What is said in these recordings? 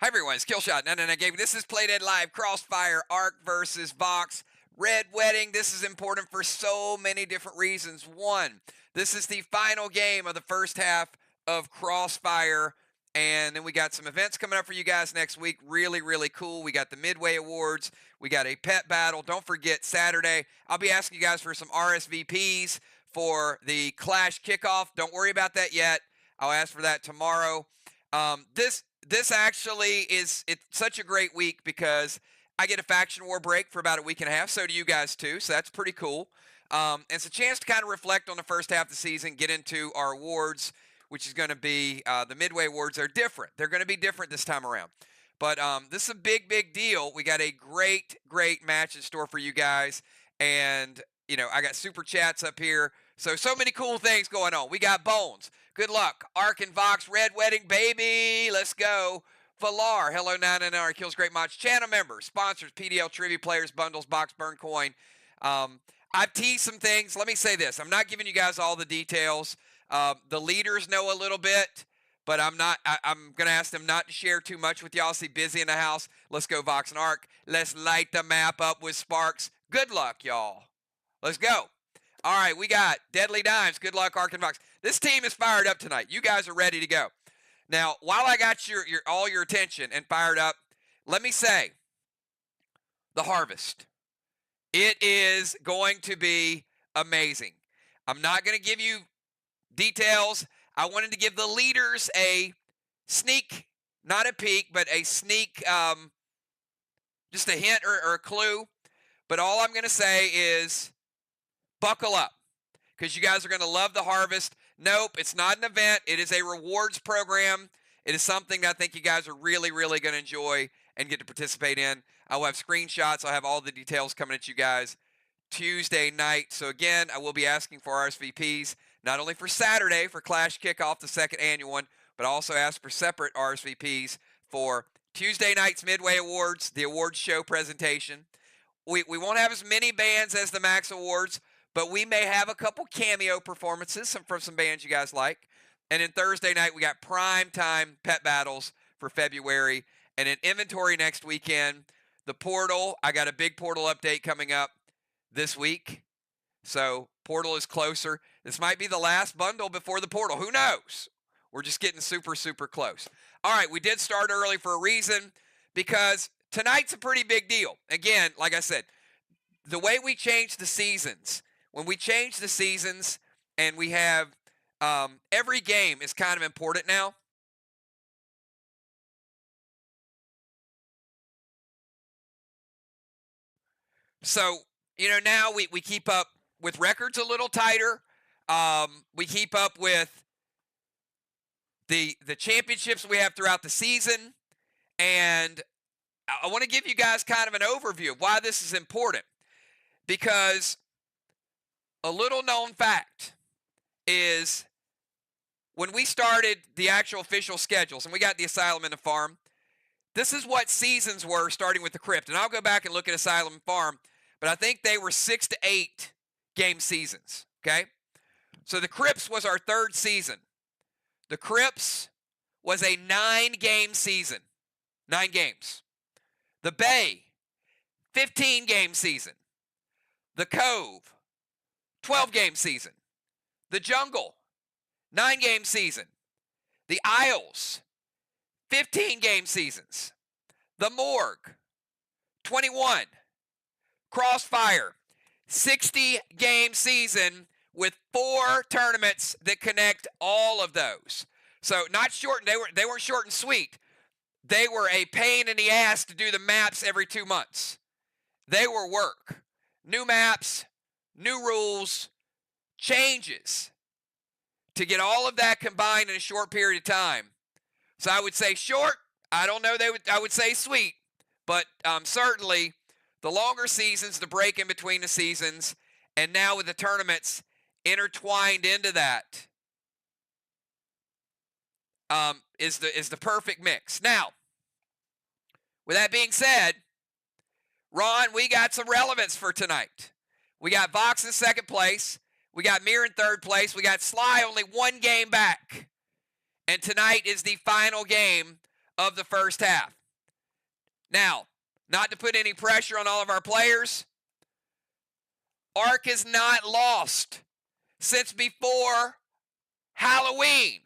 Hi everyone, it's Killshot 99 Gaming. This is Playdead Live, Crossfire, Arc versus VOX. Red Wedding, this is important for so many different reasons. One, this is the final game of the first half of Crossfire, and then we got some events coming up for you guys next week. Really, really cool. We got the Midway Awards. We got a pet battle. Don't forget, Saturday, I'll be asking you guys for some RSVPs for the Clash kickoff. Don't worry about that yet. I'll ask for that tomorrow. This actually it's such a great week because I get a faction war break for about a week and a half. So do you guys too. So that's pretty cool. It's a chance to kind of reflect on the first half of the season, get into our awards, which is going to be the Midway Awards. Are different. They're going to be different this time around. But this is a big, big deal. We got a great, great match in store for you guys. And, you know, I got super chats up here. So many cool things going on. We got Bones. Good luck. Arc and Vox, Red Wedding, baby. Let's go. Valar, hello, 99 Kills, great match. Channel members, sponsors, PDL, trivia players, bundles, box, burn coin. I've teased some things. Let me say this. I'm not giving you guys all the details. The leaders know a little bit, but I'm going to ask them not to share too much with y'all. See, busy in the house. Let's go, Vox and Arc. Let's light the map up with sparks. Good luck, y'all. Let's go. All right, we got Deadly Dimes. Good luck, Arc and Vox. This team is fired up tonight. You guys are ready to go. Now, while I got all your attention and fired up, let me say, the Harvest. It is going to be amazing. I'm not going to give you details. I wanted to give the leaders a sneak, not a peek, but a sneak, just a hint or a clue. But all I'm going to say is buckle up because you guys are going to love the Harvest. Nope, it's not an event. It is a rewards program. It is something that I think you guys are really, really going to enjoy and get to participate in. I'll have screenshots. I'll have all the details coming at you guys Tuesday night. So again, I will be asking for RSVPs, not only for Saturday for Clash Kickoff, the second annual one, but also ask for separate RSVPs for Tuesday night's Midway Awards, the awards show presentation. We won't have as many bands as the Max Awards, but we may have a couple cameo performances from some bands you guys like. And then Thursday night, we got prime time pet battles for February. And in inventory next weekend, the Portal. I got a big Portal update coming up this week. So Portal is closer. This might be the last bundle before the Portal. Who knows? We're just getting super, super close. All right, we did start early for a reason because tonight's a pretty big deal. Again, like I said, the way we change the seasons, when we change the seasons and we have every game is kind of important now. So, you know, now we keep up with records a little tighter. We keep up with the championships we have throughout the season. And I want to give you guys kind of an overview of why this is important. Because a little known fact is when we started the actual official schedules, and we got the Asylum and the Farm, this is what seasons were starting with the Crypt. And I'll go back and look at Asylum and Farm, but I think they were 6 to 8 game seasons, okay? So the Crypts was our third season. The Crypts was a 9-game season, 9 games. The Bay, 15-game season. The Cove, 12-game season. The Jungle, 9-game season. The Isles, 15-game seasons. The Morgue, 21. Crossfire, 60-game season with 4 tournaments that connect all of those. So not short, they weren't short and sweet. They were a pain in the ass to do the maps every 2 months. They were work. New maps, new rules, changes to get all of that combined in a short period of time. So I would say short. I don't know. I would say sweet, but certainly the longer seasons, the break in between the seasons, and now with the tournaments intertwined into that, is the perfect mix. Now, with that being said, Ron, we got some relevance for tonight. We got Vox in second place. We got Mir in third place. We got Sly only 1 game back. And tonight is the final game of the first half. Now, not to put any pressure on all of our players, Ark has not lost since before Halloween.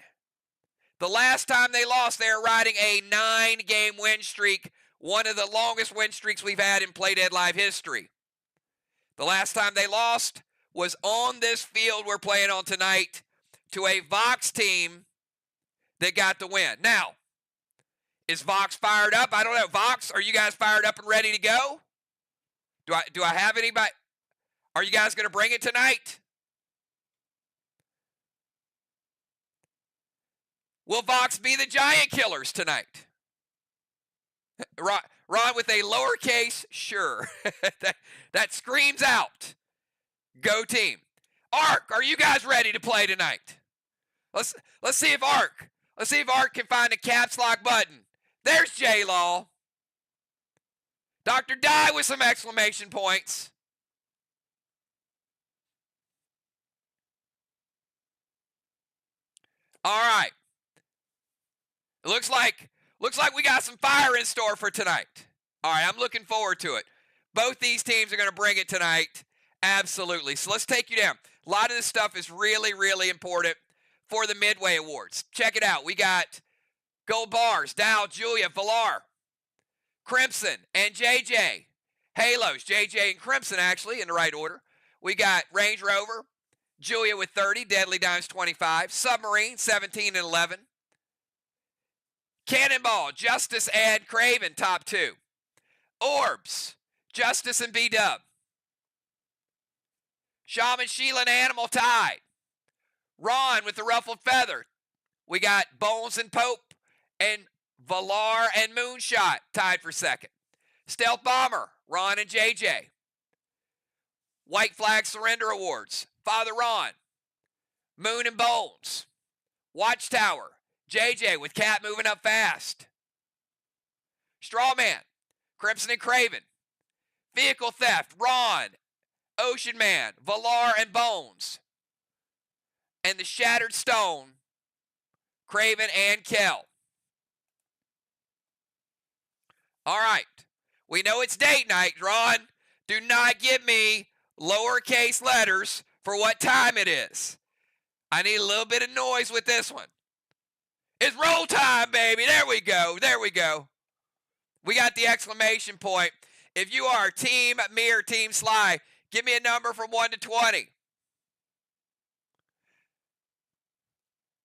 The last time they lost, they were riding a 9-game win streak, one of the longest win streaks we've had in Play Dead Live history. The last time they lost was on this field we're playing on tonight to a VOX team that got the win. Now, is VOX fired up? I don't know. VOX, are you guys fired up and ready to go? Do I have anybody? Are you guys going to bring it tonight? Will VOX be the giant killers tonight? Ron with a lowercase, sure. that screams out. Go team. Ark, are you guys ready to play tonight? Let's see if Ark can find a caps lock button. There's J-Law. Dr. Die with some exclamation points. All right. Looks like we got some fire in store for tonight. All right, I'm looking forward to it. Both these teams are going to bring it tonight. Absolutely. So let's take you down. A lot of this stuff is really, really important for the Midway Awards. Check it out. We got Gold Bars, Dow, Julia, Valar, Crimson, and JJ. Halos, JJ and Crimson, actually, in the right order. We got Range Rover, Julia with 30, Deadly Dimes 25, Submarine 17 and 11. Cannonball, Justice and Craven, top 2. Orbs, Justice and B-Dub. Shaman, Sheila, and Animal tied. Ron with the Ruffled Feather. We got Bones and Pope and Valar and Moonshot tied for second. Stealth Bomber, Ron and JJ. White Flag Surrender Awards, Father Ron, Moon and Bones. Watchtower, JJ with Cat moving up fast. Strawman, Crimson and Craven. Vehicle Theft, Ron, Ocean Man, Valar and Bones. And the Shattered Stone, Craven and Kel. All right. We know it's date night, Ron. Do not give me lowercase letters for what time it is. I need a little bit of noise with this one. It's roll time, baby. There we go. There we go. We got the exclamation point. If you are Team Me or Team Sly, give me a number from 1 to 20.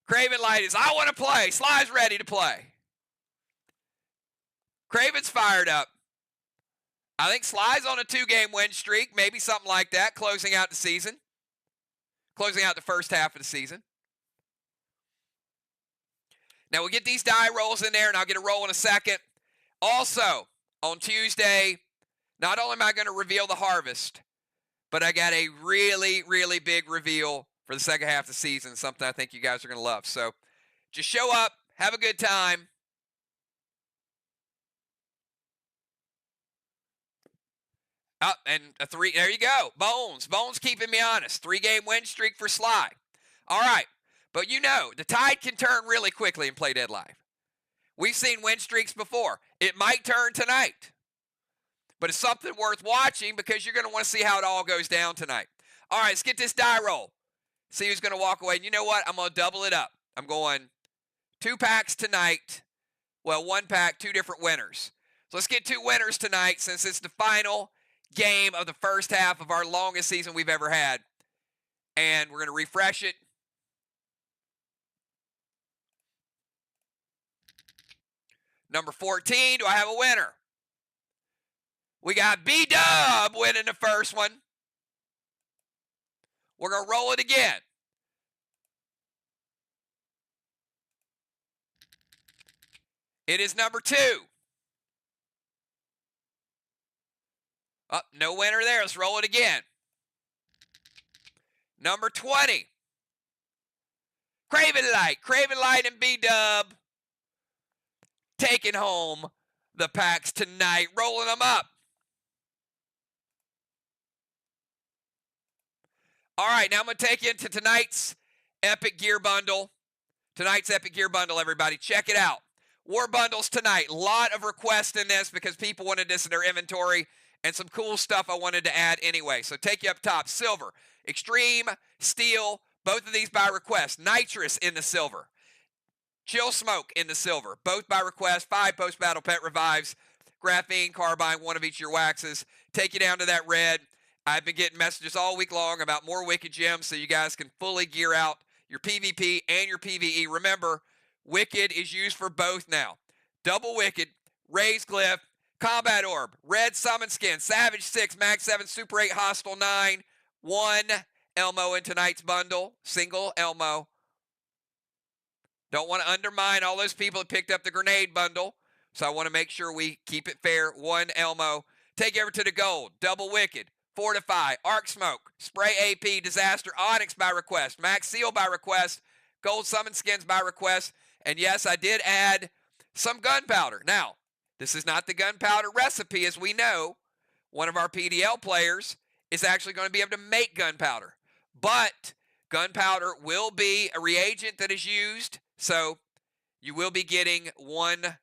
Craven Light is, I want to play. Sly's ready to play. Craven's fired up. I think Sly's on a 2-game win streak, maybe something like that, closing out the season. Closing out the first half of the season. Now we'll get these die rolls in there, and I'll get a roll in a second. Also, on Tuesday, not only am I going to reveal the harvest, but I got a really, really big reveal for the second half of the season, something I think you guys are going to love. So just show up, have a good time. Oh, and a 3, there you go. Bones keeping me honest. 3-game win streak for Sly. All right, but you know, the tide can turn really quickly in Play Dead Live. We've seen win streaks before. It might turn tonight, but it's something worth watching because you're going to want to see how it all goes down tonight. All right, let's get this die roll. See who's going to walk away. And you know what? I'm going to double it up. I'm going 2 packs tonight. Well, 1 pack, 2 different winners. So let's get 2 winners tonight since it's the final game of the first half of our longest season we've ever had. And we're going to refresh it. Number 14, do I have a winner? We got B-Dub winning the first one. We're going to roll it again. It is number 2. Oh, no winner there. Let's roll it again. Number 20. Craven Light and B-Dub taking home the packs tonight, rolling them up. All right, now I'm going to take you into tonight's Epic Gear Bundle. Tonight's Epic Gear Bundle, everybody. Check it out. War bundles tonight. A lot of requests in this because people wanted this in their inventory, and some cool stuff I wanted to add anyway. So take you up top. Silver, extreme, steel, both of these by request. Nitrous in the silver. Chill smoke in the silver, both by request. 5 post-battle pet revives. Graphene, carbine, one of each of your waxes. Take you down to that red. I've been getting messages all week long about more Wicked gems so you guys can fully gear out your PvP and your PvE. Remember, Wicked is used for both now. Double Wicked, Raised Glyph, Combat Orb, Red Summon Skin, Savage 6, Max 7, Super 8, Hostile 9, 1 Elmo in tonight's bundle, single Elmo. Don't want to undermine all those people that picked up the grenade bundle, so I want to make sure we keep it fair. 1 Elmo. Take you over to the gold, Double Wicked, Fortify, Arc Smoke, Spray AP, Disaster, Onyx by request, Max Seal by request, Gold Summon Skins by request, and yes, I did add some gunpowder. Now, this is not the gunpowder recipe, as we know. One of our PDL players is actually going to be able to make gunpowder, but gunpowder will be a reagent that is used, so you will be getting 1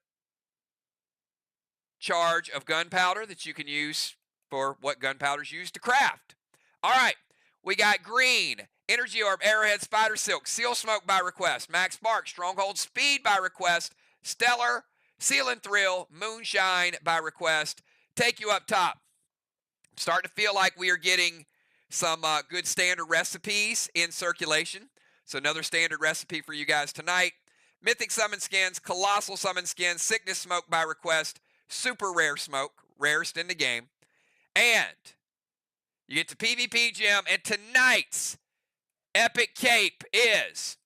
charge of gunpowder that you can use for what gunpowder is used to craft. All right, we got green, Energy Orb, Arrowhead, Spider Silk, Seal Smoke by request, Max Spark, Stronghold Speed by request, Stellar, Seal and Thrill, Moonshine by request. Take you up top. I'm starting to feel like we are getting some good standard recipes in circulation. So another standard recipe for you guys tonight. Mythic Summon Skins, Colossal Summon Skins, Sickness Smoke by request, Super Rare Smoke, rarest in the game. And you get to PvP gem, and tonight's epic cape is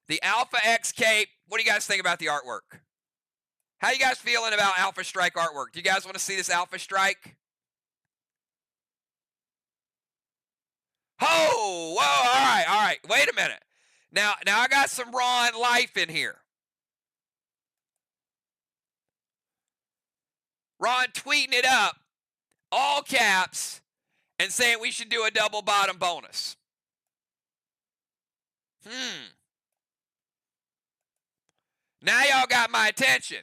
the Alpha X cape. What do you guys think about the artwork? How you guys feeling about Alpha Strike artwork? Do you guys want to see this Alpha Strike? Oh, whoa, all right. Wait a minute. Now I got some Ron life in here. Ron tweeting it up, all caps, and saying we should do a double bottom bonus. Now y'all got my attention.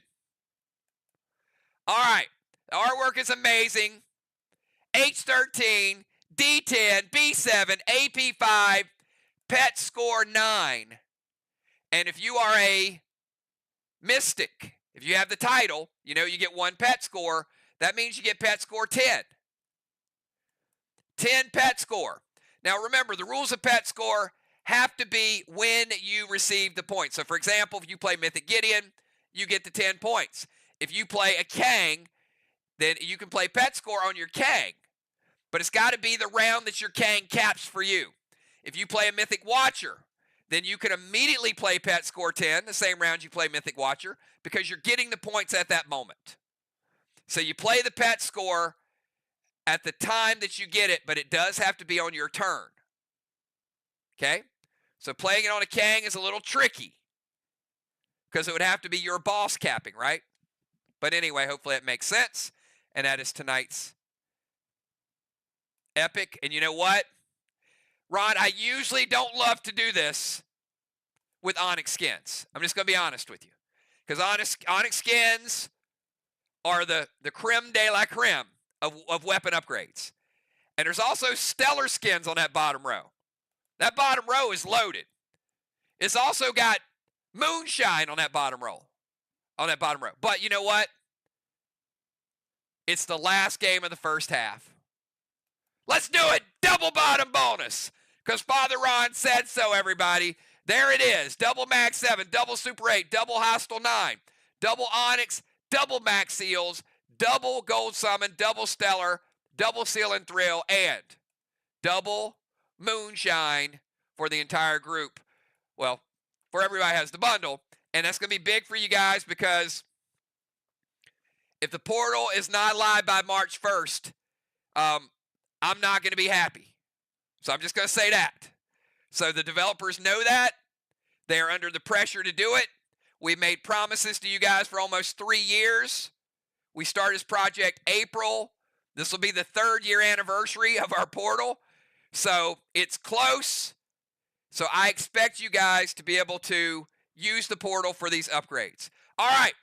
All right. The artwork is amazing. H13, D10, B7, AP5, pet score 9. And if you are a mystic, if you have the title, you know you get 1 pet score. That means you get pet score 10. 10 pet score. Now remember, the rules of pet score have to be when you receive the points. So for example, if you play Mythic Gideon, you get the 10 points. If you play a Kang, then you can play pet score on your Kang. But it's got to be the round that your Kang caps for you. If you play a Mythic Watcher, then you can immediately play pet score 10, the same round you play Mythic Watcher, because you're getting the points at that moment. So you play the pet score at the time that you get it, but it does have to be on your turn. Okay? So playing it on a Kang is a little tricky because it would have to be your boss capping, right? But anyway, hopefully it makes sense. And that is tonight's epic. And you know what? Ron, I usually don't love to do this with Onyx skins. I'm just going to be honest with you. Because Onyx skins are the creme de la creme of weapon upgrades. And there's also stellar skins on that bottom row. That bottom row is loaded. It's also got Moonshine on that bottom row. But you know what? It's the last game of the first half. Let's do it. Double bottom bonus. Because Father Ron said so, everybody. There it is. Double Max 7, double Super 8, double Hostile 9, double Onyx, double Max Seals, double Gold Summon, double Stellar, double Seal and Thrill, and double Moonshine for the entire group. Well, for everybody has the bundle. And that's going to be big for you guys because if the portal is not live by March 1st, I'm not going to be happy. So I'm just going to say that. So the developers know that. They are under the pressure to do it. We made promises to you guys for almost 3 years. We started this project April. This will be the 3rd year anniversary of our portal. So it's close. So I expect you guys to be able to use the portal for these upgrades. All right,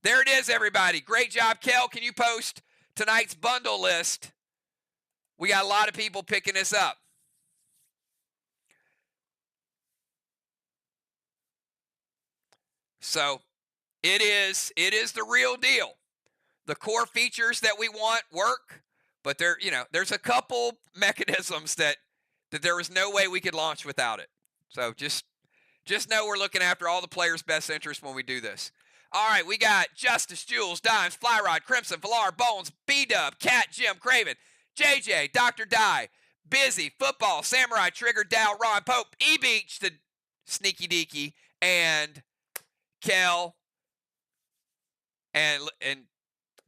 there it is, everybody. Great job. Kel, can you post tonight's bundle list? We got a lot of people picking this up. So it is the real deal. The core features that we want work, but there's a couple mechanisms that there was no way we could launch without it. So just know we're looking after all the players' best interest when we do this. All right, we got Justice, Jules, Dimes, Flyrod, Crimson, Valar, Bones, B-Dub, Cat, Jim, Craven, JJ, Dr. Die, Busy, Football, Samurai, Trigger, Dow, Ron, Pope, E-Beach, the Sneaky Deaky, and Kel, and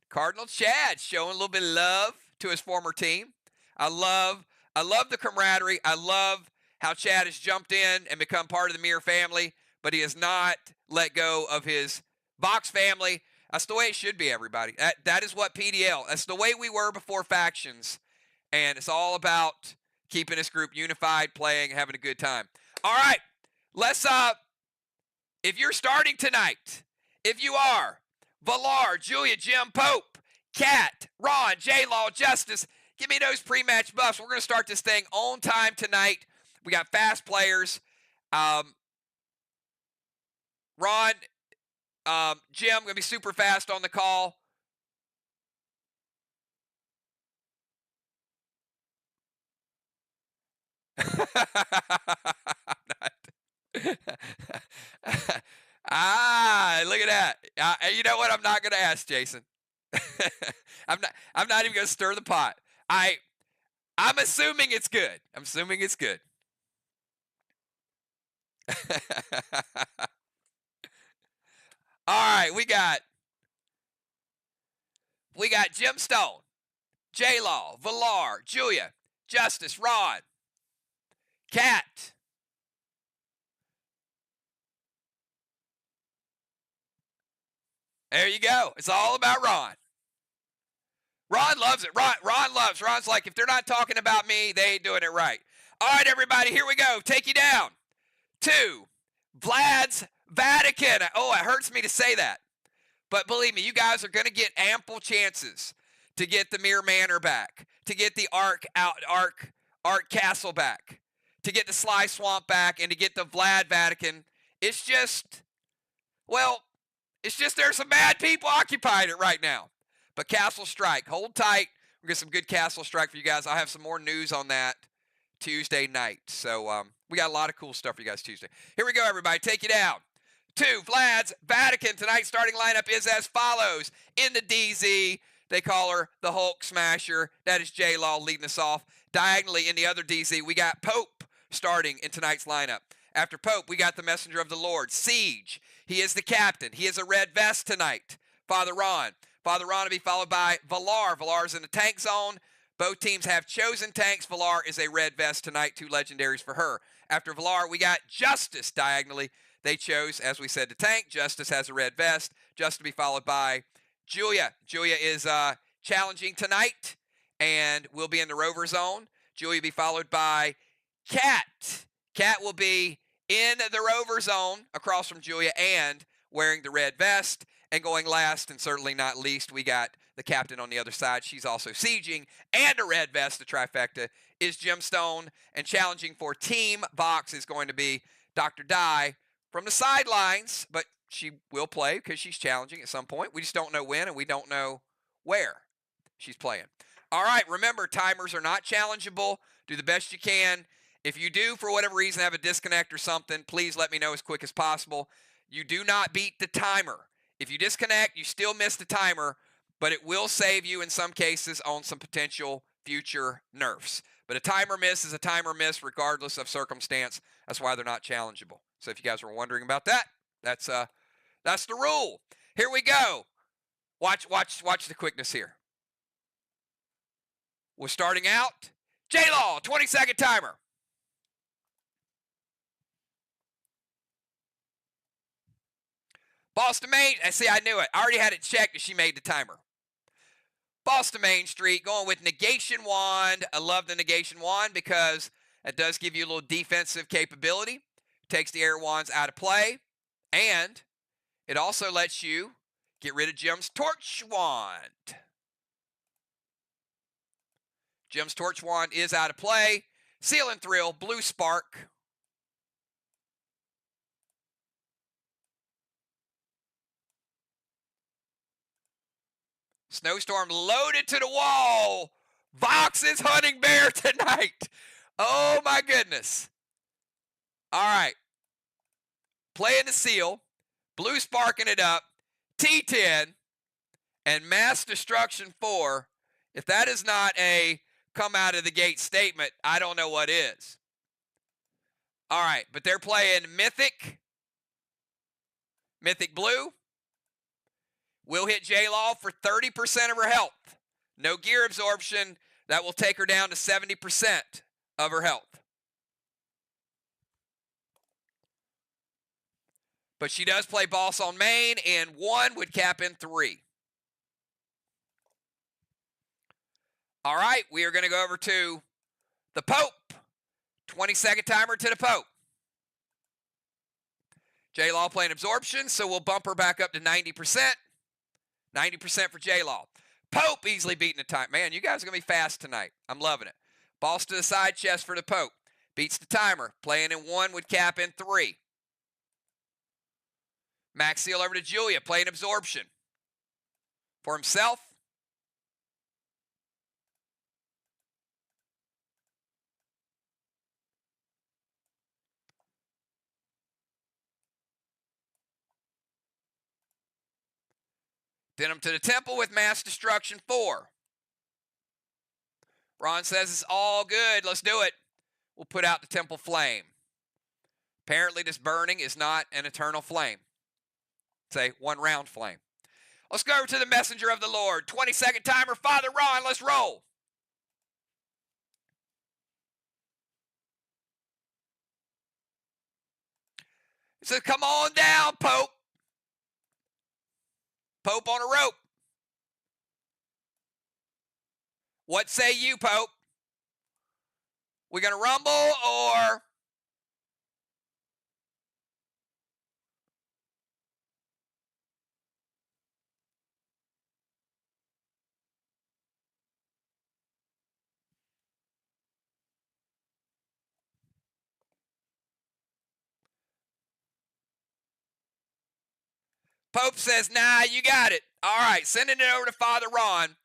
Cardinal Chad showing a little bit of love to his former team. I love the camaraderie. I love how Chad has jumped in and become part of the Mirror family, but he has not let go of his VOX family. That's the way it should be, everybody. That is what PDL, that's the way we were before factions, and it's all about keeping this group unified, playing, having a good time. All right, let's, if you're starting tonight, if you are, Valar, Julia, Jim, Pope, Cat, Ron, J-Law, Justice, give me those pre-match buffs. We're going to start this thing on time tonight. We got fast players. Ron, Jim, going to be super fast on the call. Look at that. You know what? I'm not going to ask Jason. I'm not even going to stir the pot. I'm assuming it's good. I'm assuming it's good. All right, we got Jim Stone, J-Law, Valar, Julia, Justice, Ron, Cat. There you go. It's all about Ron. Ron loves it. Ron loves. Ron's like, if they're not talking about me, they ain't doing it right. All right, everybody, here we go. Take you down to Vlad's Vatican. Oh, it hurts me to say that. But believe me, you guys are going to get ample chances to get the Mirror Manor back, to get the Ark Castle back, to get the Sly Swamp back, and to get the Vlad Vatican. It's just there's some bad people occupying it right now. But Castle Strike, hold tight. We'll get some good Castle Strike for you guys. I'll have some more news on that Tuesday night. So we got a lot of cool stuff for you guys Tuesday. Here we go, everybody. Take you down to Vlad's Vatican. Tonight's starting lineup is as follows. In the DZ, they call her the Hulk Smasher. That is J-Law leading us off. Diagonally in the other DZ, we got Pope starting in tonight's lineup. After Pope, we got the Messenger of the Lord, Siege. He is the captain. He is a red vest tonight. Father Ron. Father Ron will be followed by Valar. Valar's in the tank zone. Both teams have chosen tanks. Valar is a red vest tonight. 2 legendaries for her. After Valar, we got Justice diagonally. They chose, as we said, the tank. Justice has a red vest. Justice will be followed by Julia. Julia is challenging tonight and will be in the rover zone. Julia will be followed by Cat. Cat will be in the rover zone across from Julia and wearing the red vest. And going last and certainly not least, we got the captain on the other side. She's also sieging and a red vest. The trifecta is Jim Stone. And challenging for Team VOX is going to be Dr. Die from the sidelines. But she will play because she's challenging at some point. We just don't know when and we don't know where she's playing. All right, remember, timers are not challengeable. Do the best you can. If you do, for whatever reason, have a disconnect or something, please let me know as quick as possible. You do not beat the timer. If you disconnect, you still miss the timer, but it will save you in some cases on some potential future nerfs. But a timer miss is a timer miss regardless of circumstance. That's why they're not challengeable. So if you guys were wondering about that, that's the rule. Here we go. Watch the quickness here. We're starting out. J-Law, 20-second timer. Boston Main, see, I knew it. I already had it checked that she made the timer. Boston Main Street, going with Negation Wand. I love the Negation Wand because it does give you a little defensive capability. Takes the air wands out of play. And it also lets you get rid of Jim's Torch Wand. Jim's Torch Wand is out of play. Seal and Thrill, Blue Spark. Snowstorm loaded to the wall. VOX is hunting bear tonight. Oh my goodness. All right. Playing the seal. Blue sparking it up. T10. And Mass Destruction 4. If that is not a come out of the gate statement, I don't know what is. All right. But they're playing Mythic. Mythic Blue. Will hit J-Law for 30% of her health. No gear absorption. That will take her down to 70% of her health. But she does play boss on main, and 1 would cap in 3. All right, we are going to go over to the Pope. 20-second timer to the Pope. J-Law playing absorption, so we'll bump her back up to 90%. 90% for J-Law. Pope easily beating the time. Man, you guys are going to be fast tonight. I'm loving it. Boss to the side chest for the Pope. Beats the timer. Playing in 1 would cap in 3. Max Seal over to Julia. Playing absorption. For himself. Denim to the temple with Mass Destruction 4. Ron says it's all good. Let's do it. We'll put out the temple flame. Apparently this burning is not an eternal flame. It's a 1-round flame. Let's go over to the Messenger of the Lord. 20-second timer. Father Ron, let's roll. He says, come on down, Pope. Pope on a rope. What say you, Pope? We going to rumble or? Pope says, nah, you got it. All right, sending it over to Father Ron.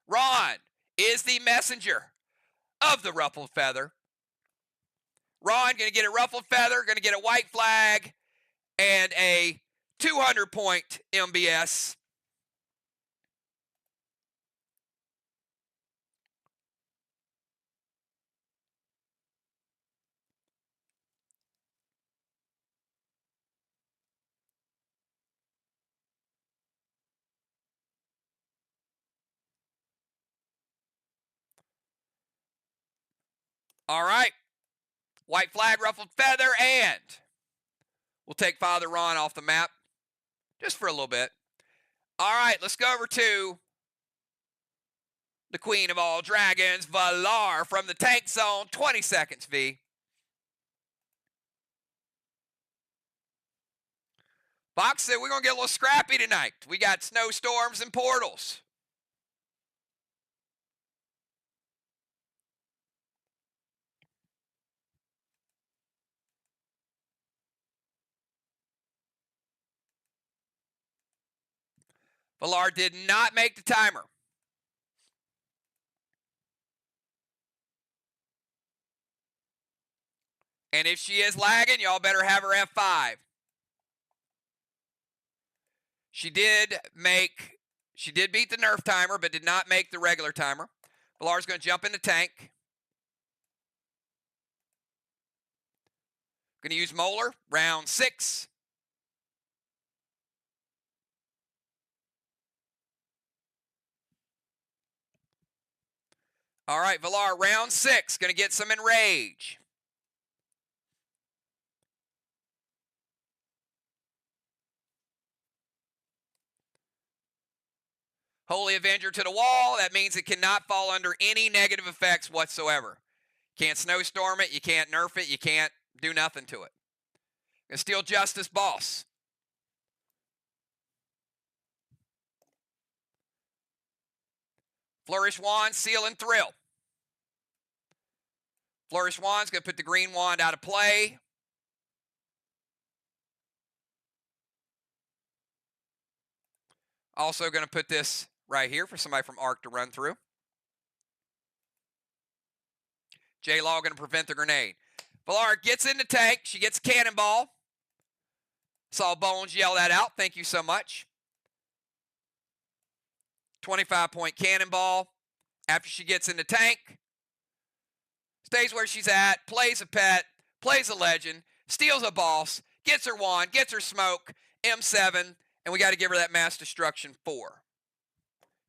Ron is the messenger of the ruffled feather. Ron going to get a ruffled feather, going to get a white flag, and a 200-point MBS. All right. White flag, ruffled feather, and we'll take Father Ron off the map just for a little bit. All right, let's go over to the Queen of all dragons, Valar, from the tank zone. 20 seconds, V. Fox said we're going to get a little scrappy tonight. We got snowstorms and portals. Valar did not make the timer. And if she is lagging, y'all better have her F5. She did beat the nerf timer, but did not make the regular timer. Valar's going to jump in the tank. Going to use Molar, round 6. All right, Valar, round 6. Going to get some Enrage. Holy Avenger to the wall. That means it cannot fall under any negative effects whatsoever. Can't snowstorm it. You can't nerf it. You can't do nothing to it. Gonna steal Justice Boss. Flourish Wand, Seal, and Thrill. Flourish Wand's going to put the green wand out of play. Also going to put this right here for somebody from Arc to run through. J-Law going to prevent the grenade. Valar gets in the tank. She gets Cannonball. Saw Bones yell that out. Thank you so much. 25-point Cannonball. After she gets in the tank, stays where she's at, plays a pet, plays a legend, steals a boss, gets her wand, gets her smoke, M7, and we got to give her that mass destruction 4.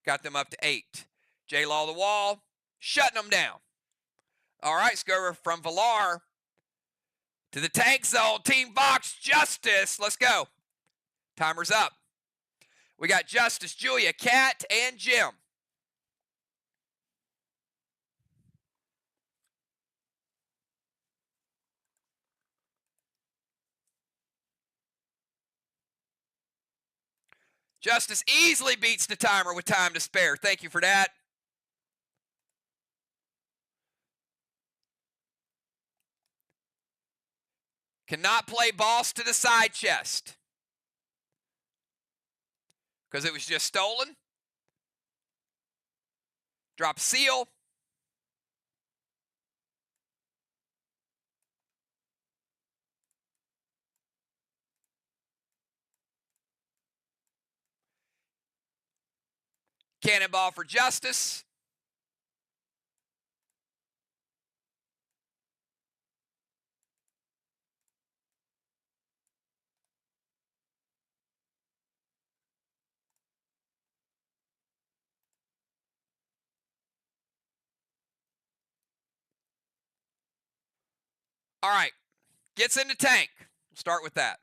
Got them up to 8. J-Law the wall, shutting them down. All right, let's go from Valar to the tank zone. Team VOX, Justice. Let's go. Timer's up. We got Justice, Julia, Kat, and Jim. Justice easily beats the timer with time to spare. Thank you for that. Cannot play boss to the side chest because it was just stolen. Drop Seal. Cannonball for Justice. All right, gets in the tank. We'll start with that.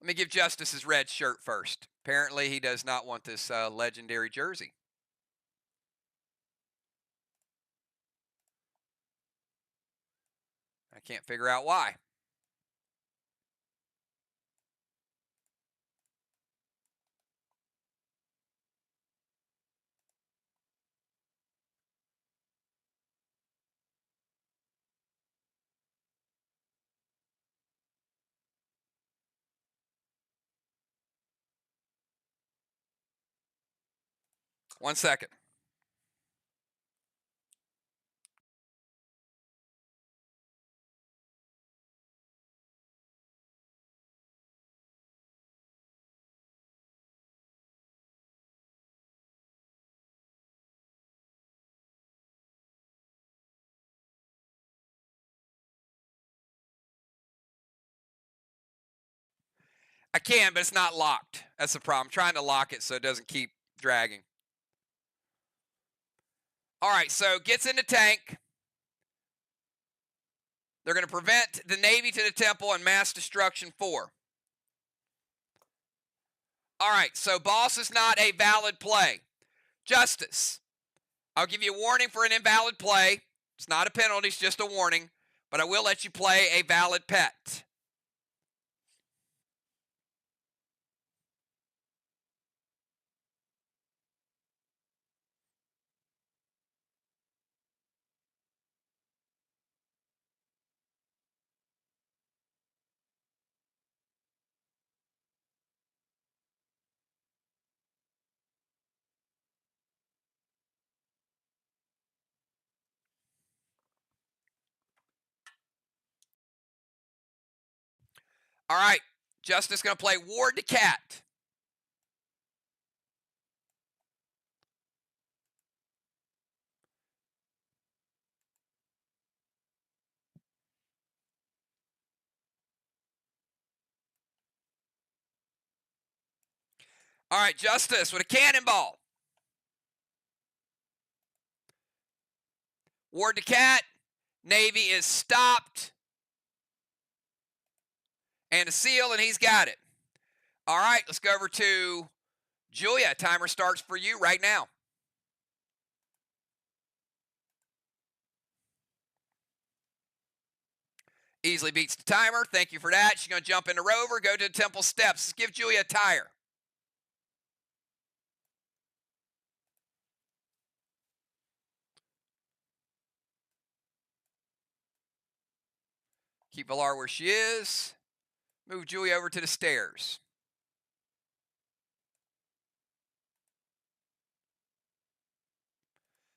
Let me give Justice his red shirt first. Apparently, he does not want this legendary jersey. I can't figure out why. One second. I can, but it's not locked. That's the problem. I'm trying to lock it so it doesn't keep dragging. All right, so gets in the tank. They're going to prevent the Navy to the temple and mass destruction 4. All right, so boss is not a valid play. Justice, I'll give you a warning for an invalid play. It's not a penalty, it's just a warning, but I will let you play a valid pet. All right, Justice going to play Ward to Cat. All right, Justice with a cannonball. Ward to Cat. Navy is stopped. And a seal, and he's got it. All right, let's go over to Julia. Timer starts for you right now. Easily beats the timer. Thank you for that. She's going to jump into Rover, go to the temple steps. Let's give Julia a tire. Keep Valar where she is. Move Julia over to the stairs.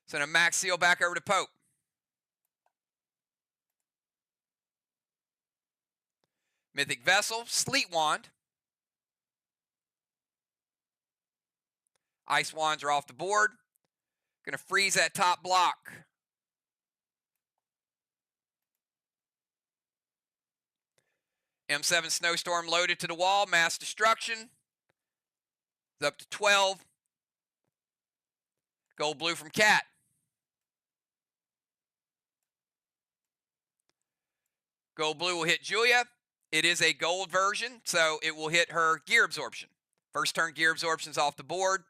Send a Max Seal back over to Pope. Mythic Vessel, Sleet Wand. Ice Wands are off the board. Going to freeze that top block. M7 Snowstorm loaded to the wall. Mass Destruction. It's up to 12. Gold blue from Cat. Gold blue will hit Julia. It is a gold version, so it will hit her gear absorption. First turn gear absorption's off the board.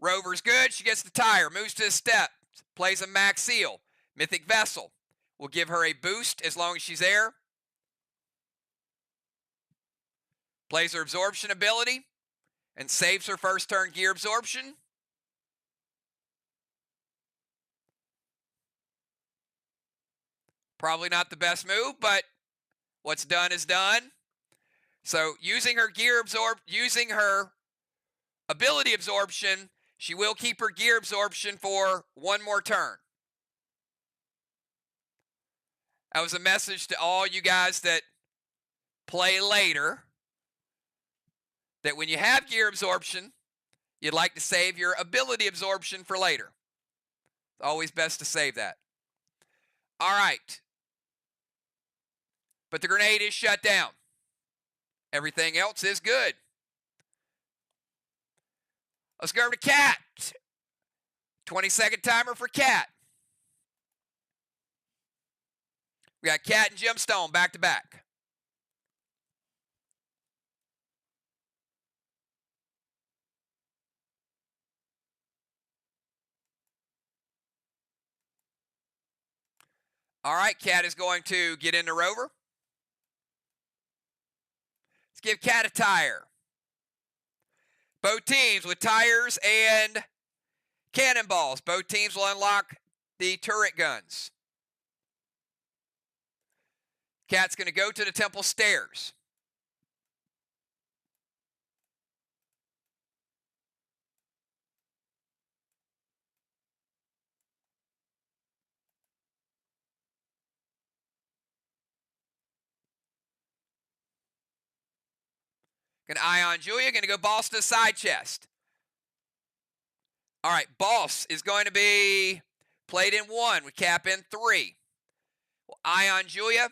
Rover's good. She gets the tire. Moves to the step. Plays a Max Seal. Mythic Vessel will give her a boost as long as she's there. Plays her absorption ability and saves her first turn gear absorption. Probably not the best move, but what's done is done. So using her ability absorption, she will keep her gear absorption for one more turn. That was a message to all you guys that play later, that when you have gear absorption, you'd like to save your ability absorption for later. It's always best to save that. All right. But the grenade is shut down. Everything else is good. Let's go over to Cat. 20-second timer for Cat. We got Cat and Gemstone back to back. All right, Cat is going to get into Rover. Let's give Cat a tire. Both teams with tires and cannonballs. Both teams will unlock the turret guns. Cat's going to go to the temple stairs. Going to Ion Julia, going to go Boss to the side chest. All right, Boss is going to be played in 1 with Cap in 3. Well, Ion Julia.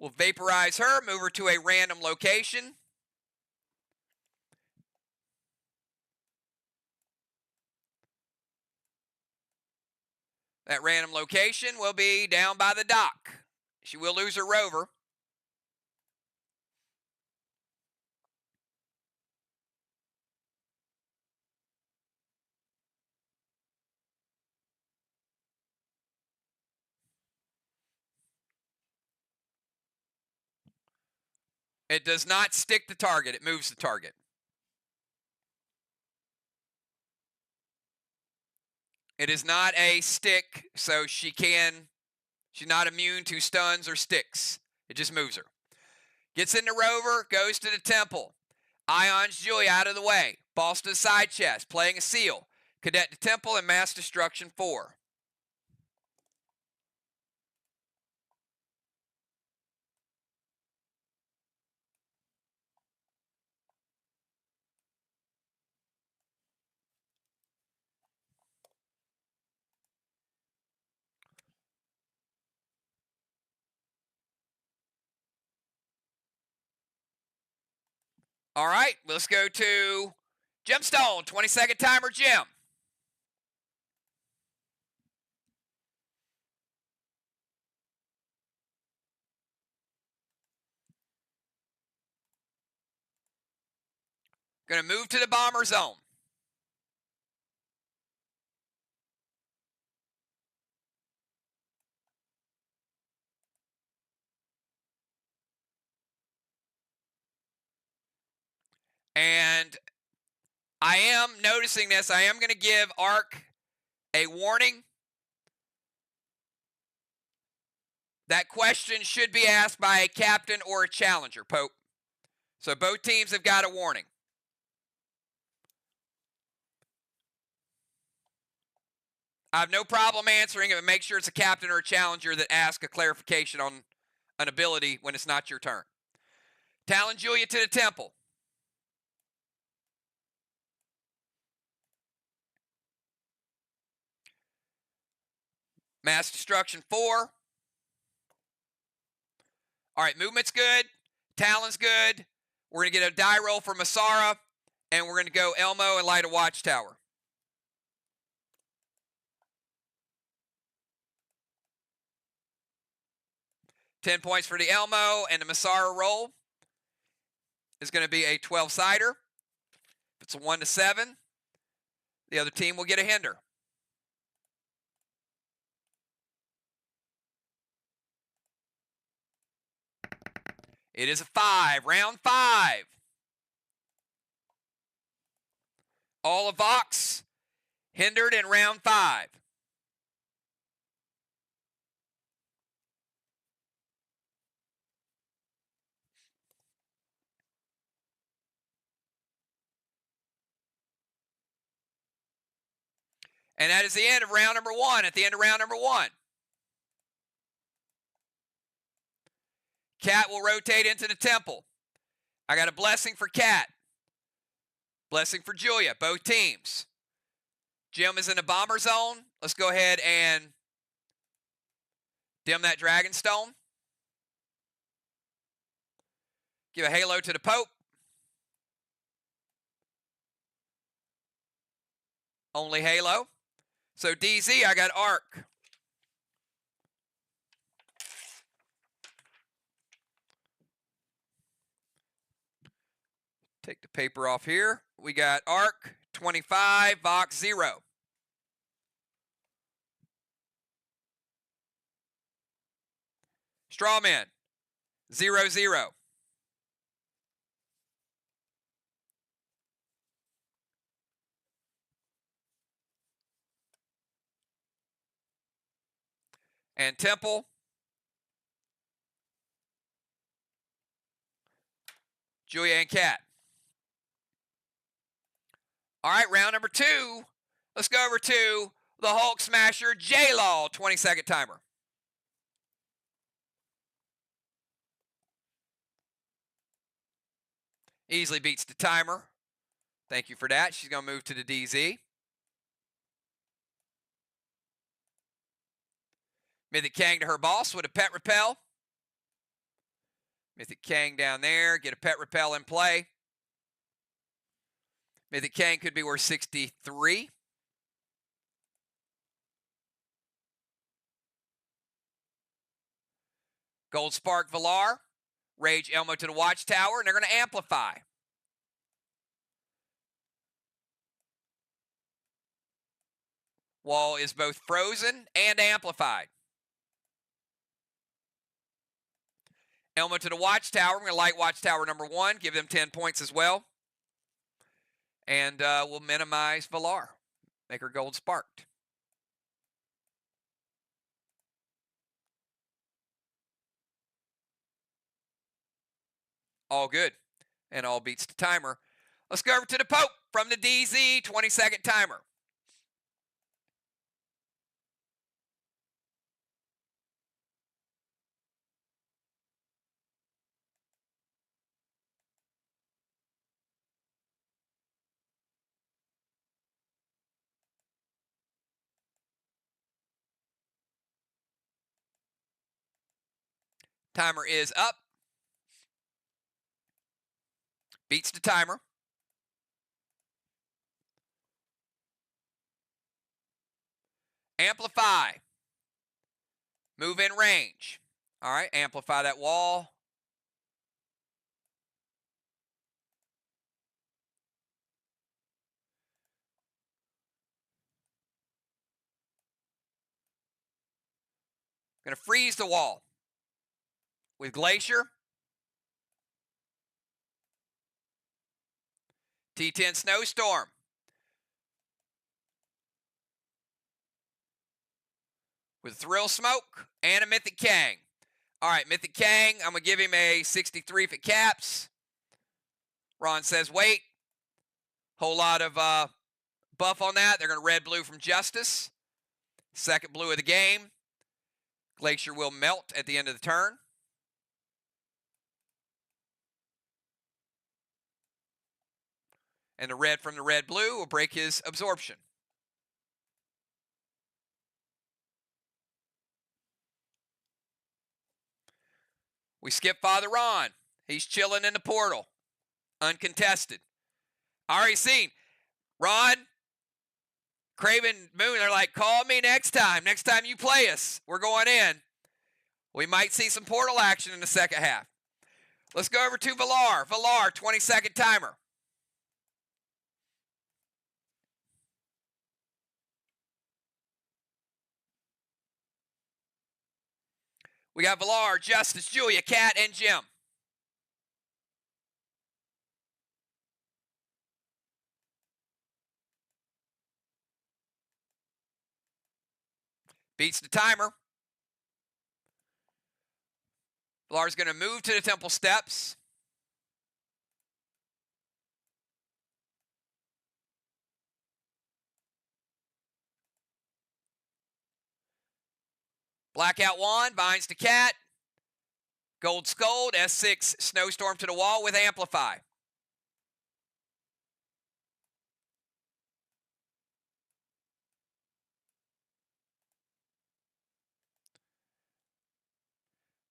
We'll vaporize her, move her to a random location. That random location will be down by the dock. She will lose her Rover. It does not stick the target. It moves the target. It is not a stick, so she's not immune to stuns or sticks. It just moves her. Gets into Rover, goes to the temple. Ions Julia out of the way. Boss to the side chest, playing a seal. Cadet to temple and mass destruction 4. All right, let's go to Gemstone. 20-second timer, Jim. Going to move to the bomber zone. And I am noticing this. I am going to give Ark a warning. That question should be asked by a captain or a challenger, Pope. So both teams have got a warning. I have no problem answering it, but make sure it's a captain or a challenger that asks a clarification on an ability when it's not your turn. Talon Julia to the temple. Mass Destruction 4. All right, movement's good. Talon's good. We're going to get a die roll for Masara, and we're going to go Elmo and light a watchtower. $10 points for the Elmo, and the Masara roll is going to be a 12-sider. If it's a 1-7, the other team will get a hinder. It is a 5, round 5. All of VOX hindered in round 5. And that is the end of round number 1. At the end of round number 1, Cat will rotate into the temple. I got a blessing for Cat. Blessing for Julia, both teams. Jim is in the bomber zone. Let's go ahead and dim that Dragonstone. Give a halo to the Pope. Only halo. So DZ, I got Ark. Take the paper off here. We got Ark 25, VOX 0. Strawman 0-0. And Temple Julia and Cat. All right, round number 2. Let's go over to the Hulk Smasher J-Law. 20-second timer. Easily beats the timer. Thank you for that. She's going to move to the DZ. Mythic Kang to her boss with a pet repel. Mythic Kang down there. Get a pet repel in play. Mythic Kang could be worth 63. Gold Spark Valar. Rage Elmo to the Watchtower, and they're going to amplify. Wall is both frozen and amplified. Elmo to the Watchtower. We're going to light Watchtower number 1. Give them 10 points as well. And we'll minimize Valar. Make her gold sparked. All good. And all beats the timer. Let's go over to the Pope from the DZ. 20-second timer. Timer is up. Beats the timer. Amplify. Move in range. All right, amplify that wall. Going to freeze the wall with Glacier. T10 Snowstorm. With Thrill Smoke and a Mythic Kang. All right, Mythic Kang, I'm going to give him a 63 if it caps. Ron says wait. Whole lot of buff on that. They're going to red-blue from Justice. Second blue of the game. Glacier will melt at the end of the turn. And the red from the red-blue will break his absorption. We skip Father Ron. He's chilling in the portal. Uncontested. Already seen. Ron, Craven, Moon, they're like, call me next time. Next time you play us, we're going in. We might see some portal action in the second half. Let's go over to Villar. Villar, 20-second timer. We got Villar, Justice, Julia, Cat, and Jim. Beats the timer. Villar's going to move to the temple steps. Blackout Wand binds to Cat. Gold Scold, S6 Snowstorm to the wall with Amplify.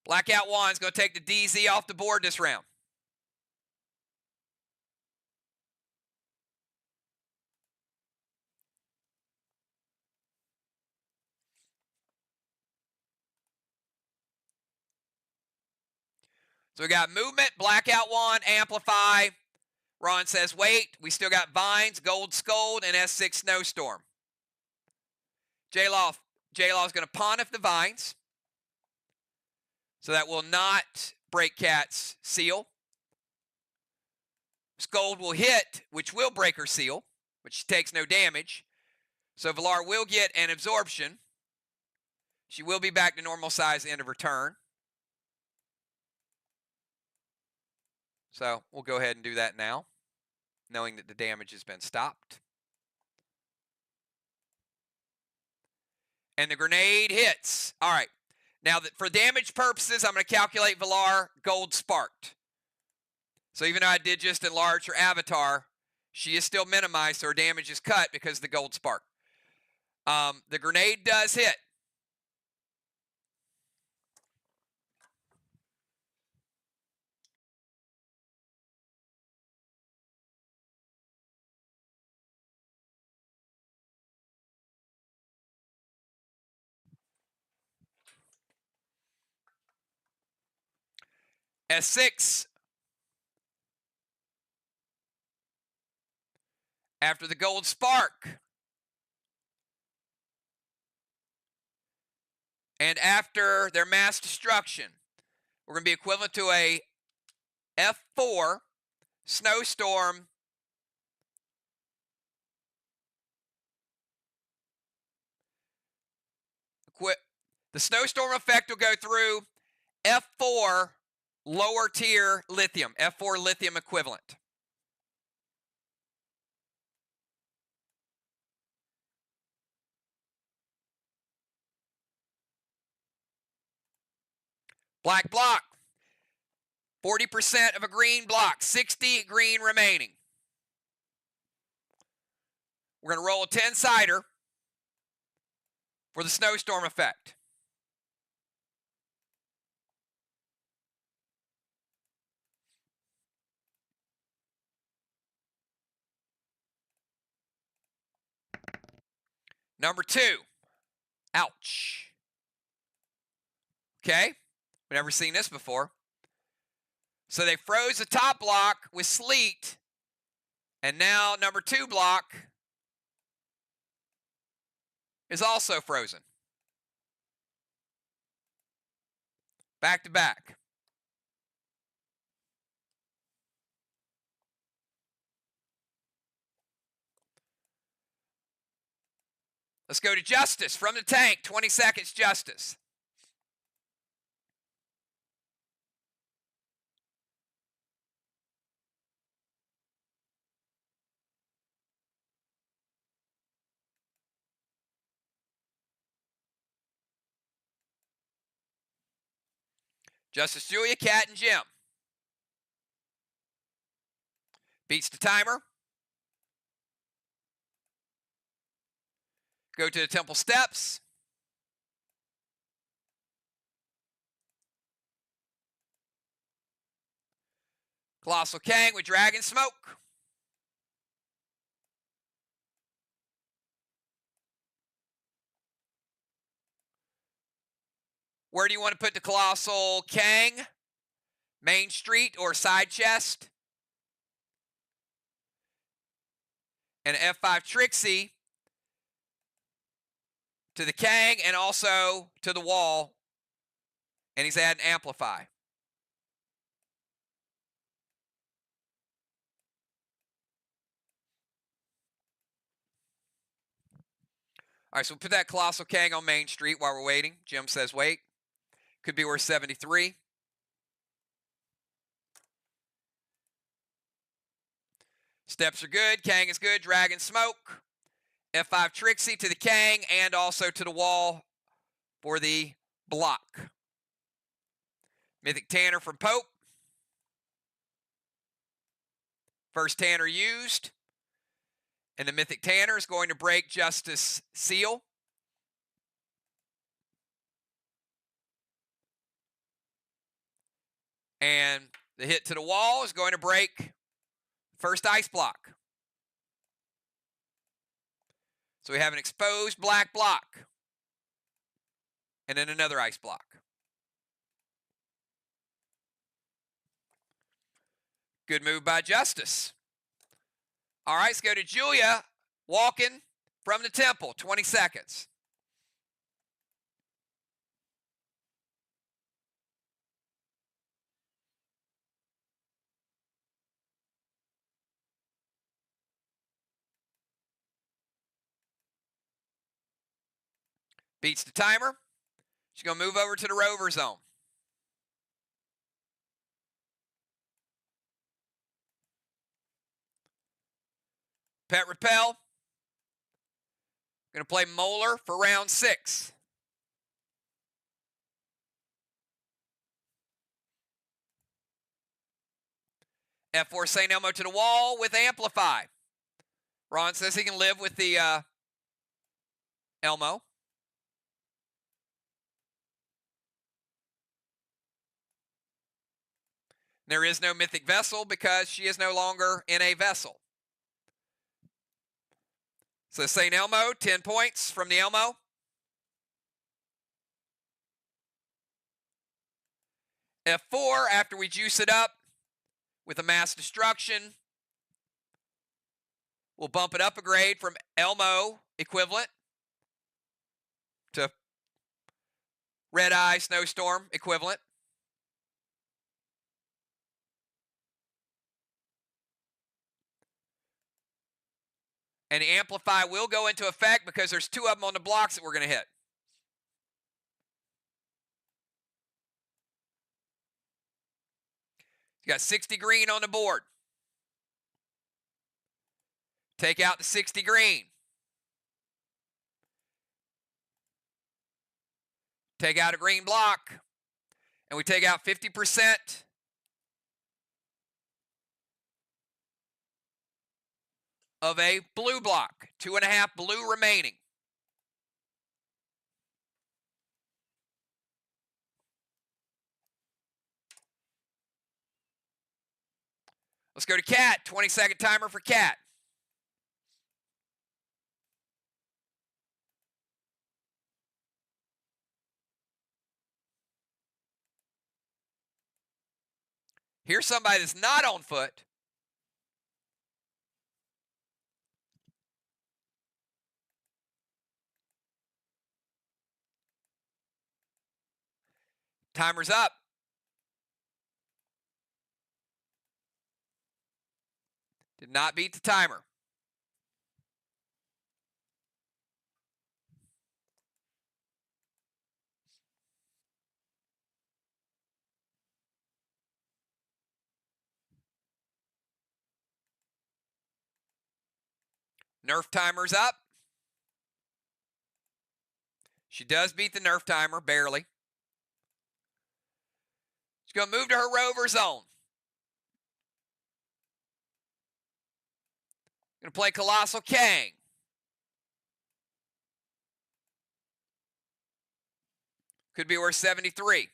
Blackout Wand's going to take the DZ off the board this round. So we got movement, Blackout Wand, Amplify. Ron says wait. We still got Vines, Gold Scold, and S6 Snowstorm. J-Law is going to pawn off the Vines. So that will not break Cat's seal. Scold will hit, which will break her seal, but she takes no damage. So Villar will get an absorption. She will be back to normal size end of her turn. So we'll go ahead and do that now, knowing that the damage has been stopped. And the grenade hits. All right. Now, for damage purposes, I'm going to calculate Villar gold sparked. So even though I did just enlarge her avatar, she is still minimized, so her damage is cut because of the gold spark. The grenade does hit. S6. After the gold spark. And after their mass destruction, we're going to be equivalent to a F4 snowstorm. The snowstorm effect will go through F4 lower tier lithium, F4 lithium equivalent. Black block, 40% of a green block, 60 green remaining. We're going to roll a 10-sider for the snowstorm effect. Number 2. Ouch. Okay? We've never seen this before. So they froze the top block with sleet, and now number 2 block is also frozen. Back to back. Let's go to Justice from the tank. 20 seconds, Justice. Justice Julia, Cat, and Jim. Beats the timer. Go to the temple steps. Colossal Kang with Dragon Smoke. Where do you want to put the Colossal Kang? Main Street or side chest? And F5 Trixie to the Kang and also to the wall. And he's adding Amplify. All right, so we'll put that Colossal Kang on Main Street while we're waiting. Jim says wait. Could be worth 73. Steps are good. Kang is good. Dragon Smoke. F5 Trixie to the Kang and also to the wall for the block. Mythic Tanner from Pope. First Tanner used. And the Mythic Tanner is going to break Justice Seal. And the hit to the wall is going to break first ice block. So we have an exposed black block. And then another ice block. Good move by Justice. All right, let's go to Julia walking from the temple. 20 seconds. Beats the timer. She's going to move over to the rover zone. Pet Repel. Going to play Molar for round 6. F4 St. Elmo to the wall with Amplify. Ron says he can live with the Elmo. There is no Mythic Vessel because she is no longer in a vessel. So St. Elmo, 10 points from the Elmo. F4, after we juice it up with a Mass Destruction, we'll bump it up a grade from Elmo equivalent to Red Eye Snowstorm equivalent. And the Amplify will go into effect because there's 2 of them on the blocks that we're going to hit. You got 60 green on the board. Take out the 60 green. Take out a green block. And we take out 50% of a blue block. 2.5 blue remaining. Let's go to Cat. 20-second timer for Cat. Here's somebody that's not on foot. Timer's up. Did not beat the timer. Nerf timer's up. She does beat the nerf timer, barely. She's going to move to her rover zone. Going to play Colossal Kang. Could be worth 73.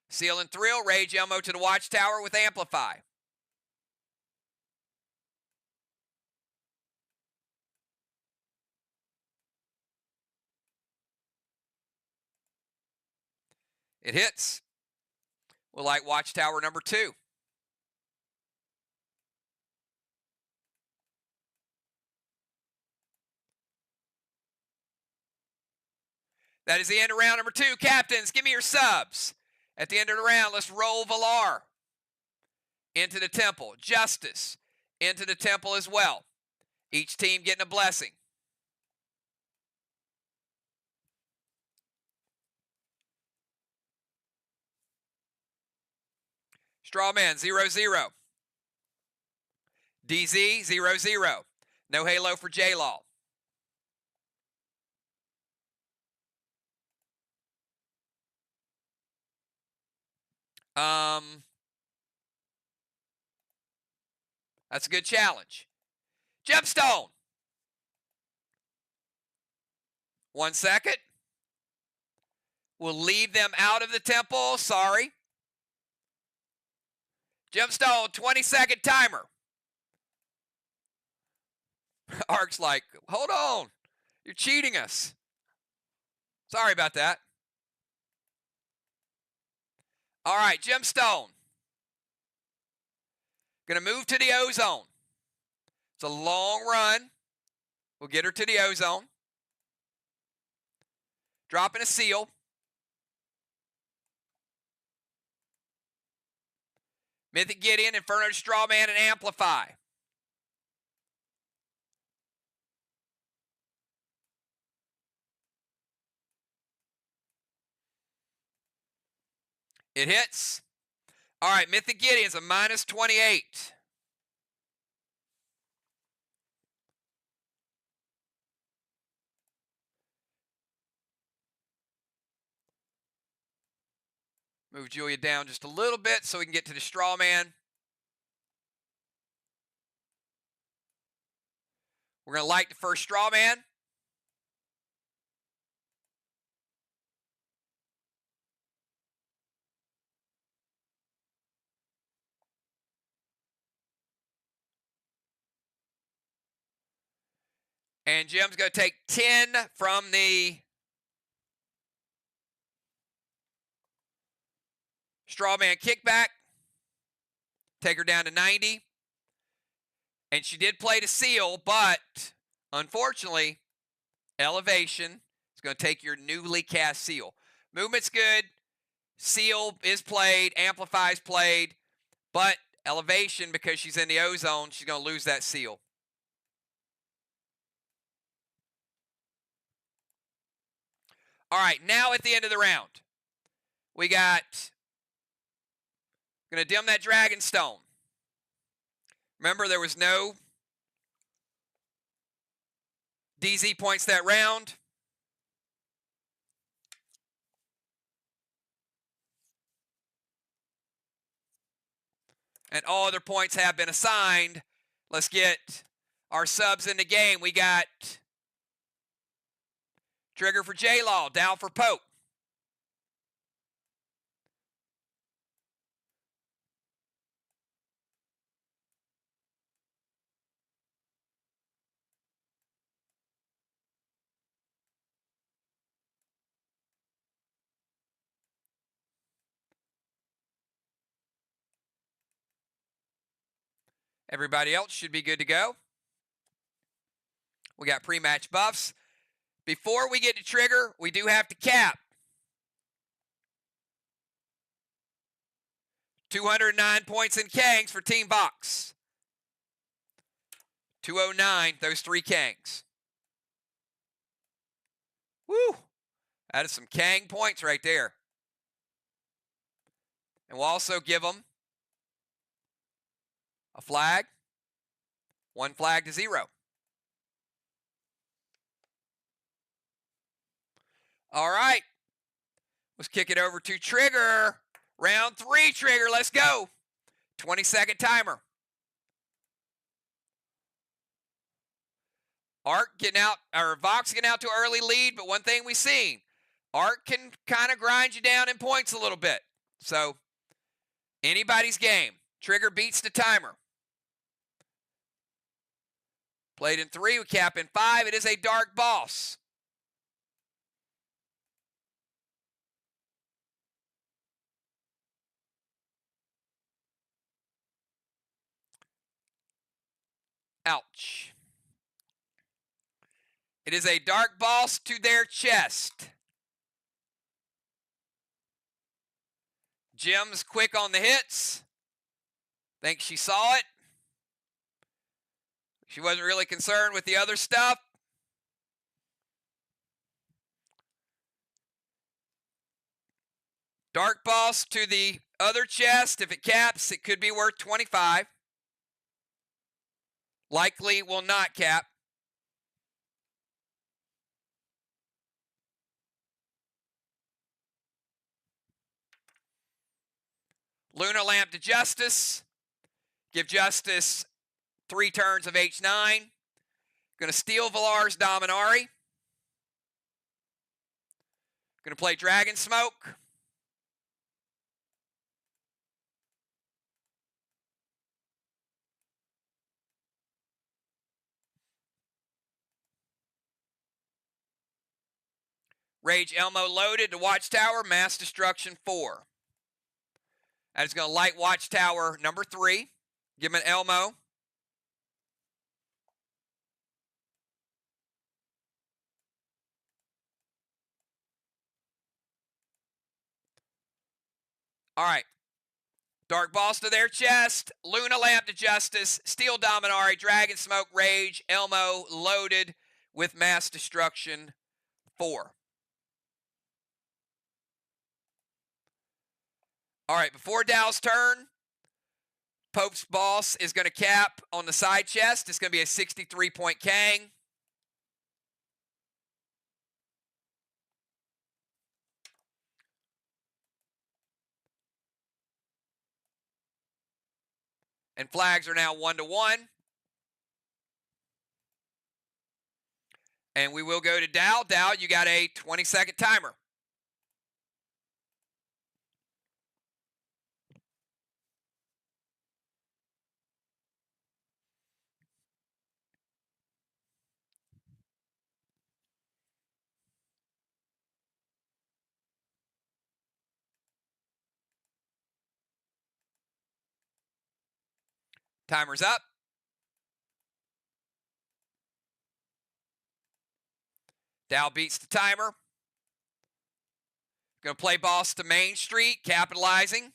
Seal and Thrill, Rage Elmo to the Watchtower with Amplify. It hits. We'll like Watchtower number 2. That is the end of round number 2. Captains, give me your subs. At the end of the round, let's roll Valar into the temple. Justice into the temple as well. Each team getting a blessing. Strawman 0-0. DZ 0-0. No halo for J-Law. That's a good challenge. Gemstone. 1 second. We'll leave them out of the temple. Sorry. Gemstone, 20-second timer. Ark's like, hold on. You're cheating us. Sorry about that. All right, Gemstone. Going to move to the ozone. It's a long run. We'll get her to the ozone. Dropping a seal. Mythic Gideon, Inferno Strawman, and Amplify. It hits. All right, Mythic Gideon's a minus 28. Move Julia down just a little bit so we can get to the Strawman. We're going to light the first Strawman. And Jim's going to take 10 from the Strawman kickback. Take her down to 90. And she did play to seal, but unfortunately, elevation is going to take your newly cast seal. Movement's good. Seal is played. Amplify is played. But elevation, because she's in the ozone, she's going to lose that seal. All right, now at the end of the round, we got, going to dim that Dragonstone. Remember, there was no DZ points that round. And all other points have been assigned. Let's get our subs in the game. We got Trigger for J-Law, down for Pope. Everybody else should be good to go. We got pre-match buffs. Before we get to trigger, we do have to cap. 209 points in Kangs for Team VOX. 209, those 3 Kangs. Woo! That is some Kang points right there. And we'll also give them a flag. 1 flag to 0. All right. Let's kick it over to trigger. Round 3 trigger. Let's go. 20-second timer. Arc getting out, or VOX getting out to an early lead, but one thing we've seen, Arc can kind of grind you down in points a little bit. So, anybody's game. Trigger beats the timer. Played in 3, we cap in 5. It is a dark boss. Ouch. It is a dark boss to their chest. Jim's quick on the hits. Think she saw it. She wasn't really concerned with the other stuff. Dark boss to the other chest. If it caps, it could be worth 25. Likely will not cap. Lunar Lamp to Justice. Give Justice 3 turns of H9. Going to steal Valar's Dominari. Going to play Dragon Smoke. Rage Elmo loaded to Watchtower, Mass Destruction 4. That is going to light Watchtower number 3. Give him an Elmo. All right. Dark Boss to their chest. Luna Lamp to Justice. Steel Dominari. Dragon Smoke. Rage. Elmo loaded with Mass Destruction 4. All right. Before Dow's turn, Pope's Boss is going to cap on the side chest. It's going to be a 63-point Kang. And flags are now 1-1. And we will go to Dow. Dow, you got a 20-second timer. Timer's up. Dow beats the timer. Going to play boss to Main Street, capitalizing.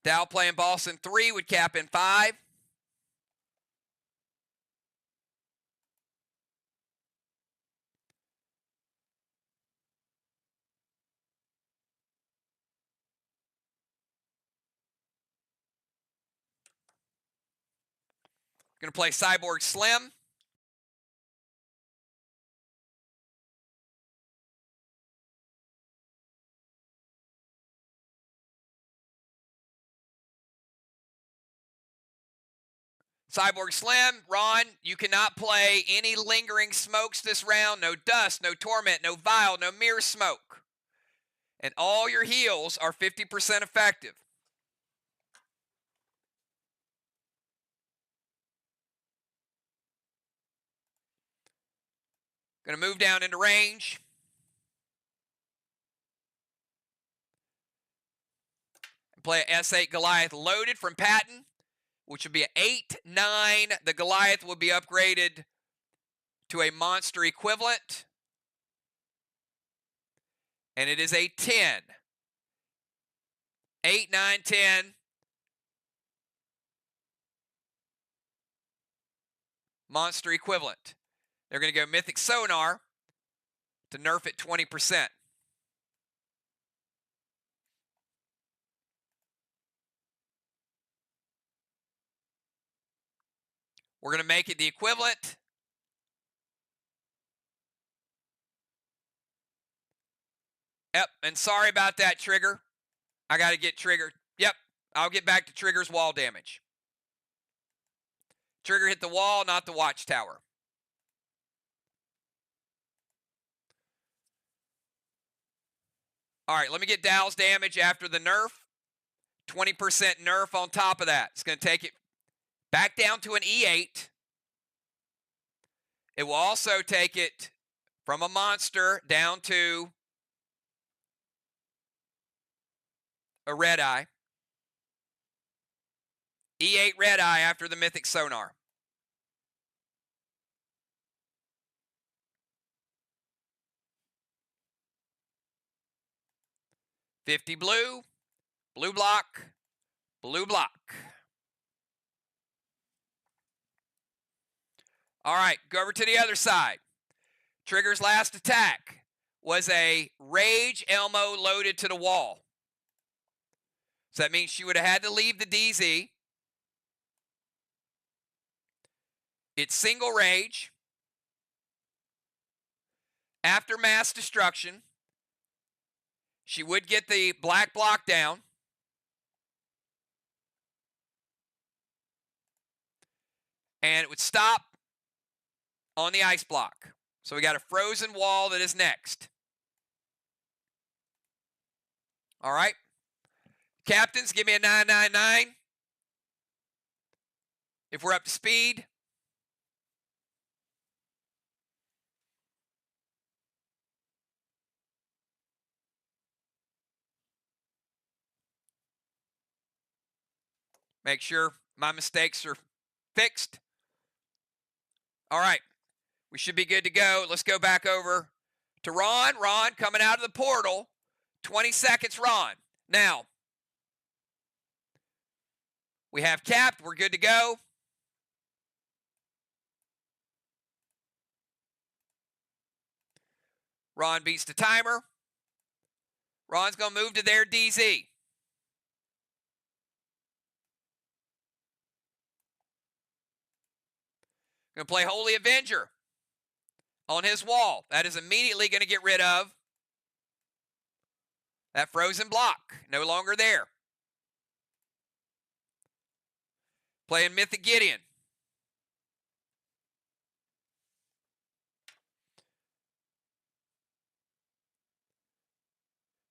Dow playing boss in 3, would cap in 5. Going to play Cyborg Slim. Cyborg Slim, Ron, you cannot play any lingering smokes this round. No dust, no torment, no vial, no mirror smoke. And all your heals are 50% effective. Going to move down into range. play a S8 Goliath loaded from Patton, which would be an 8-9. The Goliath will be upgraded to a monster equivalent. And it is a 10. 8, 9, 10. Monster equivalent. They're going to go Mythic Sonar to nerf it 20%. We're going to make it the equivalent. Yep, and sorry about that, Trigger. I got to get Trigger. Yep, I'll get back to Trigger's wall damage. Trigger hit the wall, not the watchtower. All right, let me get Dow's damage after the nerf. 20% nerf on top of that. It's going to take it back down to an E8. It will also take it from a monster down to a red eye. E8 red eye after the Mythic Sonar. $50 blue, blue block, blue block. All right, go over to the other side. Trigger's last attack was a Rage Elmo loaded to the wall. So that means she would have had to leave the DZ. It's single rage. After mass destruction, she would get the black block down. And it would stop on the ice block. So we got a frozen wall that is next. All right. Captains, give me a 999. If we're up to speed. Make sure my mistakes are fixed. All right. We should be good to go. Let's go back over to Ron. Ron coming out of the portal. 20 seconds, Ron. Now, we have capped. We're good to go. Ron beats the timer. Ron's going to move to their DZ. Going to play Holy Avenger on his wall. That is immediately going to get rid of that frozen block. No longer there. Playing Mythic Gideon.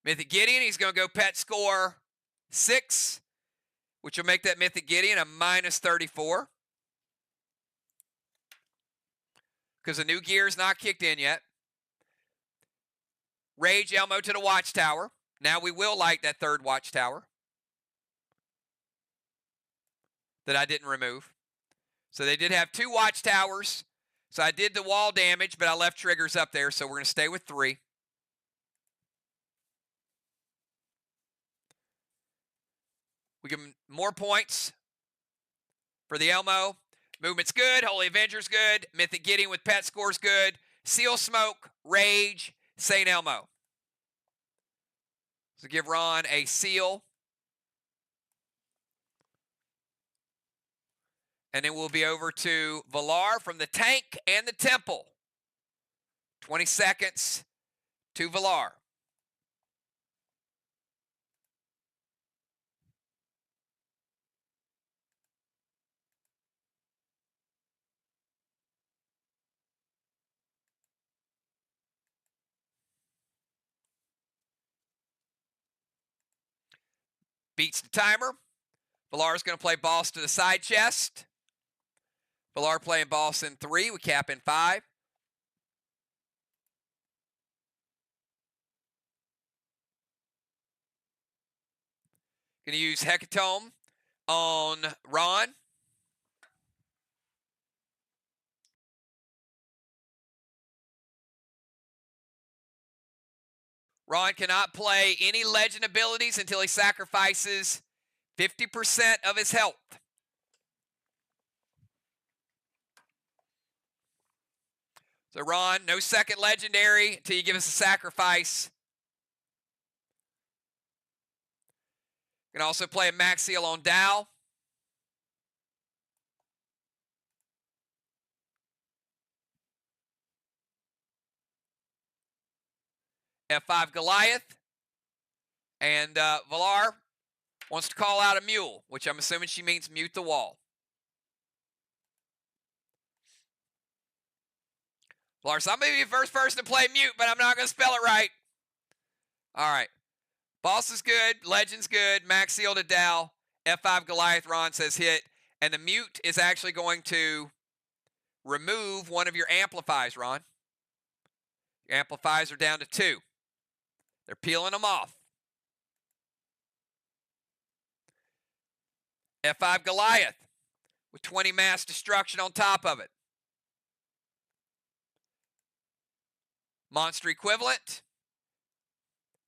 Mythic Gideon, he's going to go pet score 6, which will make that Mythic Gideon a -34. Because the new gear is not kicked in yet. Rage Elmo to the watchtower. Now we will light that third watchtower that I didn't remove. So they did have 2 watchtowers. So I did the wall damage, but I left triggers up there, so we're going to stay with 3. We give them more points for the Elmo. Movement's good. Holy Avenger's good. Mythic Gideon with pet score's good. Seal Smoke, Rage, St. Elmo. So give Ron a seal. And then we'll be over to Valar from the tank and the temple. 20 seconds to Valar. Beats the timer. Valar's going to play boss to the side chest. Valar playing boss in 3. We cap in 5. Going to use Hecatomb on Ron. Ron cannot play any legend abilities until he sacrifices 50% of his health. So Ron, no second legendary until you give us a sacrifice. You can also play a Max Seal on Dow. F5 Goliath. And Valar wants to call out a mule, which I'm assuming she means mute the wall. Valar, so I'm going to be the first person to play mute, but I'm not going to spell it right. All right. Boss is good. Legend's good. Max Seal to Dow. F5 Goliath, Ron says hit. And the mute is actually going to remove one of your amplifiers, Ron. Your amplifiers are down to 2. They're peeling them off. F5 Goliath with 20 mass destruction on top of it. Monster equivalent.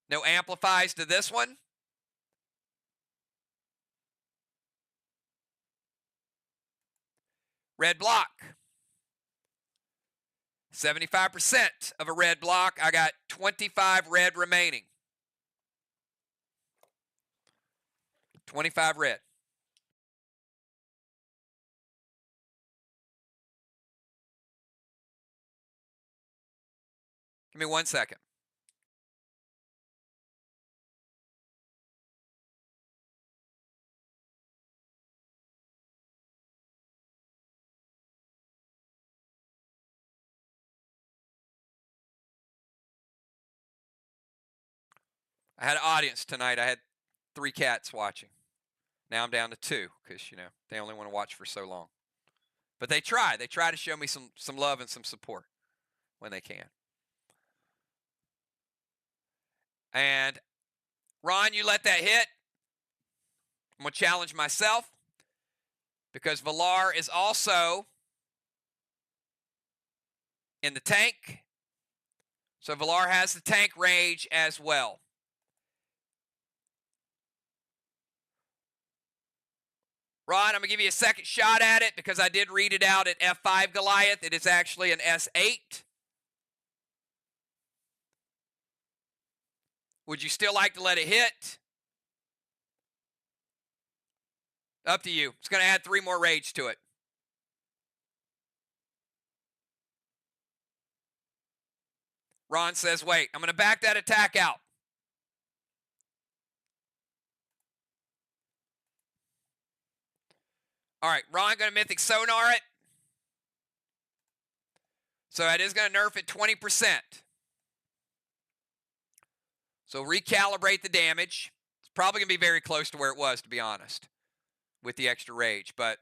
No amplifies to this one. Red block. 75% of a red block. I got 25 red remaining. 25 red. Give me 1 second. I had an audience tonight. I had 3 cats watching. Now I'm down to 2 because, you know, they only want to watch for so long. But they try. They try to show me some love and some support when they can. And Ron, you let that hit. I'm going to challenge myself because Valar is also in the tank. So Valar has the tank rage as well. Ron, I'm going to give you a second shot at it because I did read it out at F5 Goliath. It is actually an S8. Would you still like to let it hit? Up to you. It's going to add 3 more rage to it. Ron says, wait, I'm going to back that attack out. All right, Ron going to Mythic Sonar it. So it is going to nerf it 20%. So recalibrate the damage. It's probably going to be very close to where it was, to be honest, with the extra rage. But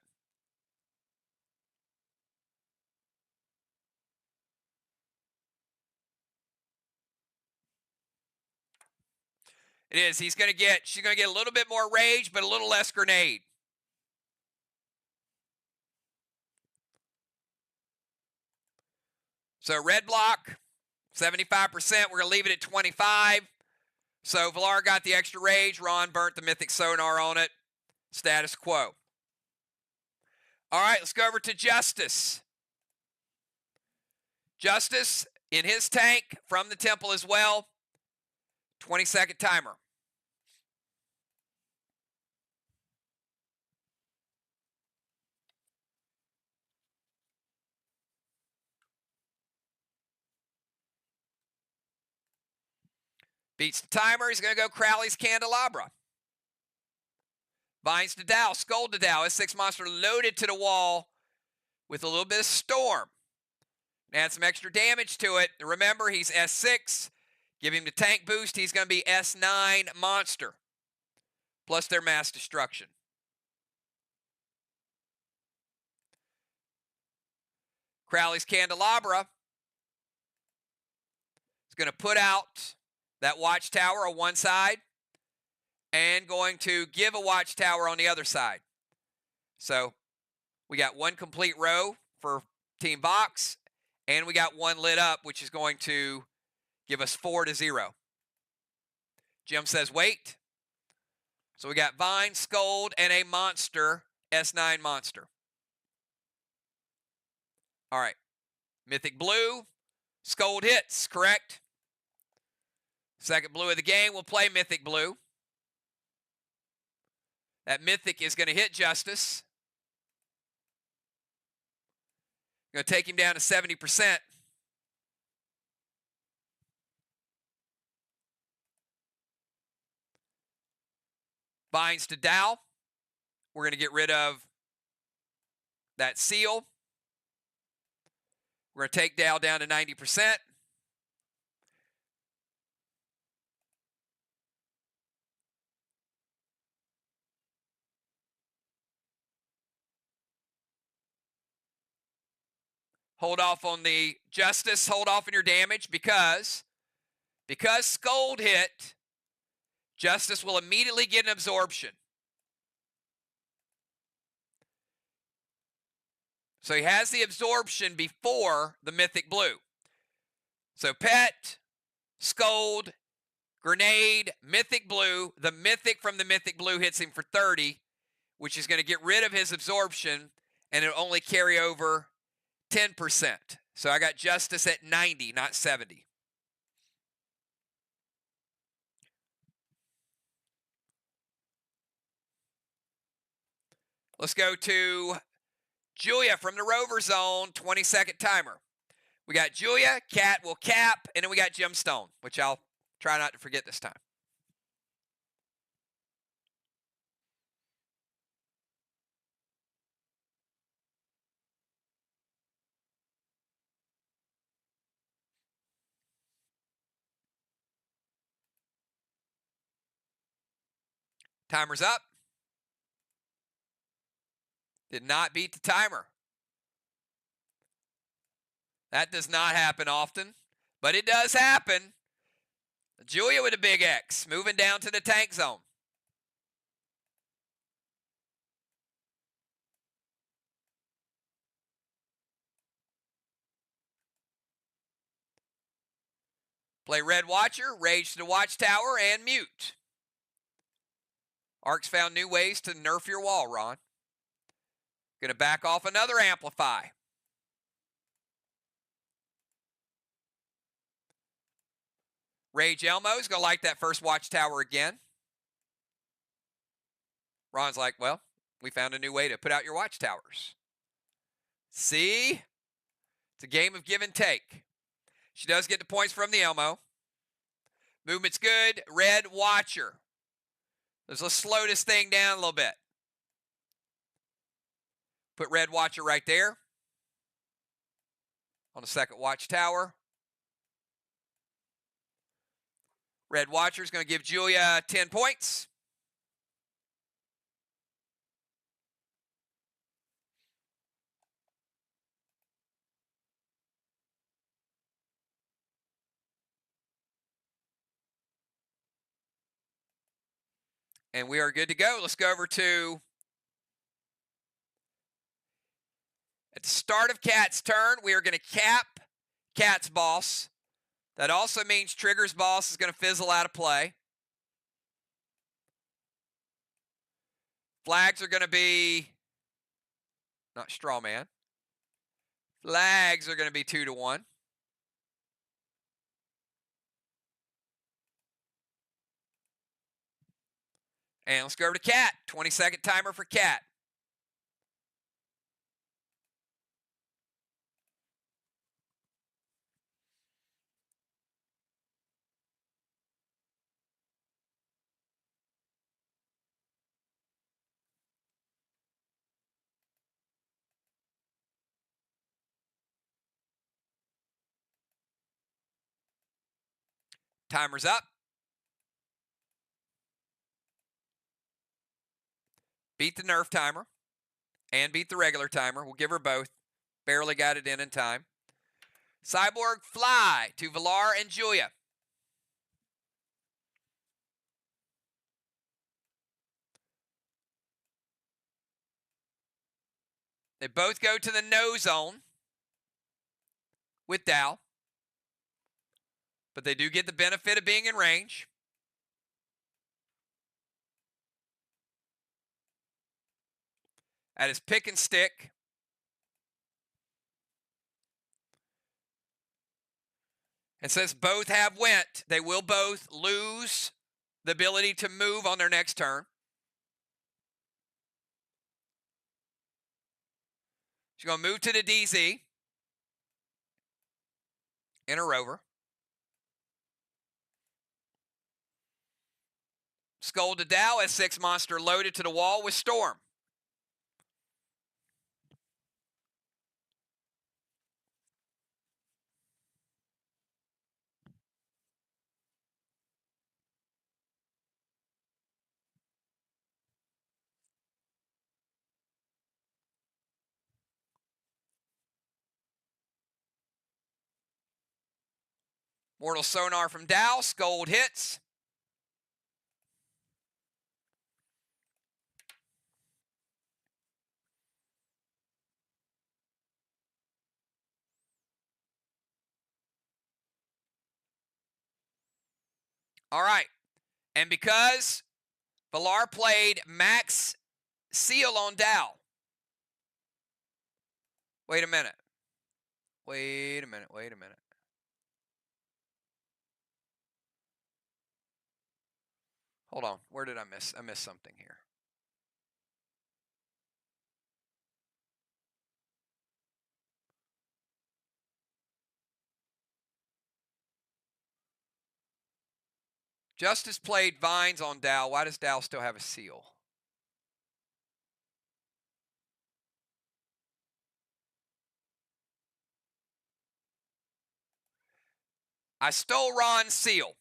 it is. She's going to get a little bit more rage, but a little less grenade. So red block, 75%. We're going to leave it at 25. So Valar got the extra rage. Ron burnt the Mythic Sonar on it. Status quo. All right, let's go over to Justice. Justice in his tank from the temple as well. 20-second timer. Beats the timer. He's going to go Crowley's Candelabra. Vines to Dow. Skull to Dow. S6 monster loaded to the wall with a little bit of Storm. Add some extra damage to it. Remember, he's S6. Give him the tank boost. He's going to be S9 monster. Plus their mass destruction. Crowley's Candelabra is going to put out that watchtower on one side and going to give a watchtower on the other side. So we got one complete row for Team VOX, and we got one lit up, which is going to give us 4-0. Jim says wait. So we got Vine, Scold, and a monster, S9 monster. All right. Mythic Blue. Scold hits, correct? Second blue of the game, we'll play Mythic Blue. That Mythic is going to hit Justice. Going to take him down to 70%. Binds to Dow. We're going to get rid of that seal. We're going to take Dow down to 90%. Hold off on the Justice. Hold off on your damage because Scold hit, Justice will immediately get an absorption. So he has the absorption before the Mythic Blue. So Pet, Scold, Grenade, Mythic Blue. The Mythic from the Mythic Blue hits him for 30, which is going to get rid of his absorption, and it'll only carry over 10%. So I got Justice at 90, not 70. Let's go to Julia from the Rover Zone, 20-second timer. We got Julia, Cat will cap, and then we got Gemstone, which I'll try not to forget this time. Timer's up. Did not beat the timer. That does not happen often, but it does happen. Julia with a big X, moving down to the tank zone. Play Red Watcher, Rage to the Watchtower, and Mute. Ark's found new ways to nerf your wall, Ron. Going to back off another Amplify. Rage Elmo's going to like that first Watchtower again. Ron's like, well, we found a new way to put out your Watchtowers. See? It's a game of give and take. She does get the points from the Elmo. Movement's good. Red Watcher. Let's slow this thing down a little bit. Put Red Watcher right there on the second Watchtower. Red Watcher is going to give Julia 10 points. And we are good to go. Let's go over to, at the start of Cat's turn, we are going to cap Cat's boss. That also means Trigger's boss is going to fizzle out of play. Flags are going to be, not straw man. Flags are going to be 2-1. And let's go over to Cat. 20-second timer for Cat. Timer's up. Beat the nerf timer and beat the regular timer. We'll give her both. Barely got it in time. Cyborg Fly to Villar and Julia. They both go to the no zone with Dow, but they do get the benefit of being in range. That is pick and stick. And since both have went, they will both lose the ability to move on their next turn. She's going to move to the DZ in a rover. Skull to Dow, S6 monster loaded to the wall with Storm. Mortal Sonar from Dow, Scold hits. All right. And because Villar played Max Seal on Dow. Wait a minute. Hold on. Where did I miss? I missed something here. Justice played Vines on Dow. Why does Dow still have a seal? I stole Ron's seal.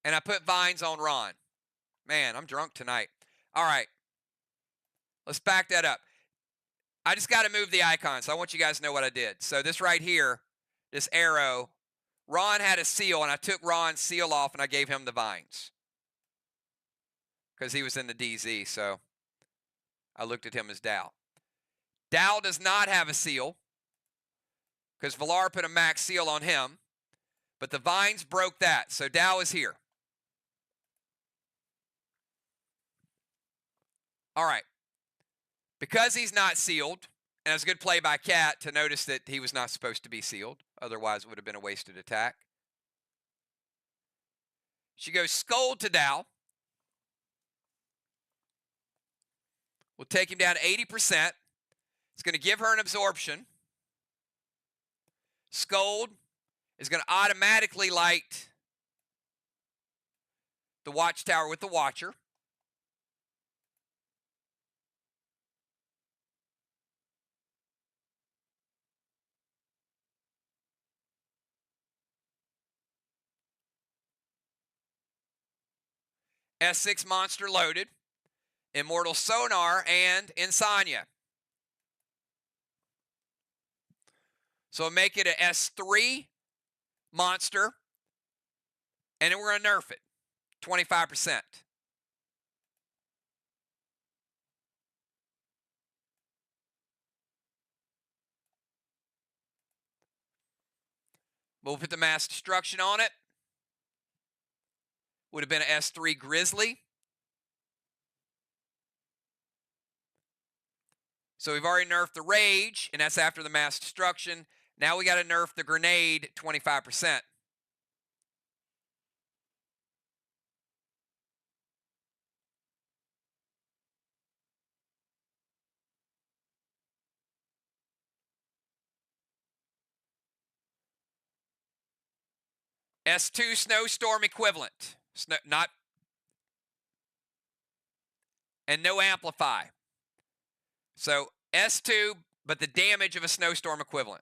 And I put Vines on Ron. Man, I'm drunk tonight. All right. Let's back that up. I just got to move the icon, so I want you guys to know what I did. So this right here, this arrow, Ron had a seal, and I took Ron's seal off, and I gave him the Vines. Because he was in the DZ, so I looked at him as Dow. Dow does not have a seal, because Villar put a max seal on him, but the Vines broke that, so Dow is here. All right. Because he's not sealed, and it was a good play by Cat to notice that he was not supposed to be sealed. Otherwise, it would have been a wasted attack. She goes Scold to Dow. We'll take him down to 80%. It's going to give her an absorption. Scold is going to automatically light the watchtower with the Watcher. S6 monster loaded. Immortal Sonar and Insania. So we'll make it an S3 monster. And then we're going to nerf it. 25%. We'll put the mass destruction on it. Would have been an S3 Grizzly. So we've already nerfed the Rage, and that's after the mass destruction. Now we got to nerf the Grenade 25%. S2 Snowstorm equivalent. Not, and no amplify. So S2, but the damage of a Snowstorm equivalent.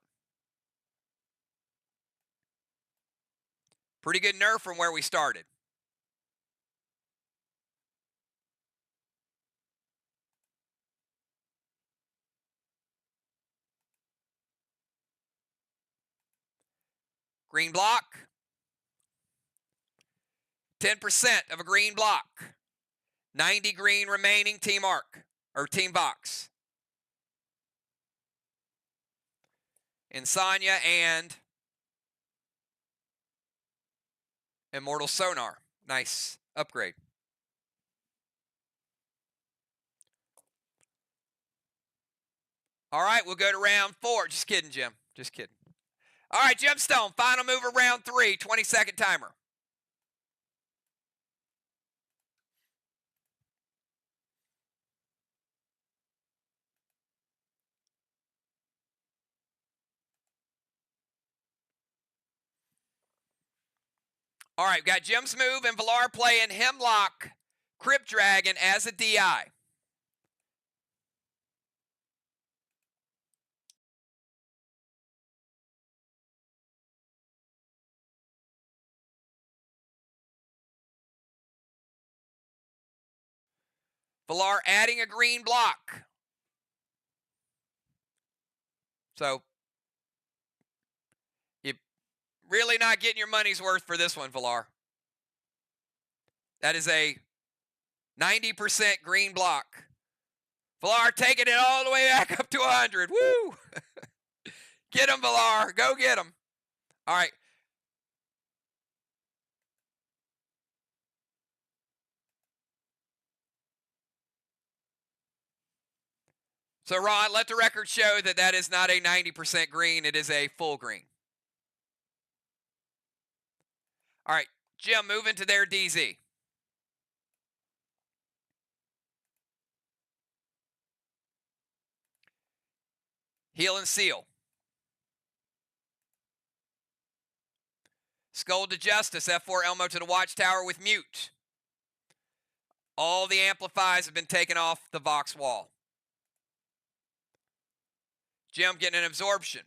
Pretty good nerf from where we started. Green block. 10% of a green block. 90 green remaining, Team Arc, or Team VOX. Insania and Immortal Sonar. Nice upgrade. All right, we'll go to round 4. Just kidding, Jim. Just kidding. All right, Gemstone, final move of round 3, 20-second timer. All right, got Jim's move and Villar playing Hemlock Crypt Dragon as a DI. Villar adding a green block. So, you're really not getting your money's worth for this one, Villar. That is a 90% green block. Villar taking it all the way back up to 100. Woo! Get him, Villar. Go get him. All right. So, Ron, let the record show that that is not a 90% green. It is a full green. All right. Jim, move into their DZ. Heal and seal. Skull to Justice. F4 Elmo to the Watchtower with mute. All the amplifiers have been taken off the VOX wall. Jim getting an absorption.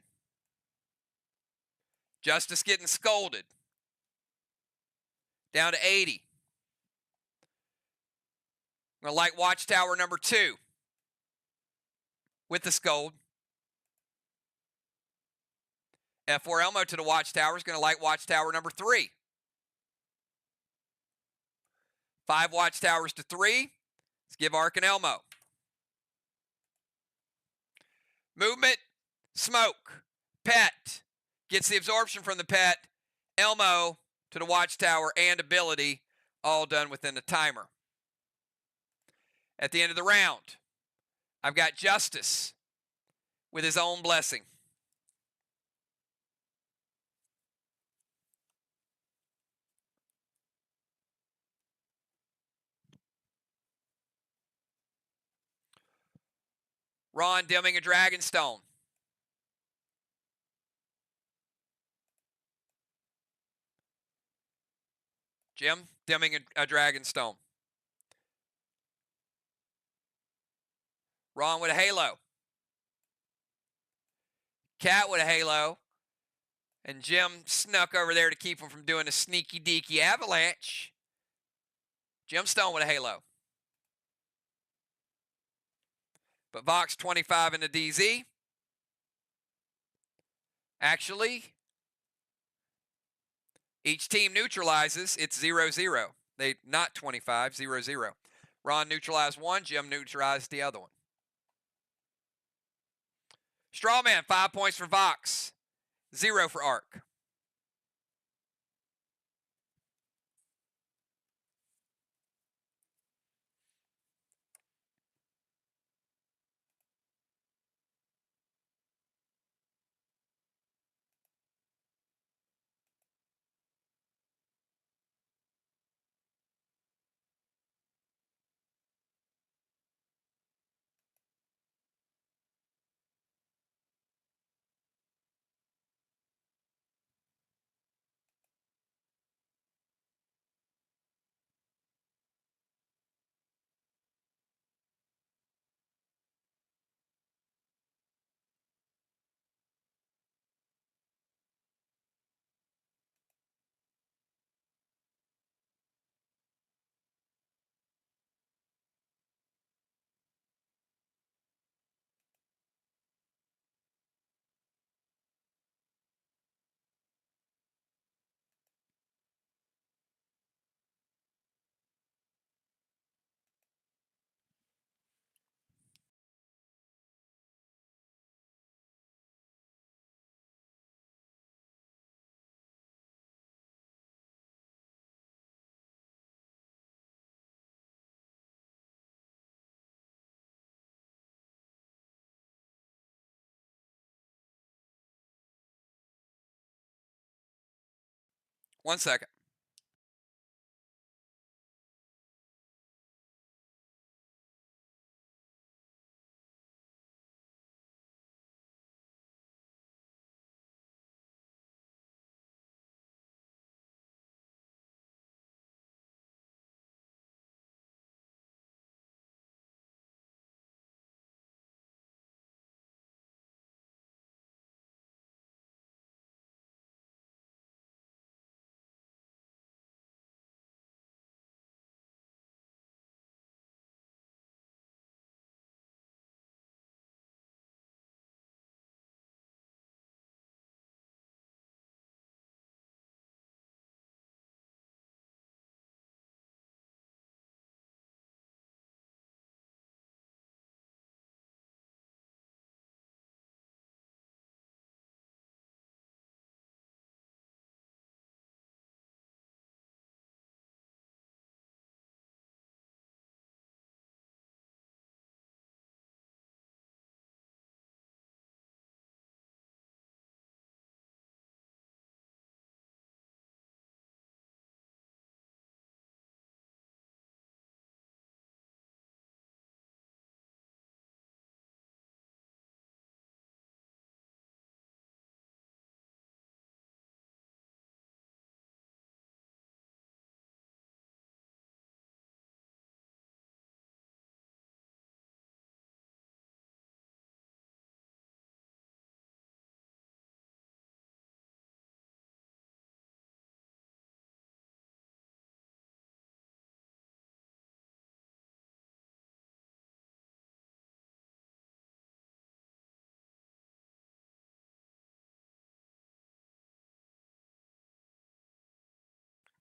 Justice getting scolded. Down to 80. I'm going to light Watchtower number 2 with the scold. F4 Elmo to the Watchtower is going to light Watchtower number 3. 5 Watchtowers to 3. Let's give Ark and Elmo. Movement, smoke, pet. Gets the absorption from the pet. Elmo to the Watchtower and ability, all done within the timer. At the end of the round, I've got Justice with his own blessing. Ron dimming a Dragonstone. Jim dimming a Dragonstone. Ron with a Halo. Cat with a Halo. And Jim snuck over there to keep him from doing a sneaky deaky avalanche. Gemstone with a Halo. But Vox 25 in the DZ. Actually, each team neutralizes. It's 0-0. They not 25, 0-0. Ron neutralized one. Jim neutralized the other one. Strawman, 5 points for Vox. 0 for Ark. 1 second.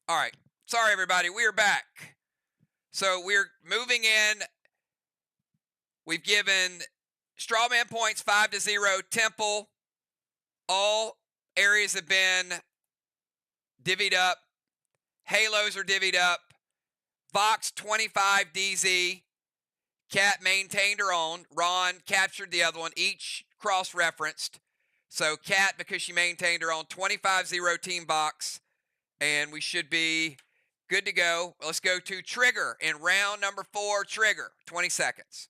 All right. Sorry, everybody. We are back. So we're moving in. We've given Strawman points 5-0. Temple. All areas have been divvied up. Halos are divvied up. VOX 25 DZ. Kat maintained her own. Ron captured the other one. Each cross-referenced. So Kat, because she maintained her own, 25-0 team box. And we should be good to go. Let's go to Trigger in round number 4. Trigger, 20 seconds.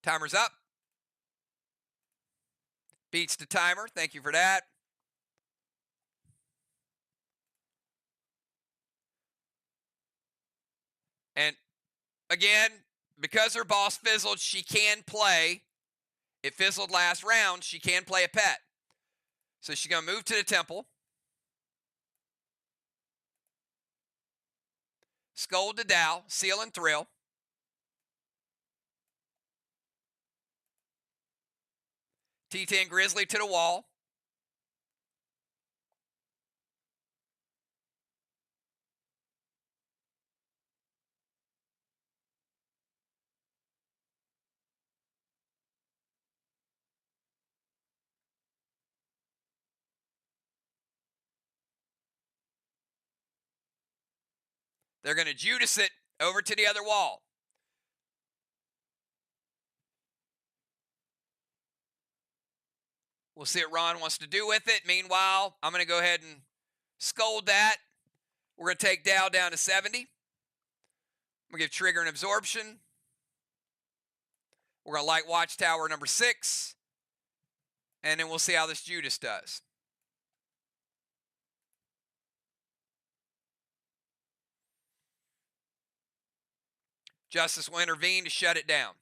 Timer's up. Beats the timer. Thank you for that. And again, because her boss fizzled, she can play. It fizzled last round. She can play a pet. So she's going to move to the temple. Scold to Dow. Seal and Thrill. T10 Grizzly to the wall. They're going to Judas it over to the other wall. We'll see what Ron wants to do with it. Meanwhile, I'm going to go ahead and scold that. We're going to take Dow down to 70. I'm going to give Trigger an absorption. We're going to light Watchtower number 6. And then we'll see how this Judas does. Justice will intervene to shut it down.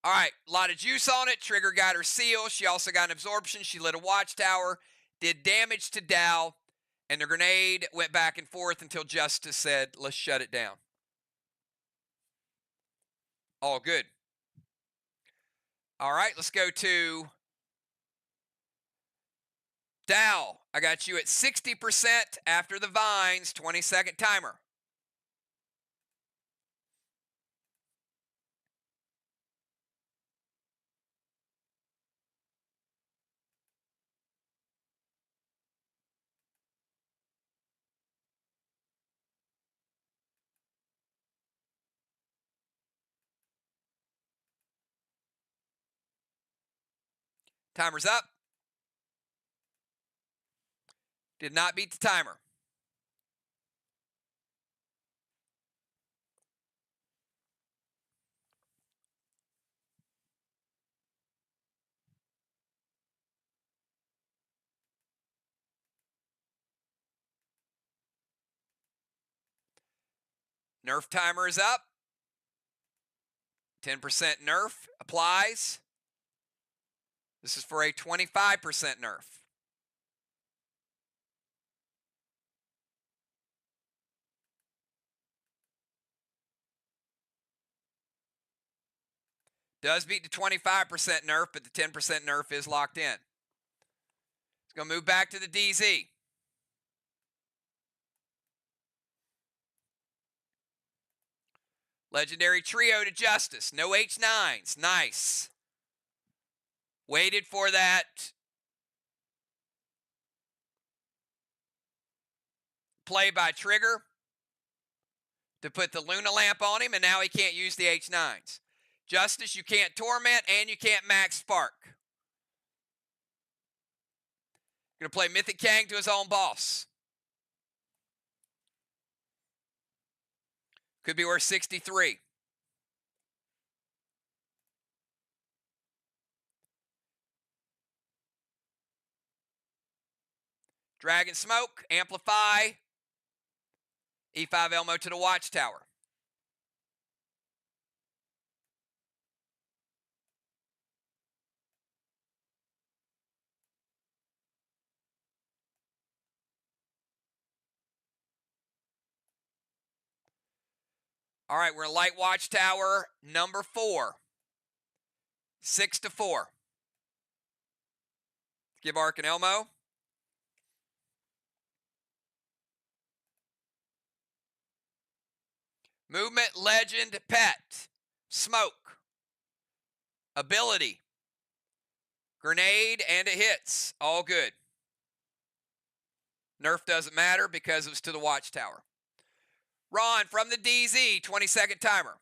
All right, a lot of juice on it. Trigger got her seal. She also got an absorption. She lit a Watchtower, did damage to Dow, and the grenade went back and forth until Justice said, let's shut it down. All good. All right, let's go to Dow. I got you at 60% after the vines, 20-second timer. Timer's up. Did not beat the timer. Nerf timer is up. 10% nerf applies. This is for a 25% nerf. Does beat the 25% nerf, but the 10% nerf is locked in. It's going to move back to the DZ. Legendary Trio to Justice. No H9s. Nice. Waited for that play by Trigger to put the Luna Lamp on him, and now he can't use the H9s. Justice, you can't Torment, and you can't Max Spark. Going to play Mythic Kang to his own boss. Could be worth 63. Dragon Smoke, Amplify. E5 Elmo to the Watchtower. All right, we're in Light Watchtower number 4. 6-4. Give Ark and Elmo. Movement, Legend, Pet. Smoke. Ability. Grenade, and it hits. All good. Nerf doesn't matter because it was to the Watchtower. Ron from the DZ, 20-second timer.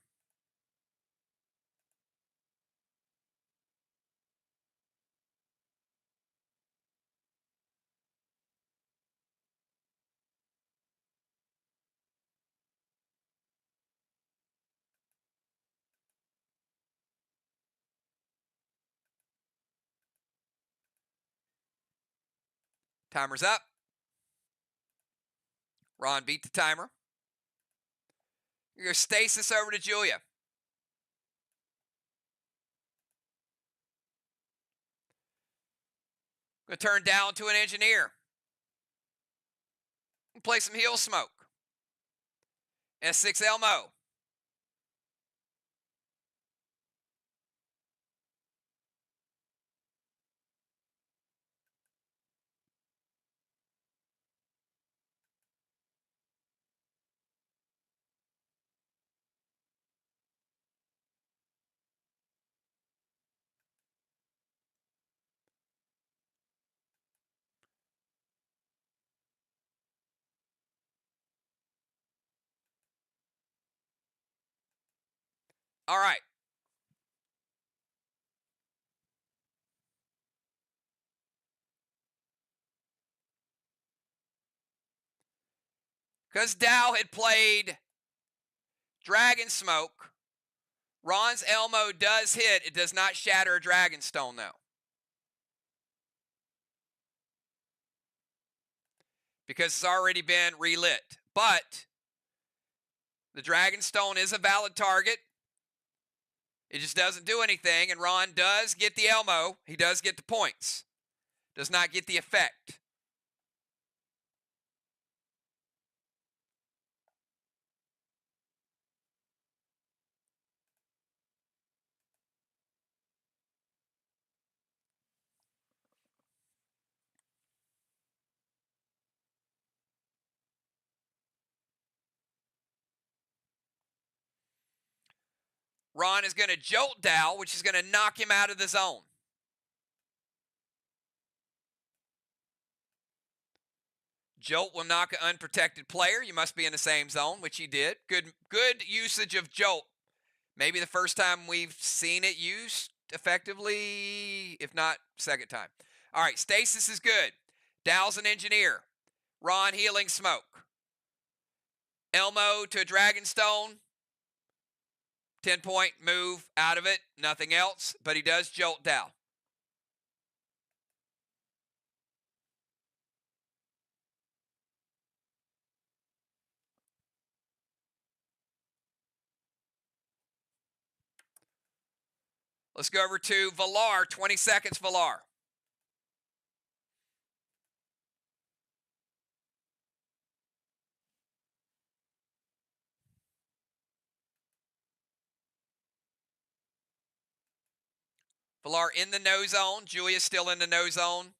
Timer's up. Ron beat the timer. You're going to stasis over to Julia. Going to turn down to an engineer. Play some Heal Smoke. S6 Elmo. All right. Because Dow had played Dragon Smoke, Ron's Elmo does hit. It does not shatter a Dragonstone, though. Because it's already been relit. But the Dragonstone is a valid target. It just doesn't do anything, and Ron does get the Elmo. He does get the points. Does not get the effect. Ron is going to jolt Dow, which is going to knock him out of the zone. Jolt will knock an unprotected player. You must be in the same zone, which he did. Good usage of Jolt. Maybe the first time we've seen it used effectively, if not second time. All right, Stasis is good. Dow's an engineer. Ron healing smoke. Elmo to a Dragonstone. 10-point move out of it. Nothing else, but he does jolt Dow. Let's go over to Valar. 20 seconds, Valar. Valar in the no zone. Julia's still in the no zone.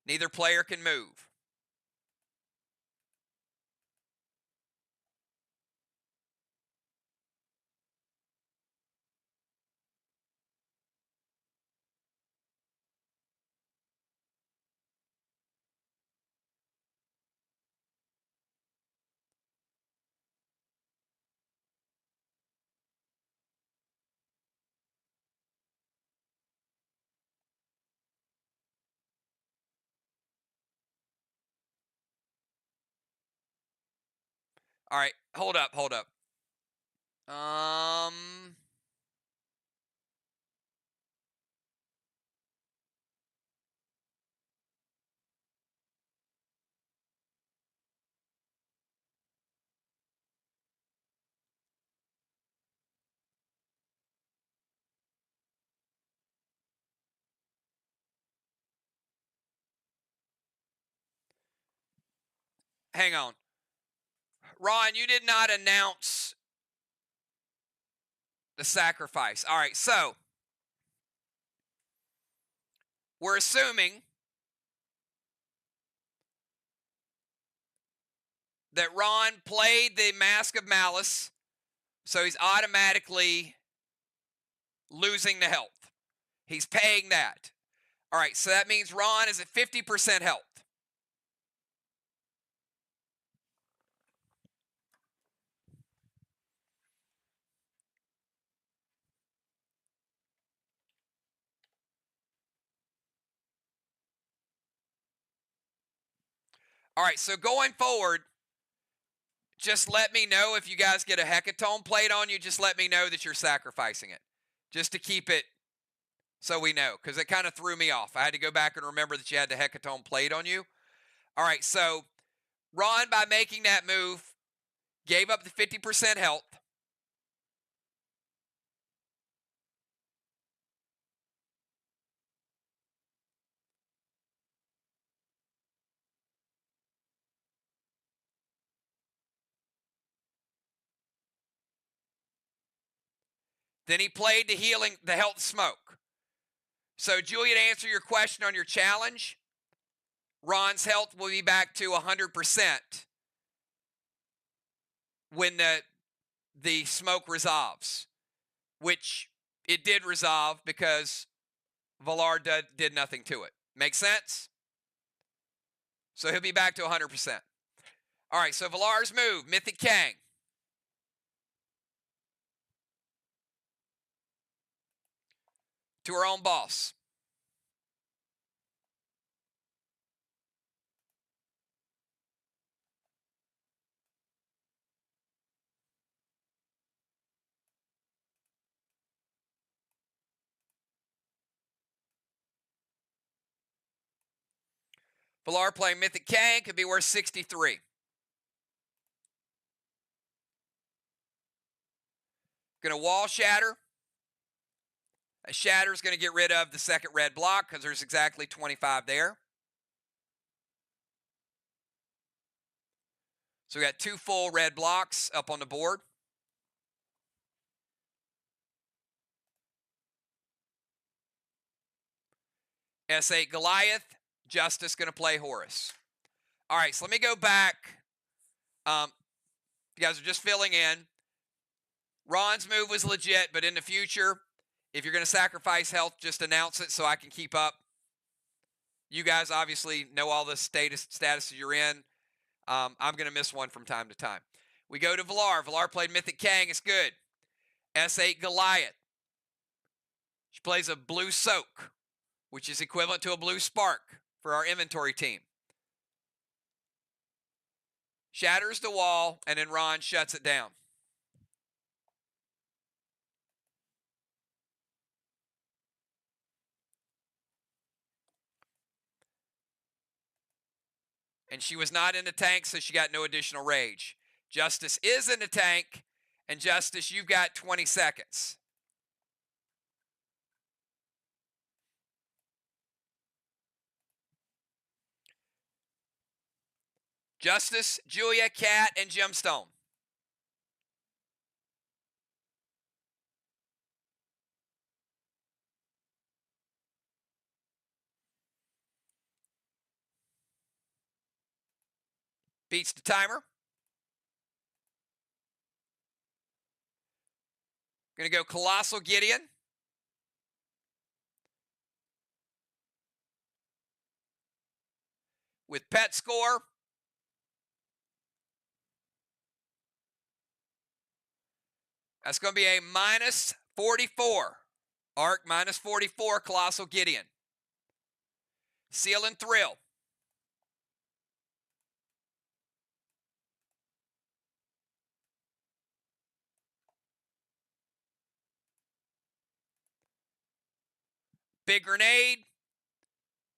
Neither player can move. All right, hold up. Hang on. Ron, you did not announce the sacrifice. All right, so we're assuming that Ron played the Mask of Malice, so he's automatically losing the health. He's paying that. All right, so that means Ron is at 50% health. All right, so going forward, just let me know if you guys get a Hecatone played on you. Just let me know that you're sacrificing it, just to keep it so we know, because it kind of threw me off. I had to go back and remember that you had the Hecatone played on you. All right, so Ron, by making that move, gave up the 50% health. Then he played the health smoke. So, Julia, to answer your question on your challenge, Ron's health will be back to 100% when the smoke resolves, which it did resolve because Valar did nothing to it. Make sense? So he'll be back to 100%. All right, so Valar's move, Mythic Kang. To her own boss. Valar playing Mythic Kang could be worth 63. Going to wall shatter. A shatter is going to get rid of the second red block because there's exactly 25 there. So we got 2 full red blocks up on the board. S8 Goliath. Justice going to play Horus. All right, so let me go back. You guys are just filling in. Ron's move was legit, but in the future, if you're going to sacrifice health, just announce it so I can keep up. You guys obviously know all the statuses you're in. I'm going to miss one from time to time. We go to Valar. Valar played Mythic Kang. It's good. S8 Goliath. She plays a blue soak, which is equivalent to a blue spark for our inventory team. Shatters the wall, and then Ron shuts it down. And she was not in the tank, so she got no additional rage. Justice is in the tank, and Justice, you've got 20 seconds. Justice, Julia, Cat, and Gemstone. Beats the timer. Going to go Colossal Gideon. With pet score. That's going to be a minus 44. Arc minus 44, Colossal Gideon. Seal and Thrill. Big Grenade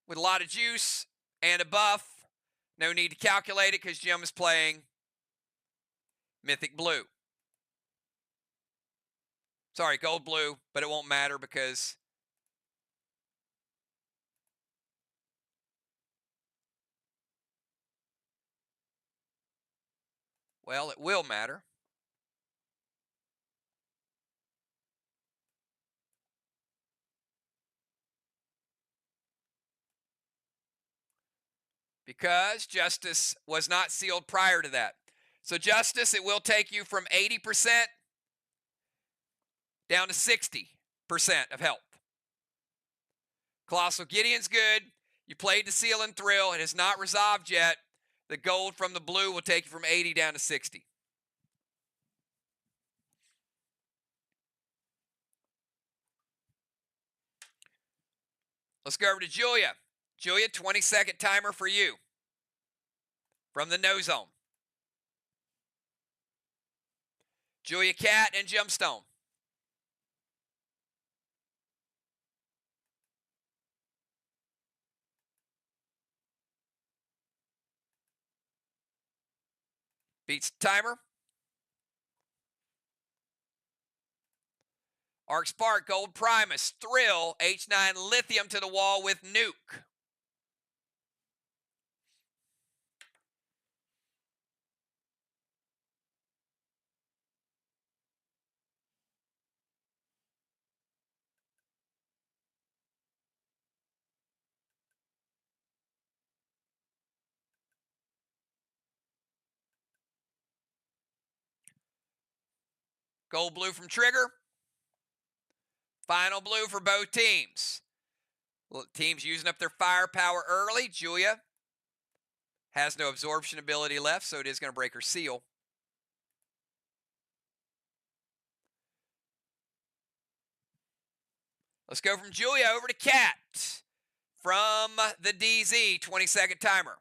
with a lot of juice and a buff. No need to calculate it because Jim is playing Mythic Blue. Sorry, Gold Blue, but it won't matter because well, it will matter. Because Justice was not sealed prior to that. So Justice, it will take you from 80% down to 60% of health. Colossal Gideon's good. You played the Seal and Thrill. It has not resolved yet. The gold from the blue will take you from 80 down to 60. Let's go over to Julia. Julia, 20-second timer for you from the no zone. Julia, Cat, and Gemstone. Beats the timer. Arc Spark, Gold Primus, Thrill, H9 Lithium to the wall with Nuke. Gold Blue from Trigger. Final blue for both teams. Teams using up their firepower early. Julia has no absorption ability left, so it is going to break her seal. Let's go from Julia over to Cat from the DZ, 20-second timer.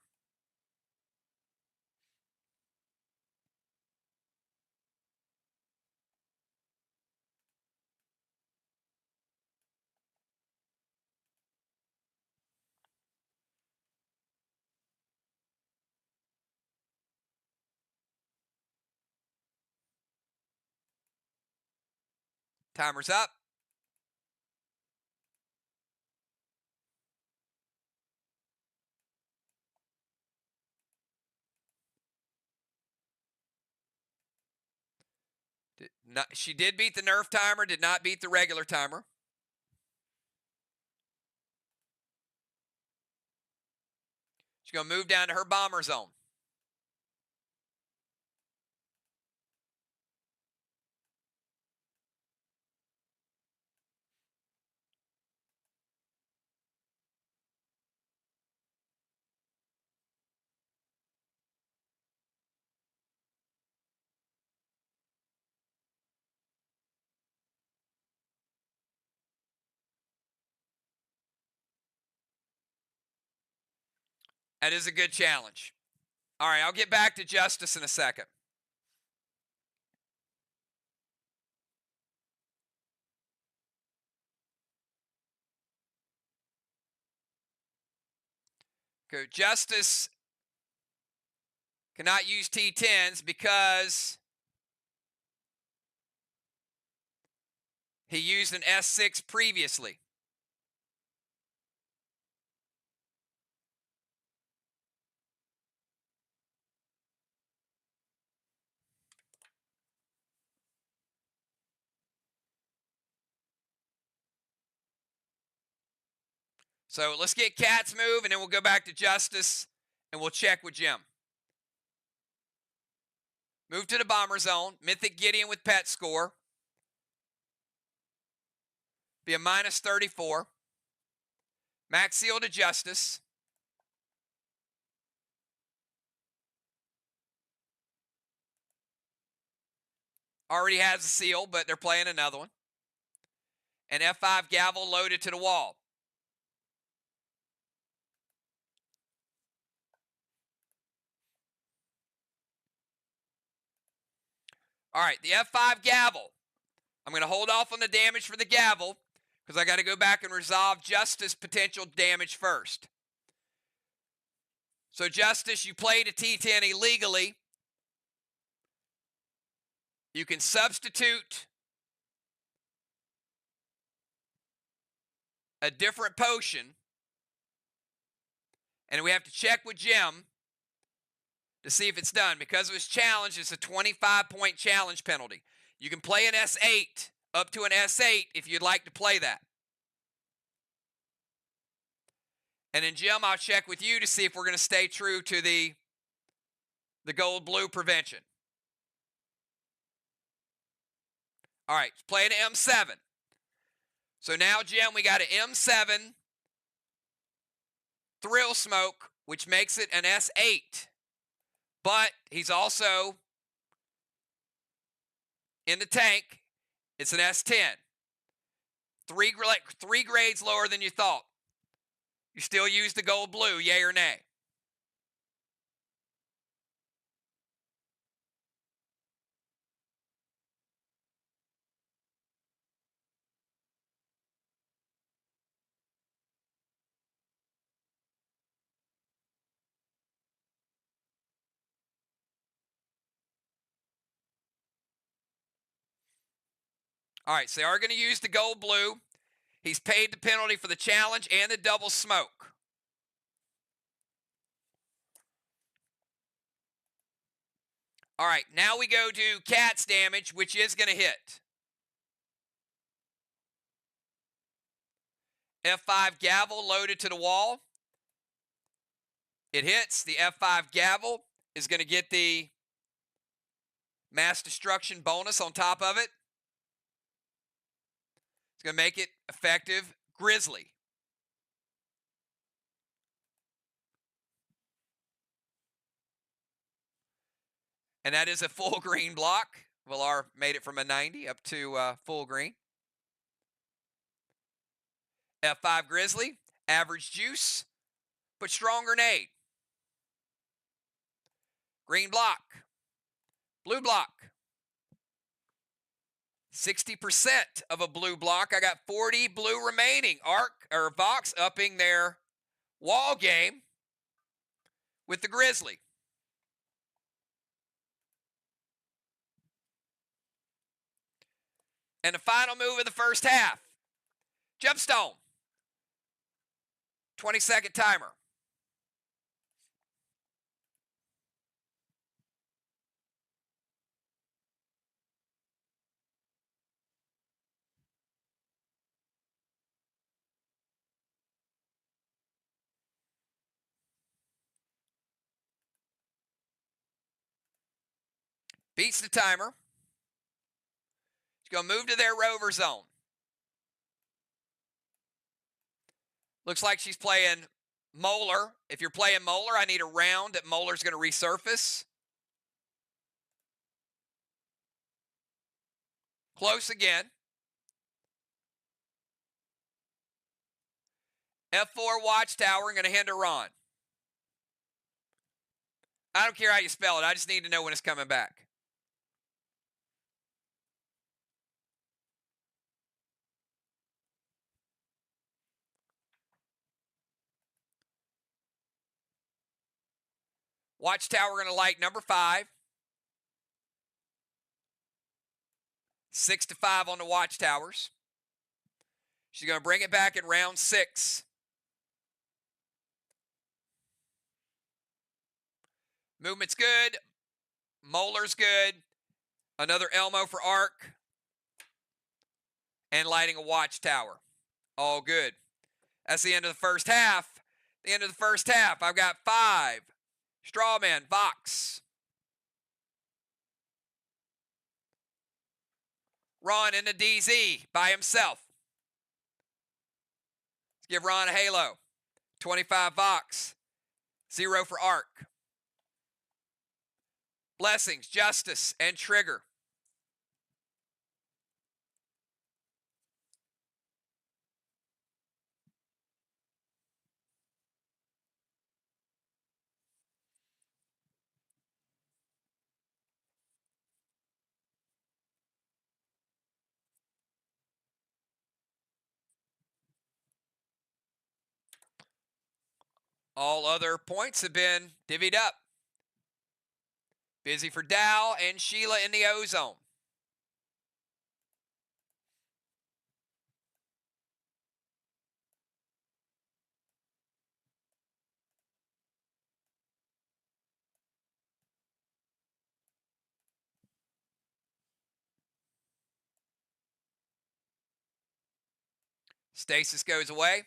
Timer's up. She did beat the nerf timer, did not beat the regular timer. She's going to move down to her bomber zone. That is a good challenge. All right, I'll get back to Justice in a second. Go. Justice cannot use T10s because he used an S6 previously. So let's get Cat's move, and then we'll go back to Justice, and we'll check with Jim. Move to the bomber zone. Mythic Gideon with pet score. Be a minus 34. Max seal to Justice. Already has a seal, but they're playing another one. And F5 gavel loaded to the wall. All right, the F5 gavel. I'm going to hold off on the damage for the gavel because I got to go back and resolve Justice potential damage first. So Justice, you played a T10 illegally. You can substitute a different potion, and we have to check with Jim to see if it's done. Because of his challenge, it's a 25-point challenge penalty. You can play an S8 up to an S8 if you'd like to play that. And then, Jim, I'll check with you to see if we're going to stay true to the gold-blue prevention. All right, play an M7. So now, Jim, we got an M7 Thrill Smoke, which makes it an S8. But he's also in the tank. It's an S10. Three grades lower than you thought. You still use the gold blue, yay or nay? All right, so they are going to use the gold blue. He's paid the penalty for the challenge and the double smoke. All right, now we go to Cat's damage, which is going to hit. F5 gavel loaded to the wall. It hits. The F5 gavel is going to get the mass destruction bonus on top of it. It's going to make it effective Grizzly. And that is a full green block. Villar made it from a 90 up to full green. F5 Grizzly, average juice, but strong grenade. Green block. Blue block. 60% of a blue block. I got 40 blue remaining. VOX upping their wall game with the Grizzly. And the final move of the first half. Gemstone. 20-second timer. Beats the timer. She's going to move to their rover zone. Looks like she's playing Molar. If you're playing Molar, I need a round that Molar's going to resurface. Close again. F4 Watchtower. I'm going to hand to Ron. I don't care how you spell it. I just need to know when it's coming back. Watchtower, we're going to light number 5. 6 to 5 on the Watchtowers. She's going to bring it back in round 6. Movement's good. Molar's good. Another Elmo for Arc. And lighting a Watchtower. All good. That's the end of the first half. The end of the first half. I've got 5. Strawman, VOX. Ron in the DZ by himself. Let's give Ron a halo. 25 VOX. 0 for Arc. Blessings, Justice, and Trigger. All other points have been divvied up. Busy for Dow and Sheila in the O-Zone. Stasis goes away.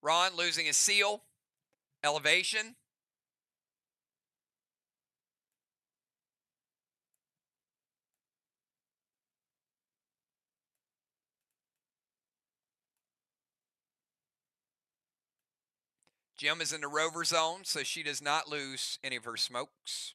Ron losing his seal. Elevation. Jim is in the rover zone, so she does not lose any of her smokes.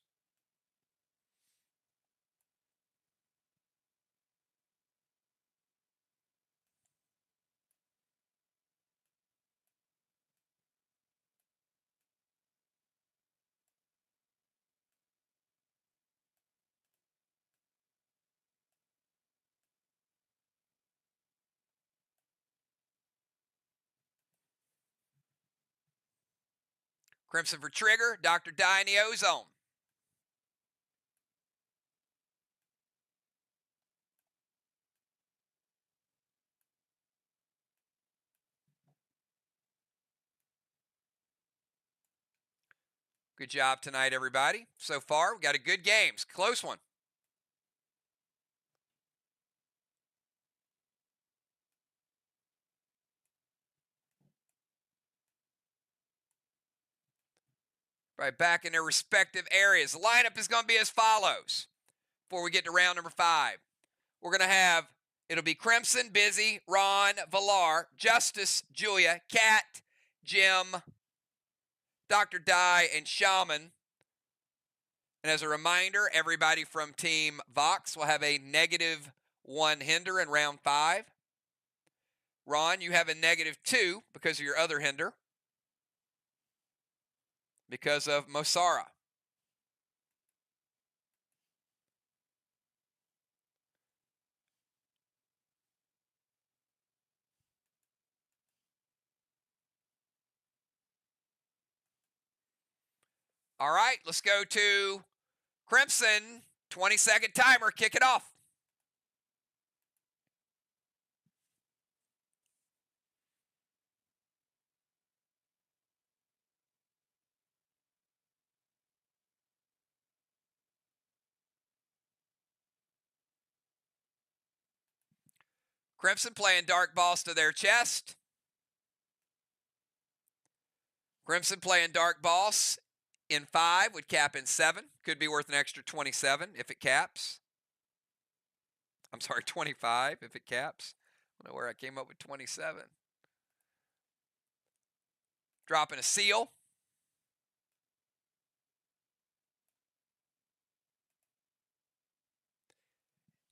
Crimson for Trigger. Dr. Die in the O-Zone. Good job tonight, everybody. So far, we got a good games. Close one. Right back in their respective areas. The lineup is going to be as follows before we get to round number 5. We're going to have, it'll be Crimson, Busy, Ron, Valar, Justice, Julia, Kat, Jim, Dr. Die, and Shaman. And as a reminder, everybody from Team VOX will have a -1 hinder in round 5. Ron, you have a -2 because of your other hinder, because of Mosara. All right, let's go to Crimson. 20-second timer. Kick it off. Crimson playing Dark Boss to their chest. Crimson playing Dark Boss in 5 would cap in 7. Could be worth an extra 27 if it caps. I'm sorry, 25 if it caps. I don't know where I came up with 27. Dropping a seal.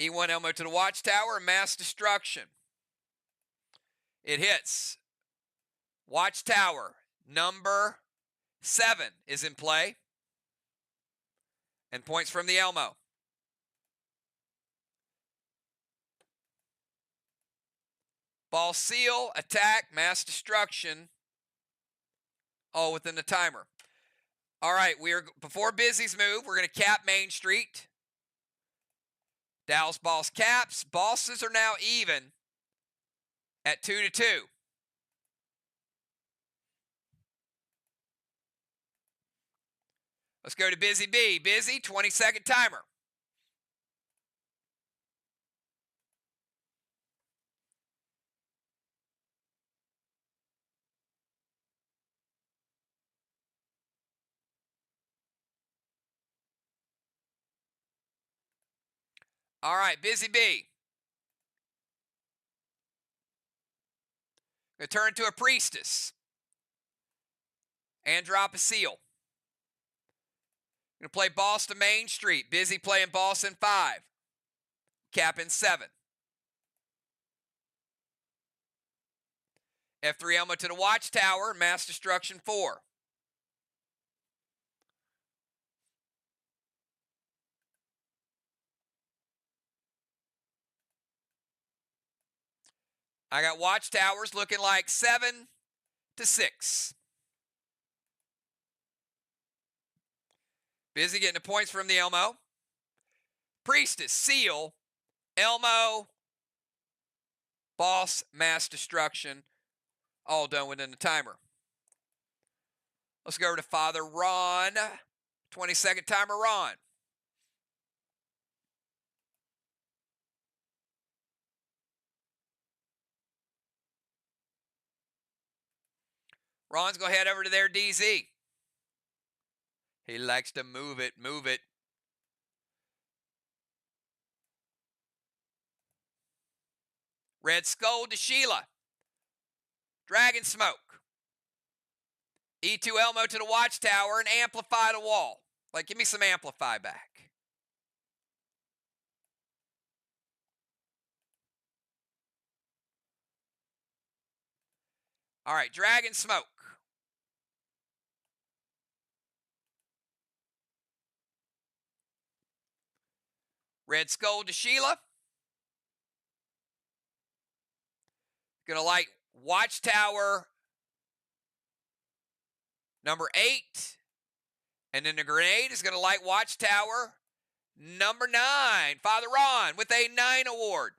E1 Elmo to the Watchtower, Mass Destruction. It hits. Watchtower, number 7 is in play. And points from the Elmo. Ball seal, attack, mass destruction. All within the timer. All right, before Busy's move, we're going to cap Main Street. Dallas Boss caps. Bosses are now even at 2-2. Let's go to Busy B. Busy, 20-second timer. All right, Busy B. Going to turn to a Priestess. And drop a seal. Going to play Boss to Main Street. Busy playing Boss in 5. Cap in 7. F3 Elmo to the Watchtower. Mass Destruction 4. I got Watchtowers looking like 7-6. Busy getting the points from the Elmo. Priestess, seal, Elmo, Boss, mass destruction, all done within the timer. Let's go over to Father Ron. 20-second timer, Ron. Ron's going to head over to their DZ. He likes to move it, move it. Red Skull to Sheila. Dragon Smoke. E2 Elmo to the Watchtower and amplify the wall. Like, give me some amplify back. All right, Dragon Smoke. Red Skull to Sheila. Gonna light Watchtower number 8. And then the grenade is gonna light Watchtower number 9. Father Ron with a 9 award.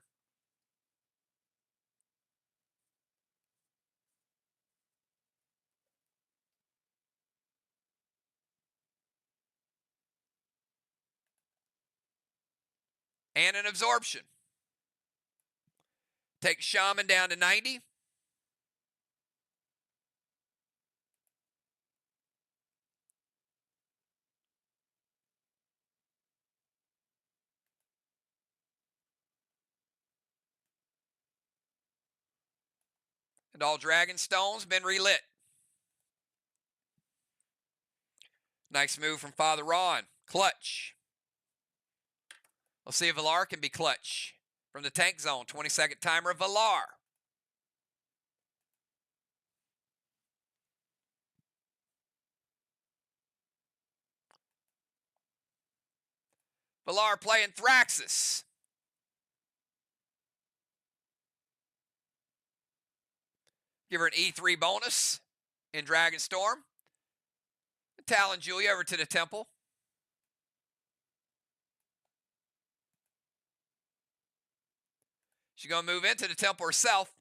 And an absorption. Take Shaman down to 90. And all Dragon Stones been relit. Nice move from Father Ron. Clutch. Let's see if Valar can be clutch. From the tank zone, 20-second timer, Valar. Valar playing Thraxus. Give her an E3 bonus in Dragon Storm. Talon Julia over to the temple. She's going to move into the temple herself.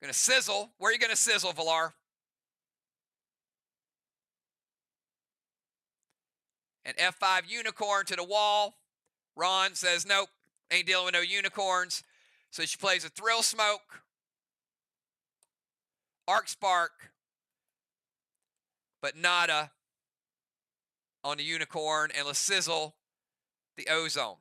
Going to sizzle. Where are you going to sizzle, Valar? And F5 unicorn to the wall. Ron says, nope, ain't dealing with no unicorns. So she plays a Thrill Smoke, Arc Spark, but nada on the unicorn, and let's sizzle the ozone.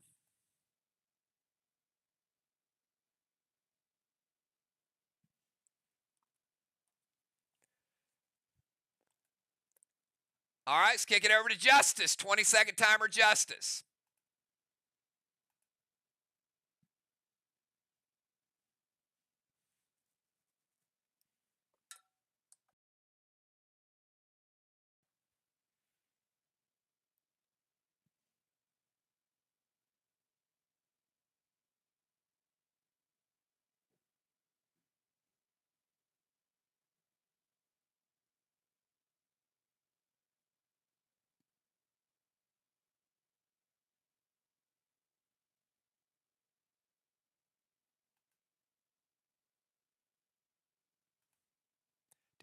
All right, let's kick it over to Justice. 20-second timer, Justice.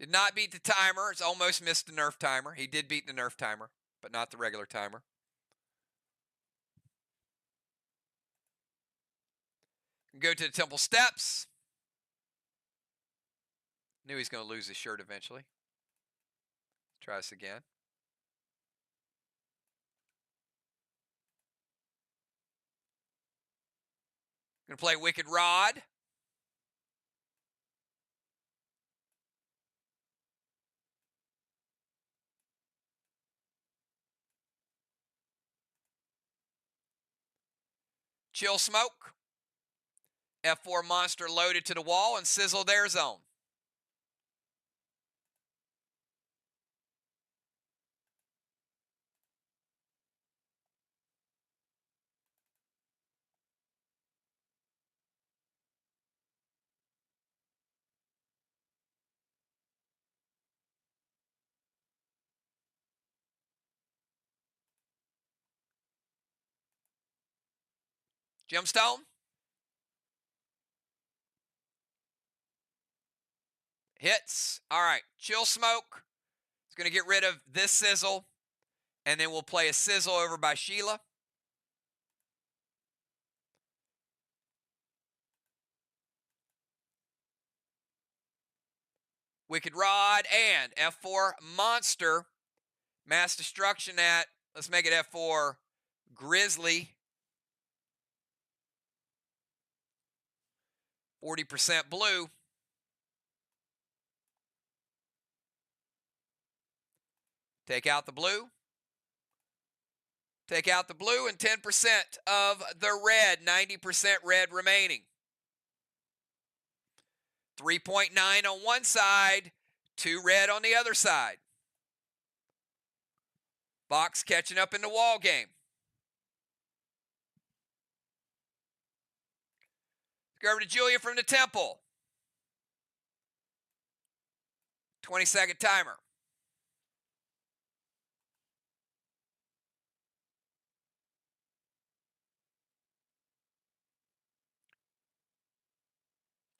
Did not beat the timer. It's almost missed the nerf timer. He did beat the nerf timer, but not the regular timer. Go to the temple steps. Knew he's going to lose his shirt eventually. Try this again. Going to play Wicked Rod. Chill Smoke. F4 monster loaded to the wall and sizzle their zone. Gemstone. Hits. All right. Chill Smoke. It's going to get rid of this sizzle. And then we'll play a sizzle over by Sheila. Wicked Rod and F4 Monster. Mass Destruction at, let's make it F4 Grizzly. 40% blue. Take out the blue. Take out the blue and 10% of the red. 90% red remaining. 3.9 on one side, 2 red on the other side. VOX catching up in the wall game. Go over to Julia from the temple. 20-second timer.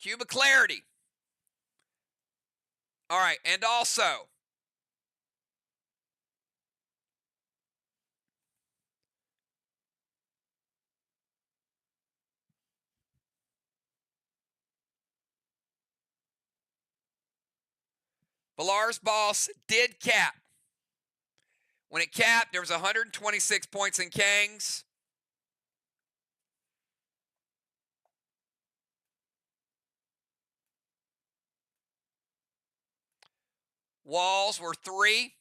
Cube of Clarity. All right, and also Villar's boss did cap. When it capped, there was 126 points in Kangs. Walls were 3.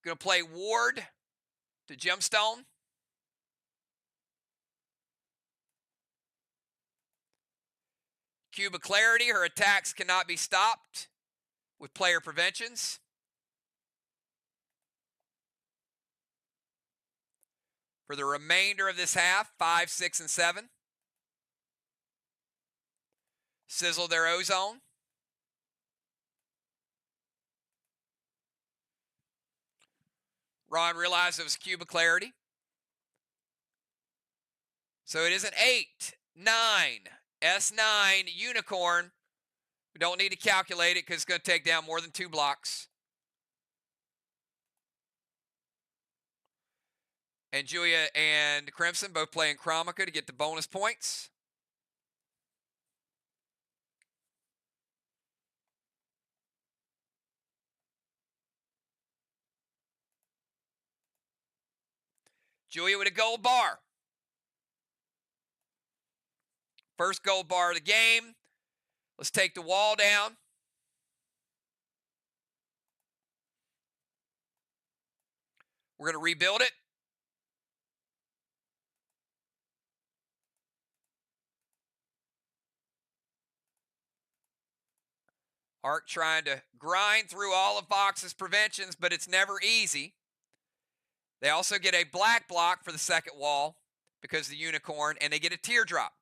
Going to play Ward to Gemstone. Cube of Clarity, her attacks cannot be stopped with player preventions. For the remainder of this half, 5, 6, and 7. Sizzle their ozone. Ron realized it was a Cube of Clarity. So it is an 8, 9, S9 Unicorn. We don't need to calculate it because it's going to take down more than 2 blocks. And Julia and Crimson both playing Chromica to get the bonus points. Julia with a gold bar. First gold bar of the game. Let's take the wall down. We're going to rebuild it. Arc trying to grind through all of VOX's preventions, but it's never easy. They also get a black block for the second wall because of the unicorn, and they get a teardrop.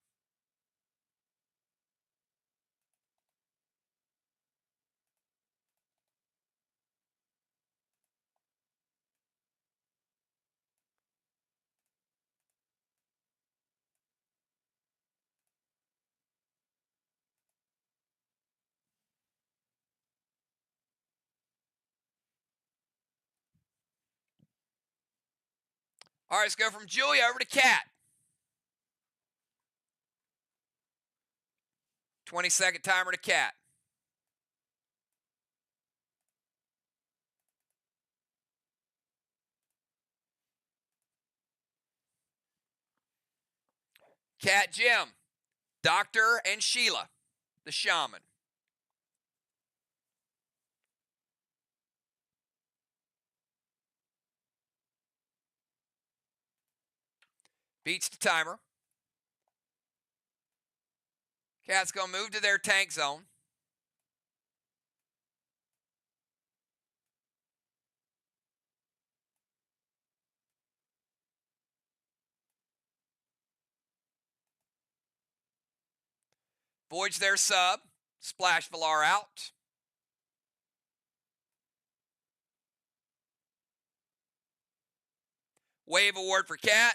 All right, let's go from Julia over to Cat. 20-second timer to Cat. Cat Jim, Doctor, and Sheila, the shaman. Beats the timer. Cat's going to move to their tank zone. Voids their sub. Splash Valar out. Wave award for Cat.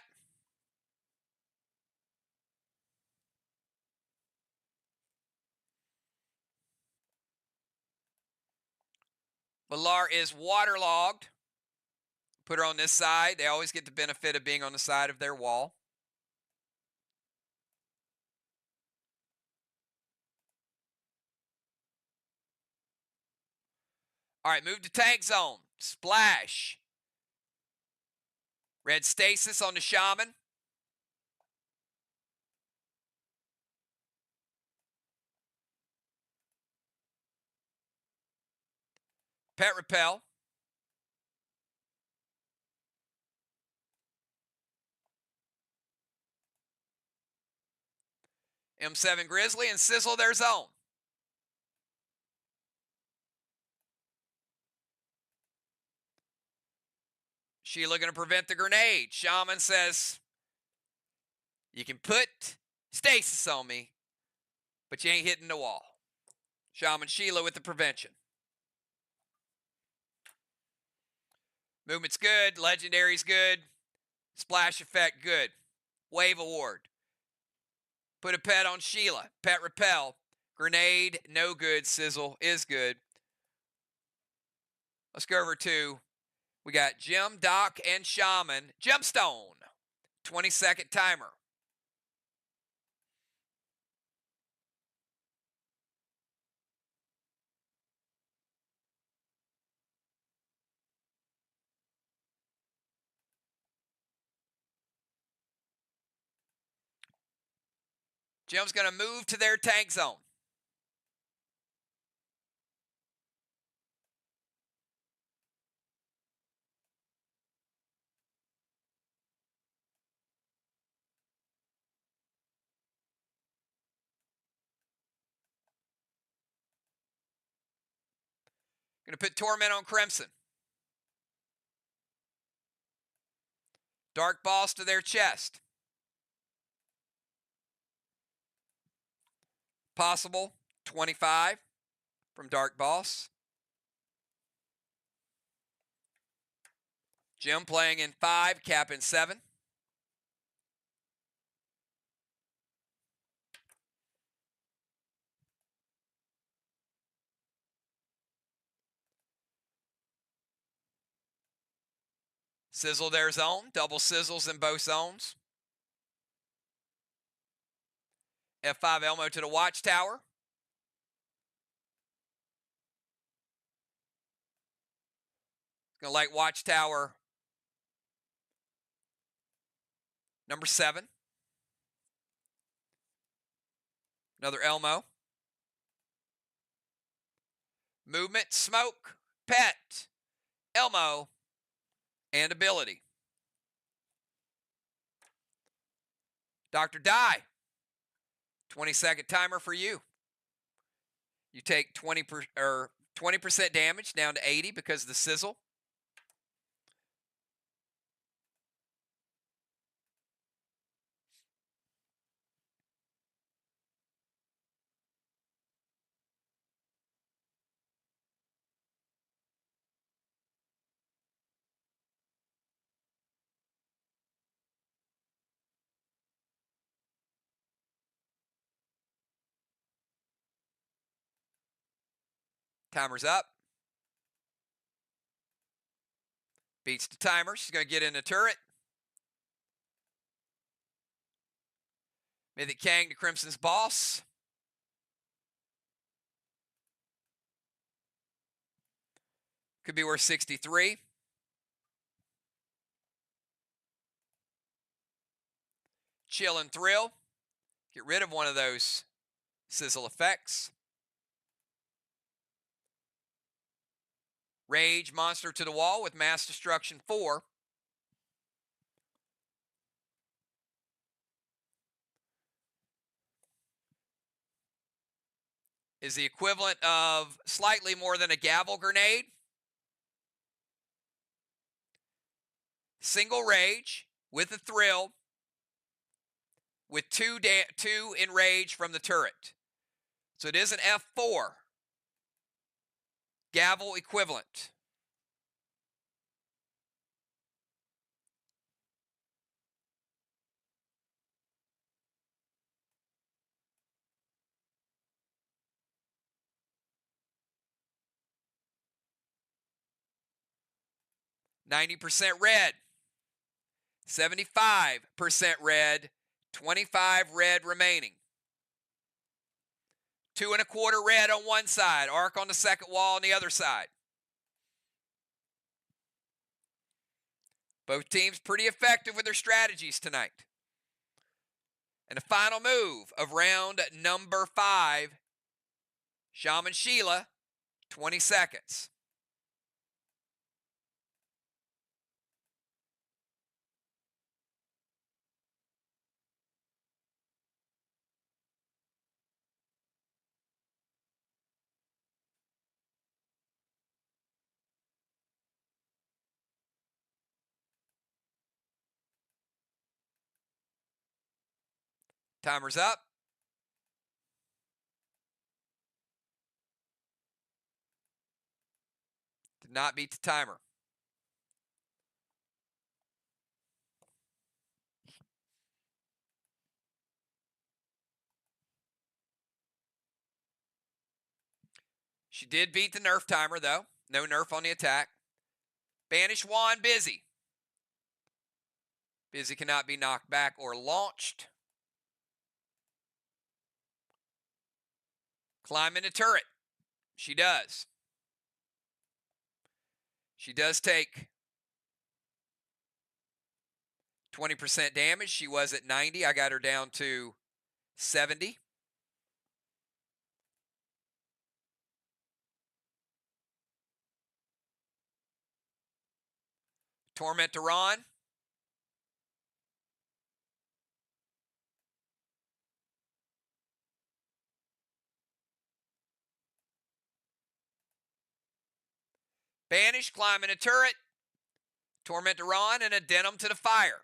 Valar is waterlogged. Put her on this side. They always get the benefit of being on the side of their wall. All right, move to tank zone. Splash. Red stasis on the shaman. Pet repel. M7 Grizzly and sizzle their zone. Sheila going to prevent the grenade. Shaman says, you can put stasis on me, but you ain't hitting the wall. Shaman Sheila with the prevention. Movement's good. Legendary's good. Splash effect good. Wave award. Put a pet on Sheila. Pet repel. Grenade, no good. Sizzle is good. Let's go over to, we got Jim, Doc, and Shaman. Gemstone. 20-second timer. Jim's going to move to their tank zone. Going to put Torment on Crimson. Dark Boss to their chest. Possible 25 from Dark Boss. Jim playing in 5, Cap in 7. Sizzle their zone. Double sizzles in both zones. F5 Elmo to the Watchtower. Going to light Watchtower number 7. Another Elmo. Movement, smoke, pet, Elmo, and ability. Dr. Die. 20-second timer for you. You take 20% damage down to 80 because of the sizzle. Timer's up. Beats the timer. She's going to get in the turret. Mythic Kang to Crimson's Boss. Could be worth 63. Chill and Thrill. Get rid of one of those sizzle effects. Rage Monster to the Wall with Mass Destruction 4. Is the equivalent of slightly more than a gavel grenade. Single Rage with a Thrill with 2 in Rage from the turret. So it is an F4. Gavel equivalent. %, red. 75% red. 25 red remaining. 2 1/4 red on one side. Arc on the second wall on the other side. Both teams pretty effective with their strategies tonight. And the final move of round number 5, Shaman Sheila, 20 seconds. Timer's up. Did not beat the timer. She did beat the nerf timer, though. No nerf on the attack. Banish Wand, Busy. Busy cannot be knocked back or launched. Climb into turret. She does. She does take 20% damage. She was at 90. I got her down to 70. Torment to Ron. Banish, climb in a turret. Torment to Ron and a Denim to the fire.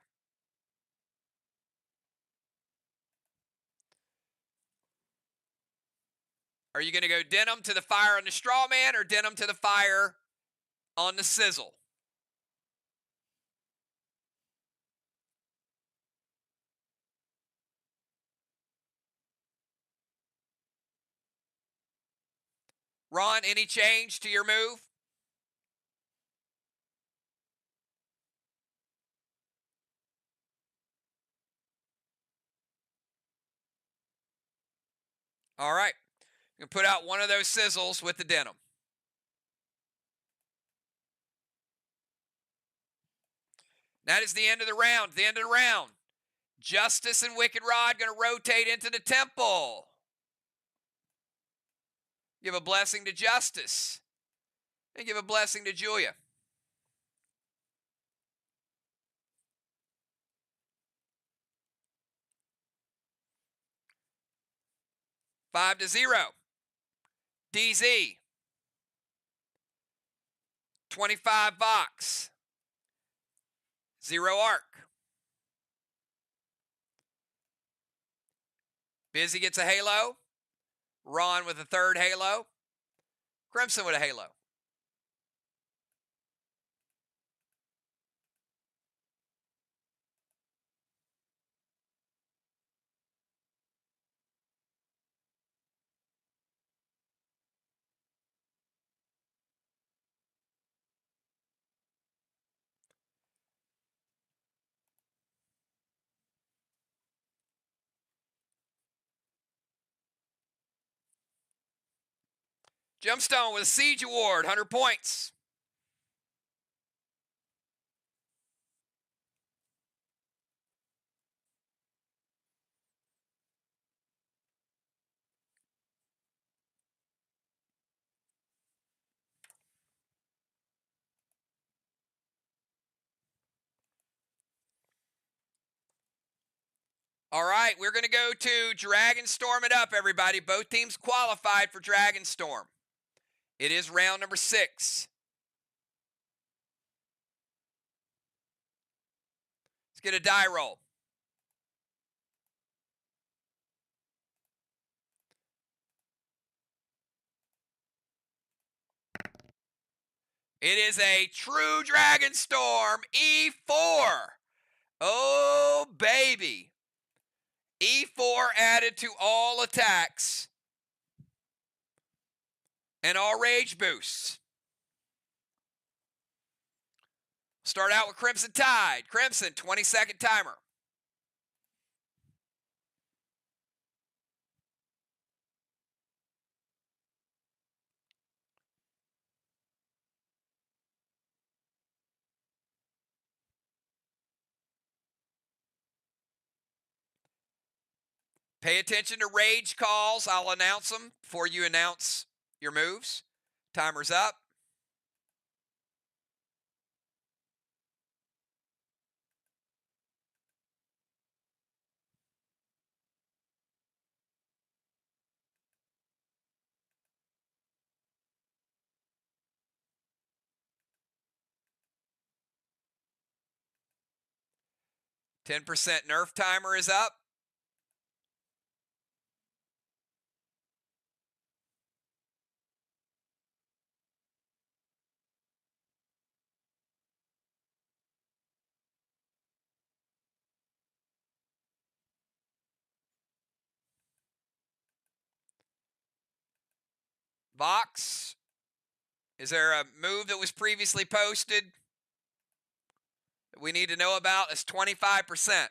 Are you going to go Denim to the fire on the Straw Man or Denim to the fire on the Sizzle? Ron, any change to your move? All right. You can put out one of those sizzles with the Denim. That is the end of the round. The end of the round. Justice and Wicked Rod going to rotate into the temple. Give a blessing to Justice. And give a blessing to Julia. Five to 0. DZ. 25 VOX. 0 arc. Busy gets a halo. Ron with a third halo. Crimson with a halo. Gemstone with a Siege Award, 100 points. All right, we're going to go to Dragonstorm it up, everybody. Both teams qualified for Dragonstorm. It is round number 6. Let's get a die roll. It is a true Dragonstorm, E4. Oh, baby. E4 added to all attacks and all rage boosts. Start out with Crimson Tide. Crimson, 20-second timer. Pay attention to rage calls. I'll announce them before you announce your moves. Timer's up. $10 nerf timer is up. VOX, is there a move that was previously posted that we need to know about? It's 25%.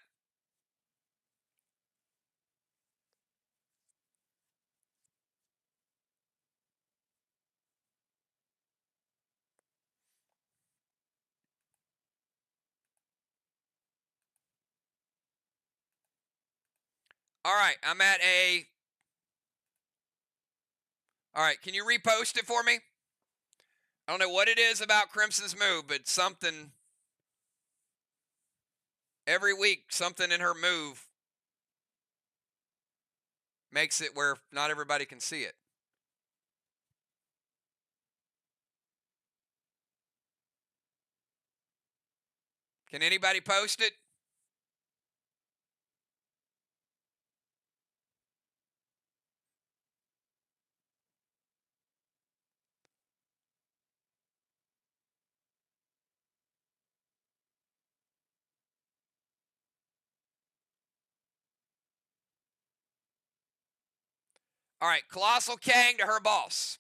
All right, I'm at a... All right, can you repost it for me? I don't know what it is about Crimson's move, but something... Every week, something in her move makes it where not everybody can see it. Can anybody post it? All right, Colossal Kang to her boss.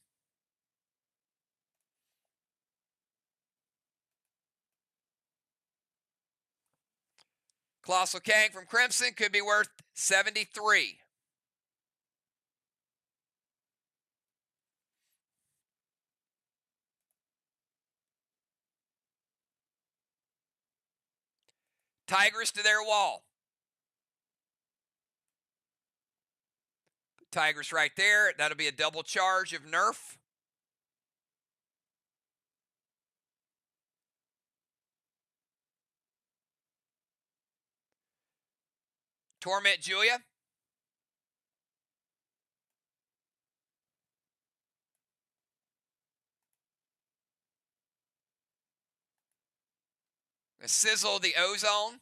Colossal Kang from Crimson could be worth 73. Tigress to their wall. Tigress right there. That'll be a double charge of nerf. Torment Julia. Sizzle the Ozone.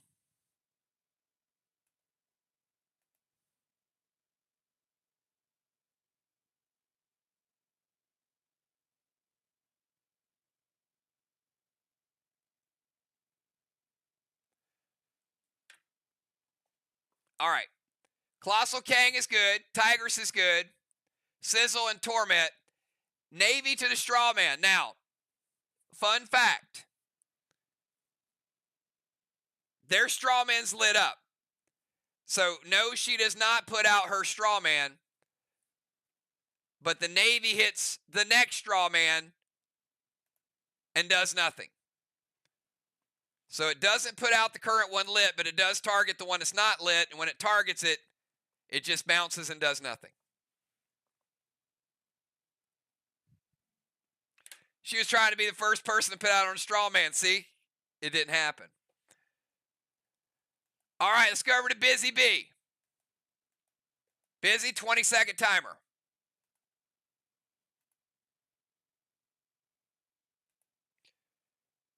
All right. Colossal Kang is good. Tigress is good. Sizzle and Torment. Navy to the Straw Man. Now, fun fact. Their Straw Man's lit up. So, no, she does not put out her Straw Man. but the Navy hits the next straw man and does nothing. So it doesn't put out the current one lit, but it does target the one that's not lit, and when it targets it, it just bounces and does nothing. She was trying to be the first person to put out on a straw man. See? It didn't happen. All right, let's go over to Busy B. Busy, 20-second timer.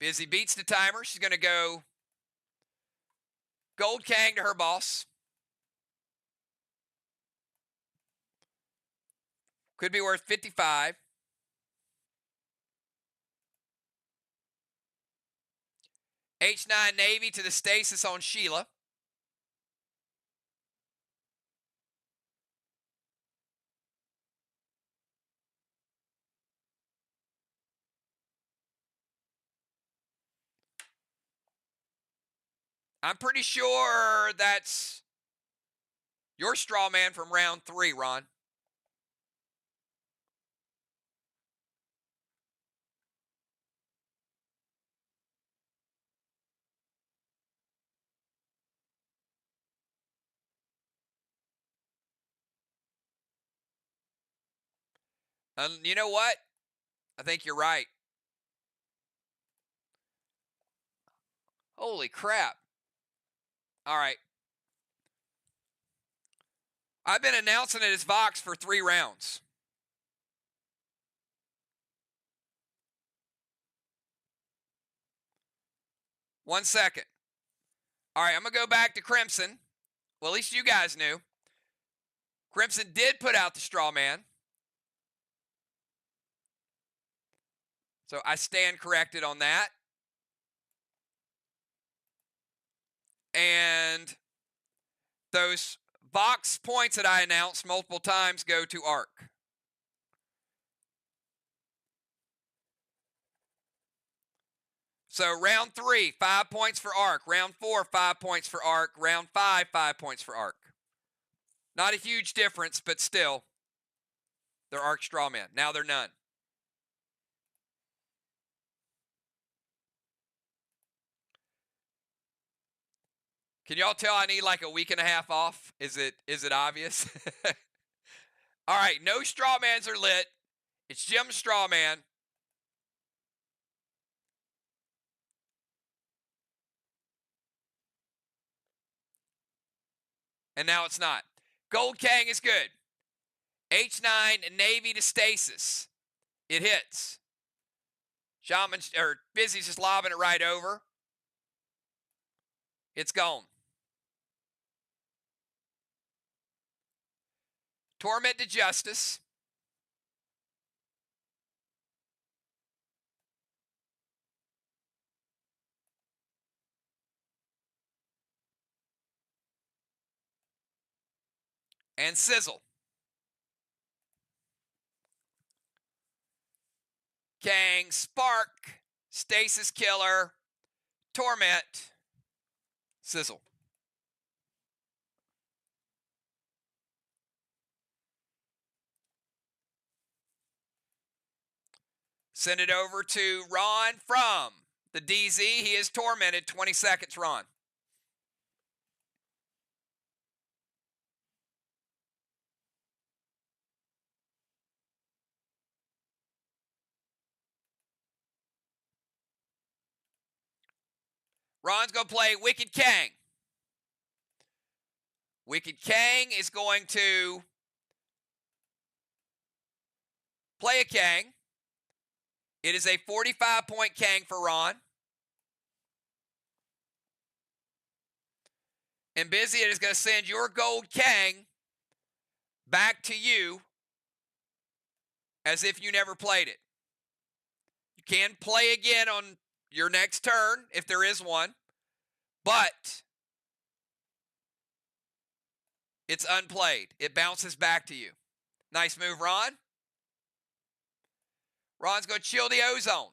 Busy beats the timer. She's going to go Gold Kang to her boss. Could be worth 55. H9 Navy to the stasis on Sheila. I'm pretty sure that's your straw man from round 3, Ron. You know what? I think you're right. Holy crap. All right. I've been announcing it as VOX for 3 rounds. One second. All right, I'm going to go back to Crimson. Well, at least you guys knew. Crimson did put out the straw man. So I stand corrected on that. And those VOX points that I announced multiple times go to ARC. So round 3, 5 points for ARC. Round 4, 5 points for ARC. Round 5, 5 points for ARC. Not a huge difference, but still, they're ARC strawmen. Now they're none. Can y'all tell I need like a week and a half off? Is it obvious? All right, no strawmans are lit. It's Jim's strawman. And now it's not. Gold Kang is good. H9 Navy to stasis. It hits. Shaman or Busy's just lobbing it right over. It's gone. Torment to Justice. And Sizzle. Kang, Spark, Stasis Killer, Torment, Sizzle. Send it over to Ron from the DZ. He is tormented. 20 seconds, Ron. Ron's going to play Wicked Kang. Wicked Kang is going to play a Kang. It is a 45-point Kang for Ron. And Busy is going to send your gold Kang back to you as if you never played it. You can play again on your next turn if there is one, but it's unplayed. It bounces back to you. Nice move, Ron. Ron's going to chill the ozone.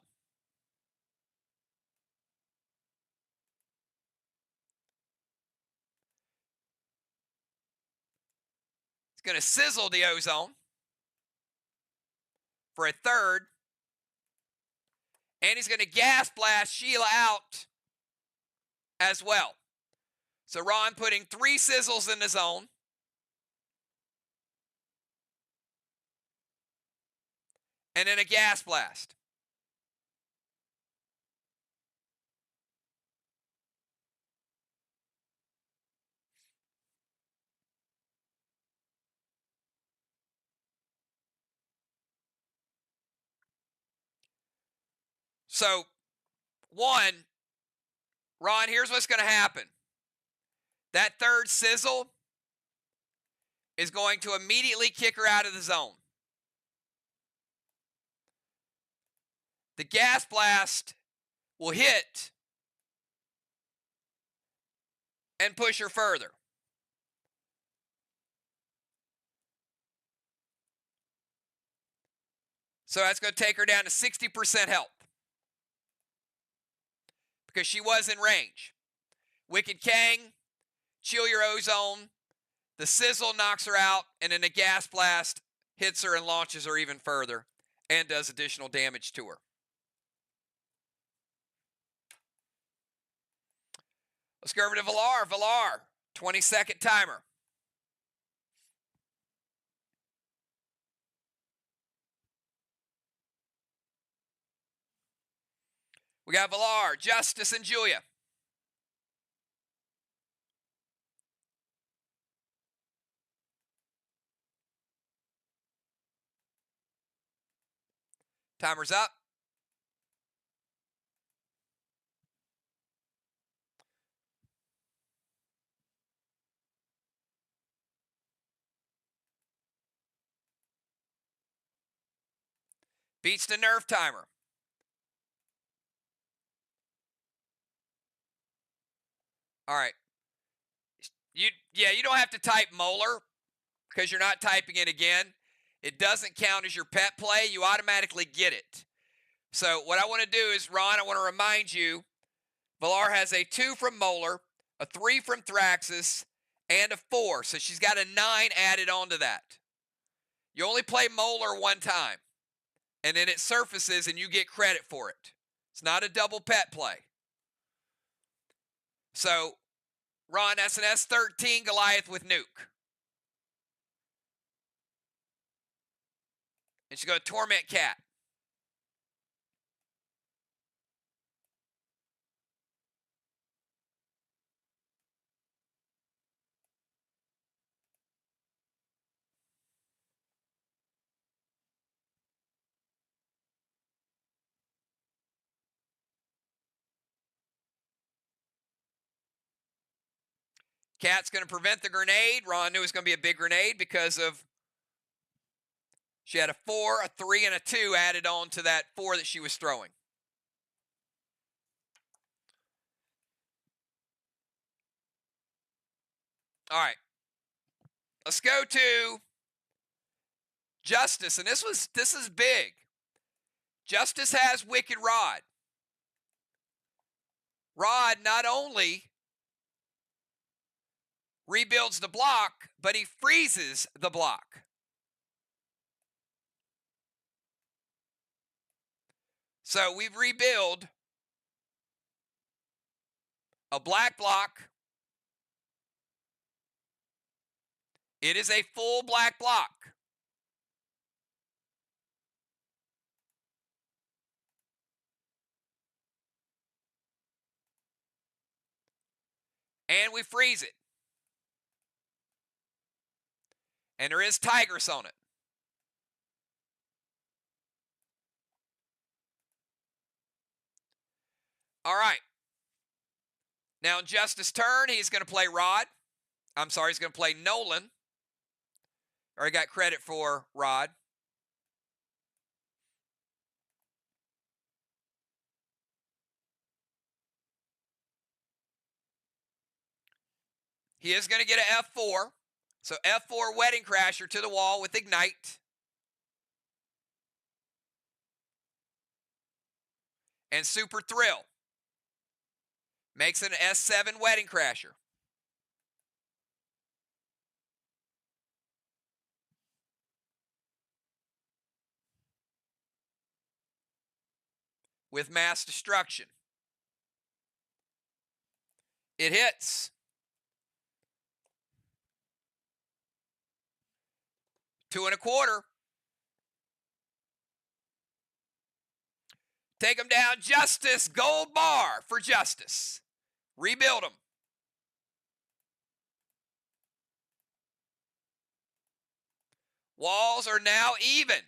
He's going to sizzle the ozone. for a third. And he's going to gas blast Sheila out as well. So Ron putting 3 sizzles in the zone. And then a gas blast. So, one, Ron, here's what's going to happen. That third sizzle is going to immediately kick her out of the zone. The gas blast will hit and push her further. So that's going to take her down to 60% health, because she was in range. Wicked Kang, chill your ozone. The sizzle knocks her out, and then the gas blast hits her and launches her even further and does additional damage to her. Let's go over to Villar. Villar, 20-second timer. We got Villar, Justice, and Julia. Timer's up. Beats the nerf timer. All right. You don't have to type molar because you're not typing it again. It doesn't count as your pet play. You automatically get it. So what I want to do is, Ron, I want to remind you, Villar has a 2 from Molar, a 3 from Thraxus, and a 4. So she's got a 9 added onto that. You only play Molar one time, and then it surfaces and you get credit for it. It's not a double pet play. So, Ron, that's an S13 Goliath with nuke. And she's going to torment Cat. Cat's going to prevent the grenade. Ron knew it was going to be a big grenade because of she had a 4, a 3, and a 2 added on to that 4 that she was throwing. All right. Let's go to Justice. And this is big. Justice has Wicked Rod. Rod not only rebuilds the block, but he freezes the block. So we rebuild a black block. It is a full black block. And we freeze it. And there is Tigress on it. All right. Now, in Justice's turn, he's going to play Rod. I'm sorry, he's going to play Nolan. Or he got credit for Rod. He is going to get an F4. So F4 Wedding Crasher to the wall with Ignite. And Super Thrill makes it an S7 Wedding Crasher. with mass destruction. It hits. 2 1/4. Take them down. Justice. Gold bar for Justice. Rebuild them. Walls are now even.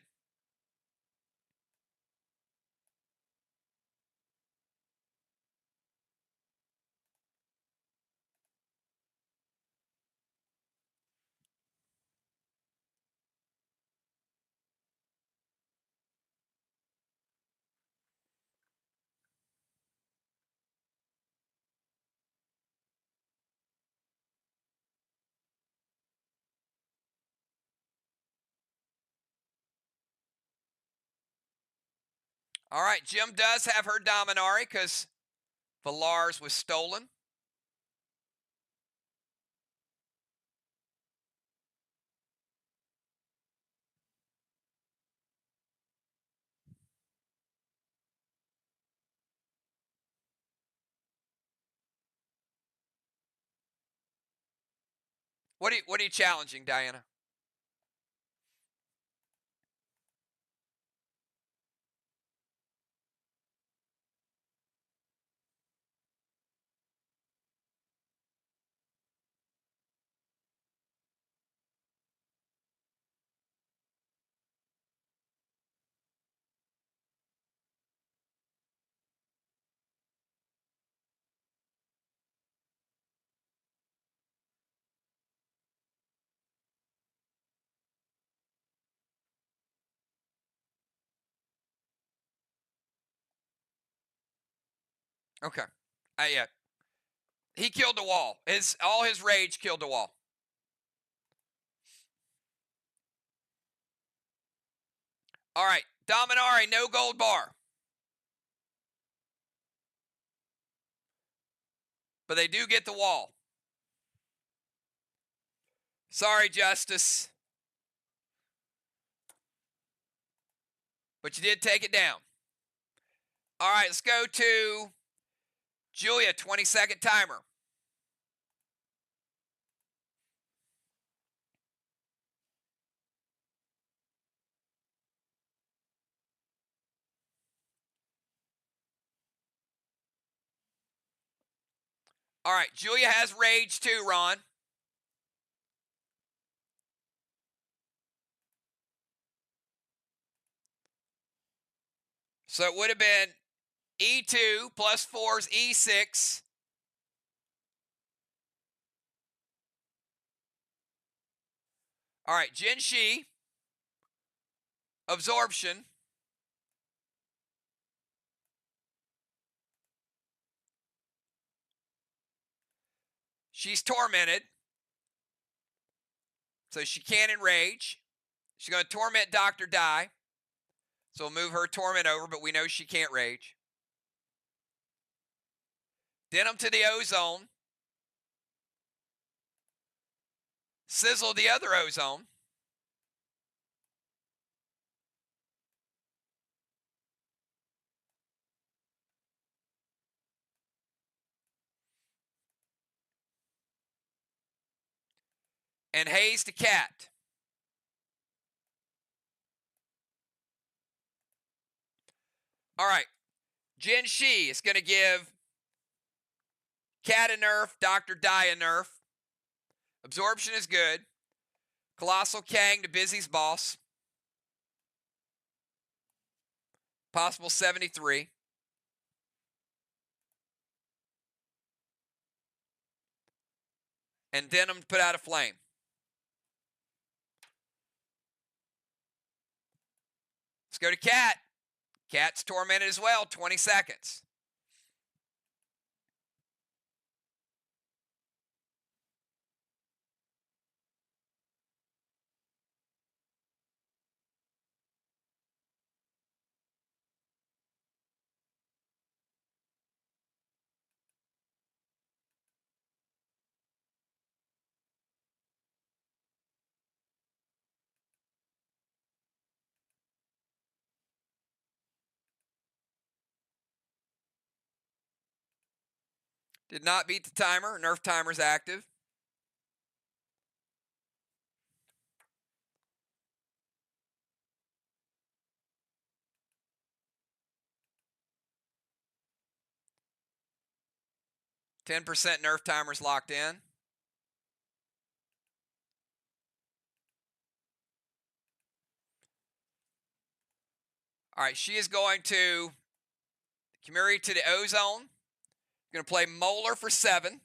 All right, Jim does have her Dominari because Villar's was stolen. What are you challenging, Diana? Okay. Yeah. He killed the wall. All his rage killed the wall. All right. Dominari, no gold bar. But they do get the wall. Sorry, Justice. But you did take it down. All right, let's go to Julia, 20-second timer. All right, Julia has rage too, Ron. So it would have been E2 plus 4 is E6. All right, Jin Shi, absorption. She's tormented, so she can't enrage. She's going to torment Dr. Dai, so we'll move her torment over, but we know she can't rage. Denim to the ozone. Sizzle the other ozone. And haze the cat. All right. Jin Shi is going to give Cat a nerf, Dr. Dai a nerf. Absorption is good. Colossal Kang to Busy's boss. Possible 73. And Denim put out a flame. Let's go to Cat. Cat's tormented as well, 20 seconds. Did not beat the timer. Nerf timer's active. %, Nerf timer's locked in. All right, she is going to Kimuri to the Ozone. Going to play Molar for 7.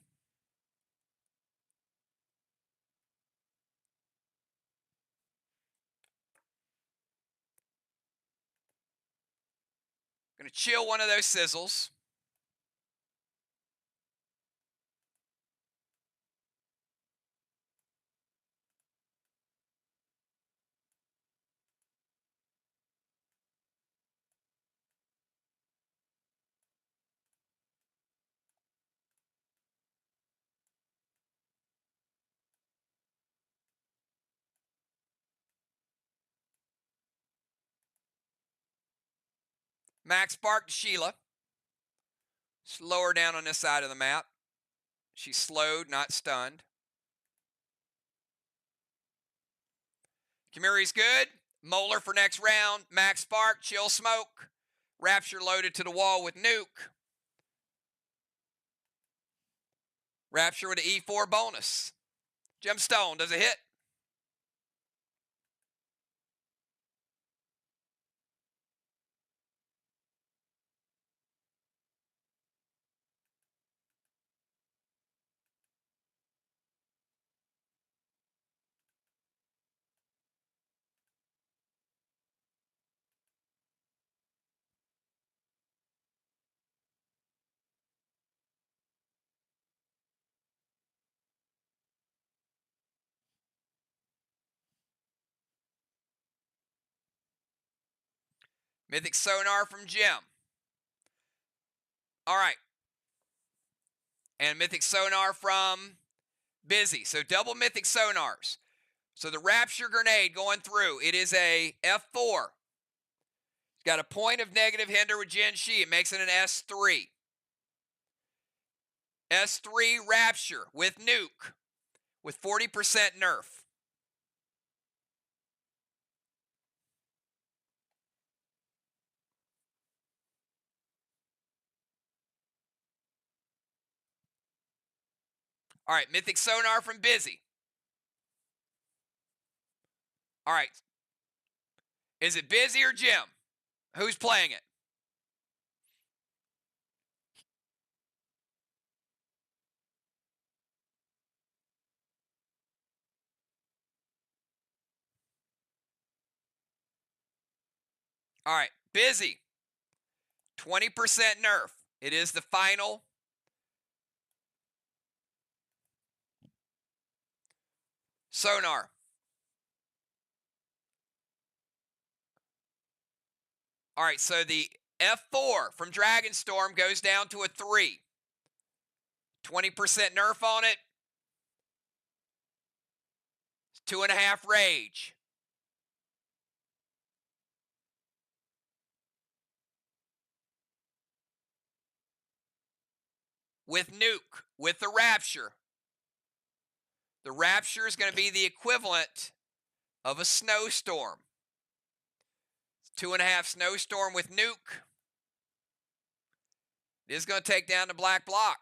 Going to chill one of those sizzles. Max Spark to Sheila. Slow her down on this side of the map. She's slowed, not stunned. Kimuri's good. Molar for next round. Max Spark, chill smoke. Rapture loaded to the wall with nuke. Rapture with an E4 bonus. Gemstone, does it hit? Mythic Sonar from Jim. All right. And Mythic Sonar from Busy. So double Mythic Sonars. So the Rapture Grenade going through. It is a F4. It's got a point of negative hinder with Gen Shi. It makes it an S3. S3 Rapture with nuke with 40% nerf. All right, Mythic Sonar from Busy. All right. Is it Busy or Jim? Who's playing it? All right, Busy. 20% nerf. It is the final sonar. All right, so the F4 from Dragonstorm goes down to a 3. 20% nerf on it. 2.5 rage. With nuke, with the Rapture. The Rapture is going to be the equivalent of a snowstorm. 2.5 snowstorm with nuke. It is going to take down the black block.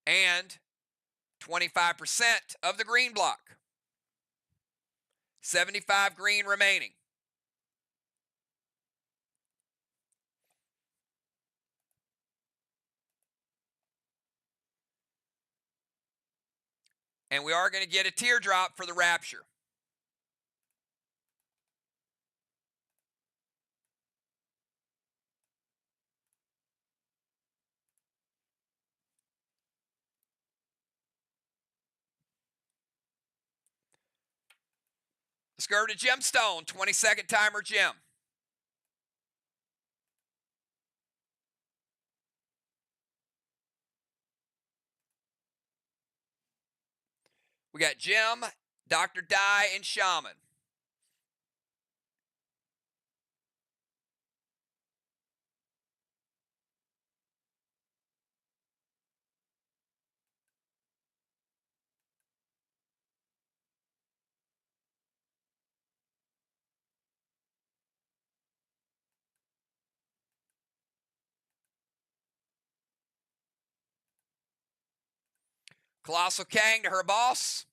And 25% of the green block. 75 green remaining. And we are going to get a teardrop for the Rapture. Let's go over to Gemstone. 20-second timer, Gem. We got Gem Dr. Die and Shaman. Colossal Kang to her boss.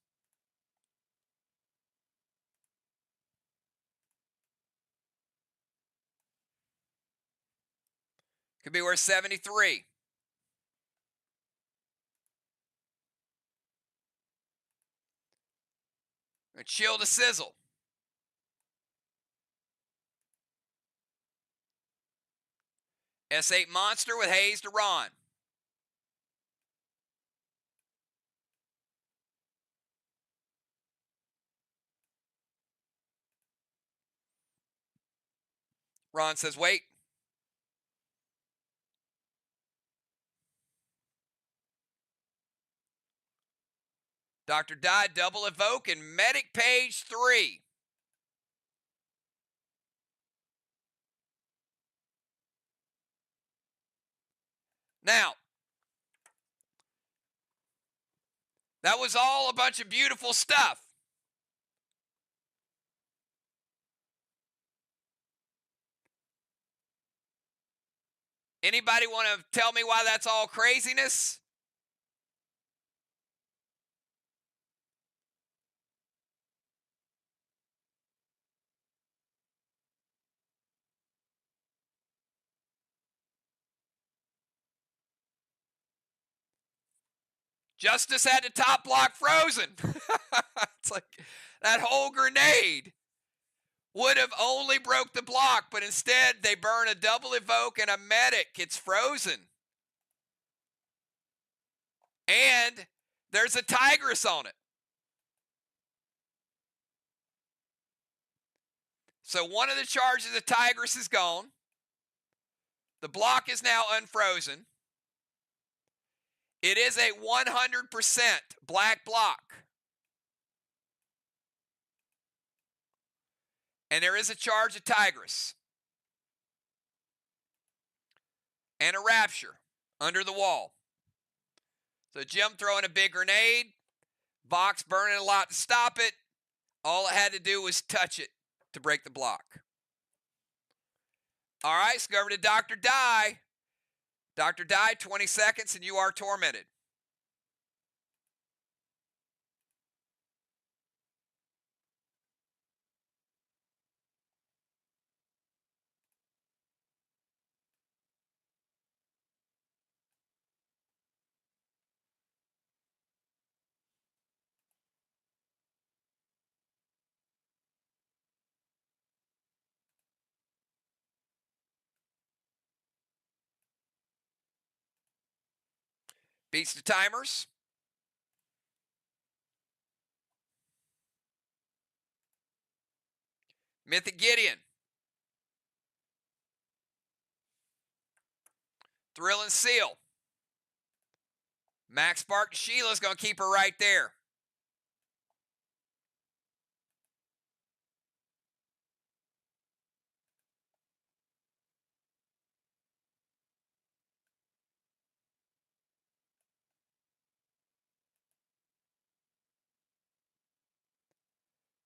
Could be worth 73. A chill to sizzle. S8 Monster with Hayes to Ron. Ron says, wait. Dr. Die, double evoke, and Medic Page 3. Now, that was all a bunch of beautiful stuff. Anybody want to tell me why that's all craziness? Justice had the top block frozen. It's like that whole grenade would have only broke the block, but instead they burn a double evoke and a medic. It's frozen. And there's a Tigress on it. So one of the charges of Tigress is gone. The block is now unfrozen. It is a 100% black block. And there is a charge of Tigress. And a Rapture under the wall. So Jim throwing a big grenade. VOX burning a lot to stop it. All it had to do was touch it to break the block. All right, let's go over to Dr. Die. Dr. Die, 20 seconds, and you are tormented. Beats the timers. Mythic Gideon. Thrill and Seal. Max Spark Sheila's going to keep her right there.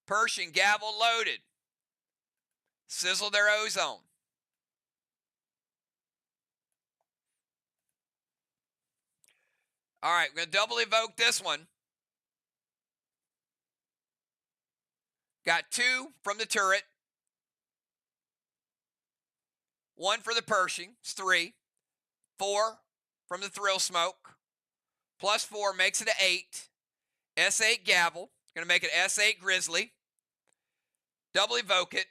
Pershing Gavel loaded. Sizzle their ozone. All right, we're going to double evoke this one. Got 2 from the turret. 1 for the Pershing. It's 3. 4 from the Thrill Smoke. Plus 4 makes it an 8. S8 Gavel. Going to make it S8 Grizzly. Double evoke it.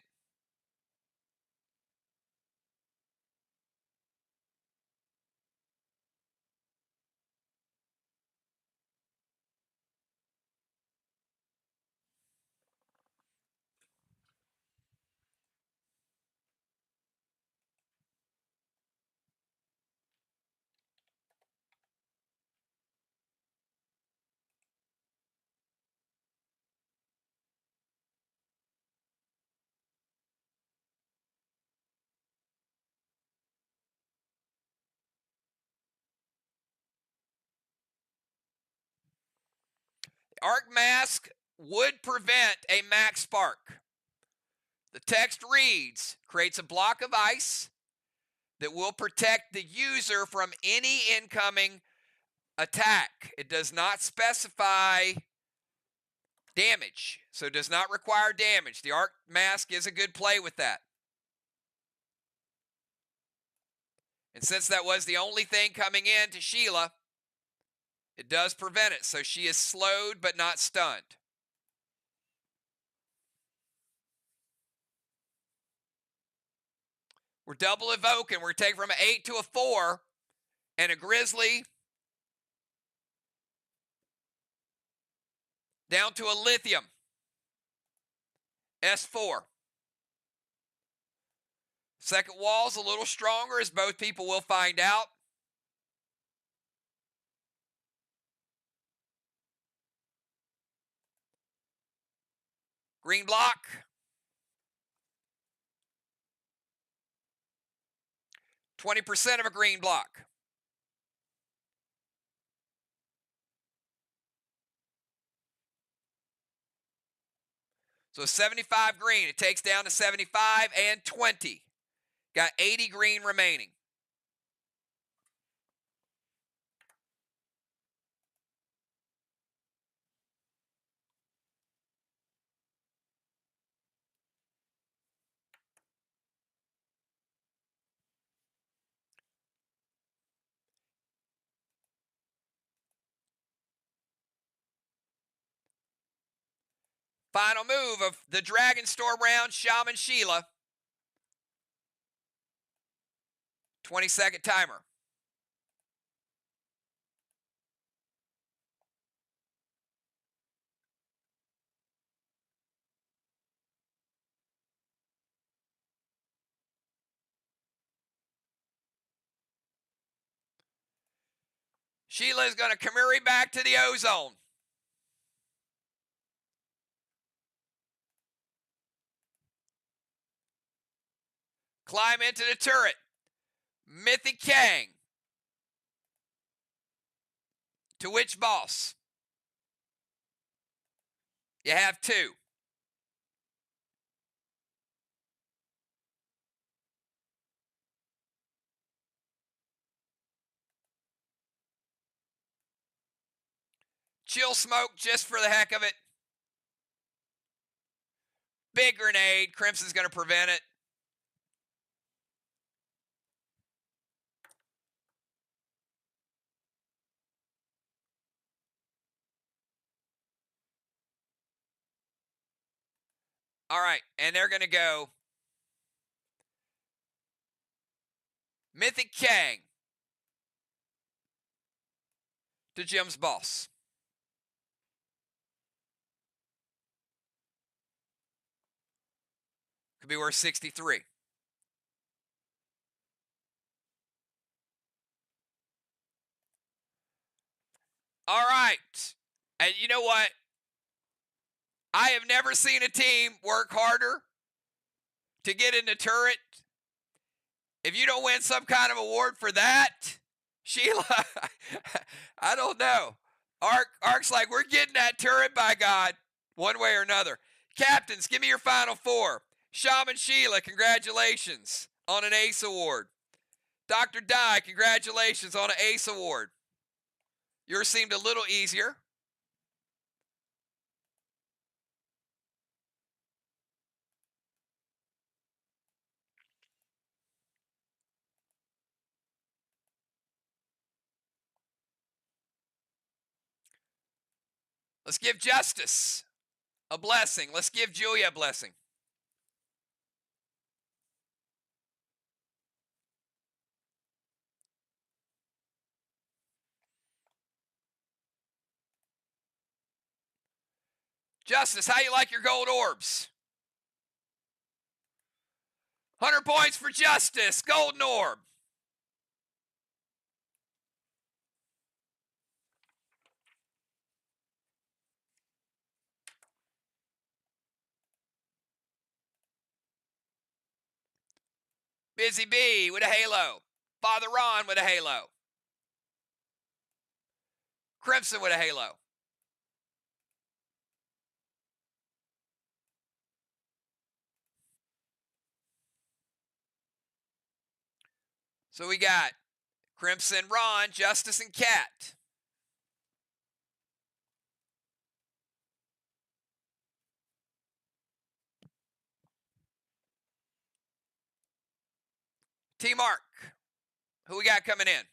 Arc Mask would prevent a max spark. The text reads, creates a block of ice that will protect the user from any incoming attack. It does not specify damage, so it does not require damage. The Arc Mask is a good play with that. And since that was the only thing coming in to Sheila, it does prevent it. So she is slowed but not stunned. We're double evoking. We're taking from an 8 to a 4. And a Grizzly down to a Lithium. S4. Second wall's a little stronger, as both people will find out. Green block. %20 of a green block. So 75 green. It takes down to 75 and 20. Got 80 green remaining. Final move of the Dragon Storm round, Shaman Sheila. 20-second timer. Sheila is going to Kamuri back to the ozone. Climb into the turret. Mythic Kang. To which boss? You have 2. Chill Smoke just for the heck of it. Big grenade. Crimson's going to prevent it. All right, and they're going to go Mythic Kang to Jim's boss. Could be worth 63. All right. And you know what? I have never seen a team work harder to get in the turret. If you don't win some kind of award for that, Sheila, I don't know. Arc's like, we're getting that turret, by God, one way or another. Captains, give me your final 4. Shaman Sheila, congratulations on an Ace Award. Dr. Dye, congratulations on an Ace Award. Yours seemed a little easier. Let's give Justice a blessing. Let's give Julia a blessing. Justice, how you like your gold orbs? 100 points for Justice, golden orb. Busy Bee with a halo. Father Ron with a halo. Crimson with a halo. So we got Crimson, Ron, Justice, and Cat. T-Mark, who we got coming in?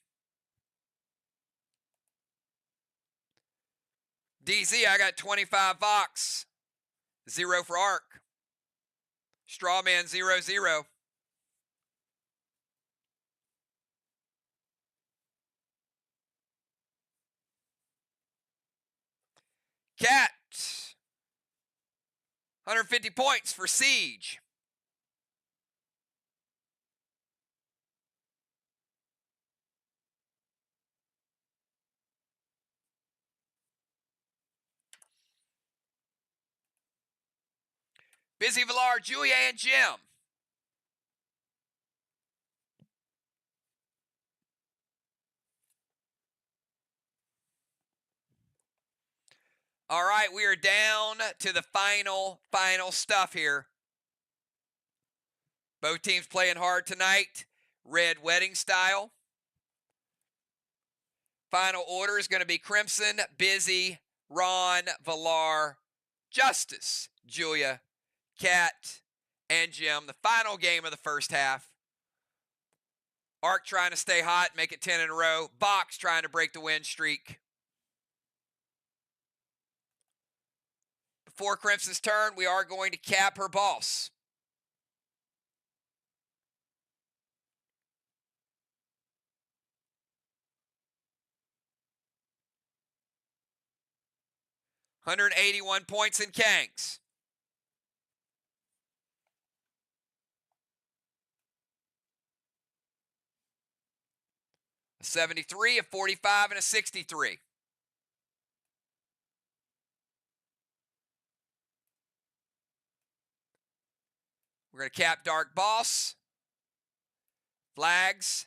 DZ, I got 25 Vox. 0 for Arc. Strawman 0-0. Cat. 150 points for Siege. Busy Villar, Julia, and Jim. All right, we are down to the final stuff here. Both teams playing hard tonight. Red wedding style. Final order is going to be Crimson, Busy, Ron, Villar, Justice, Julia, Cat, and Jim. The final game of the first half. Arc trying to stay hot, make it 10 in a row. VOX trying to break the win streak. Before Crimson's turn, we are going to cap her boss. $181 points in Kangs. A 73, a 45, and a 63. We're going to cap Dark Boss. Flags.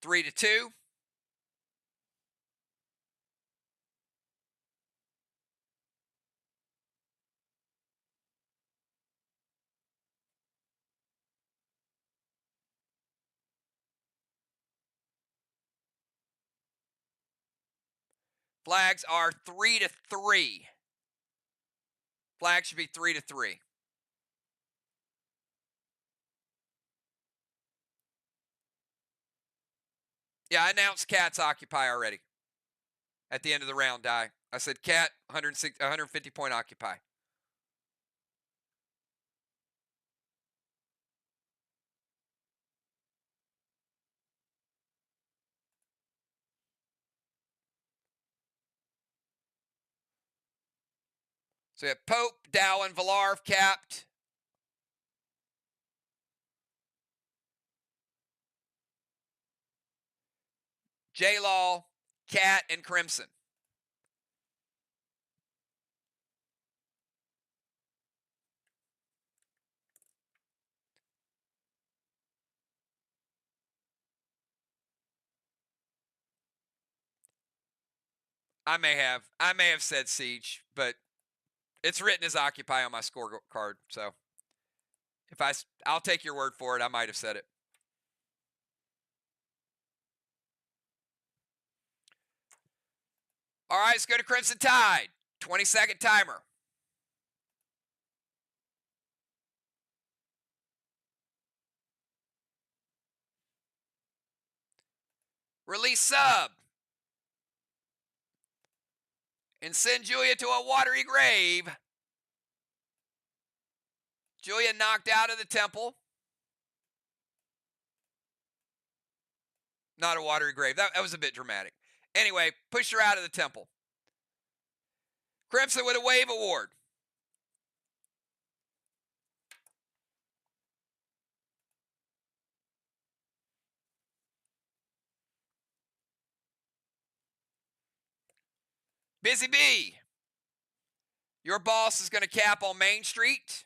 Three to 2. Flags are 3 to 3. Flags should be 3 to 3. Yeah, I announced Cat's Occupy already. At the end of the round, I said Cat 150 point Occupy. So we have Pope, Dow, and Villar capped. J-Law, Cat, and Crimson. I may have said Siege, but it's written as Occupy on my scorecard. So if I'll take your word for it. I might have said it. All right, let's go to Crimson Tide. 20-second timer. Release sub. And send Julia to a watery grave. Julia knocked out of the temple. Not a watery grave. That was a bit dramatic. Anyway, push her out of the temple. Crimson with a wave award. Busy Bee. Your boss is going to cap on Main Street.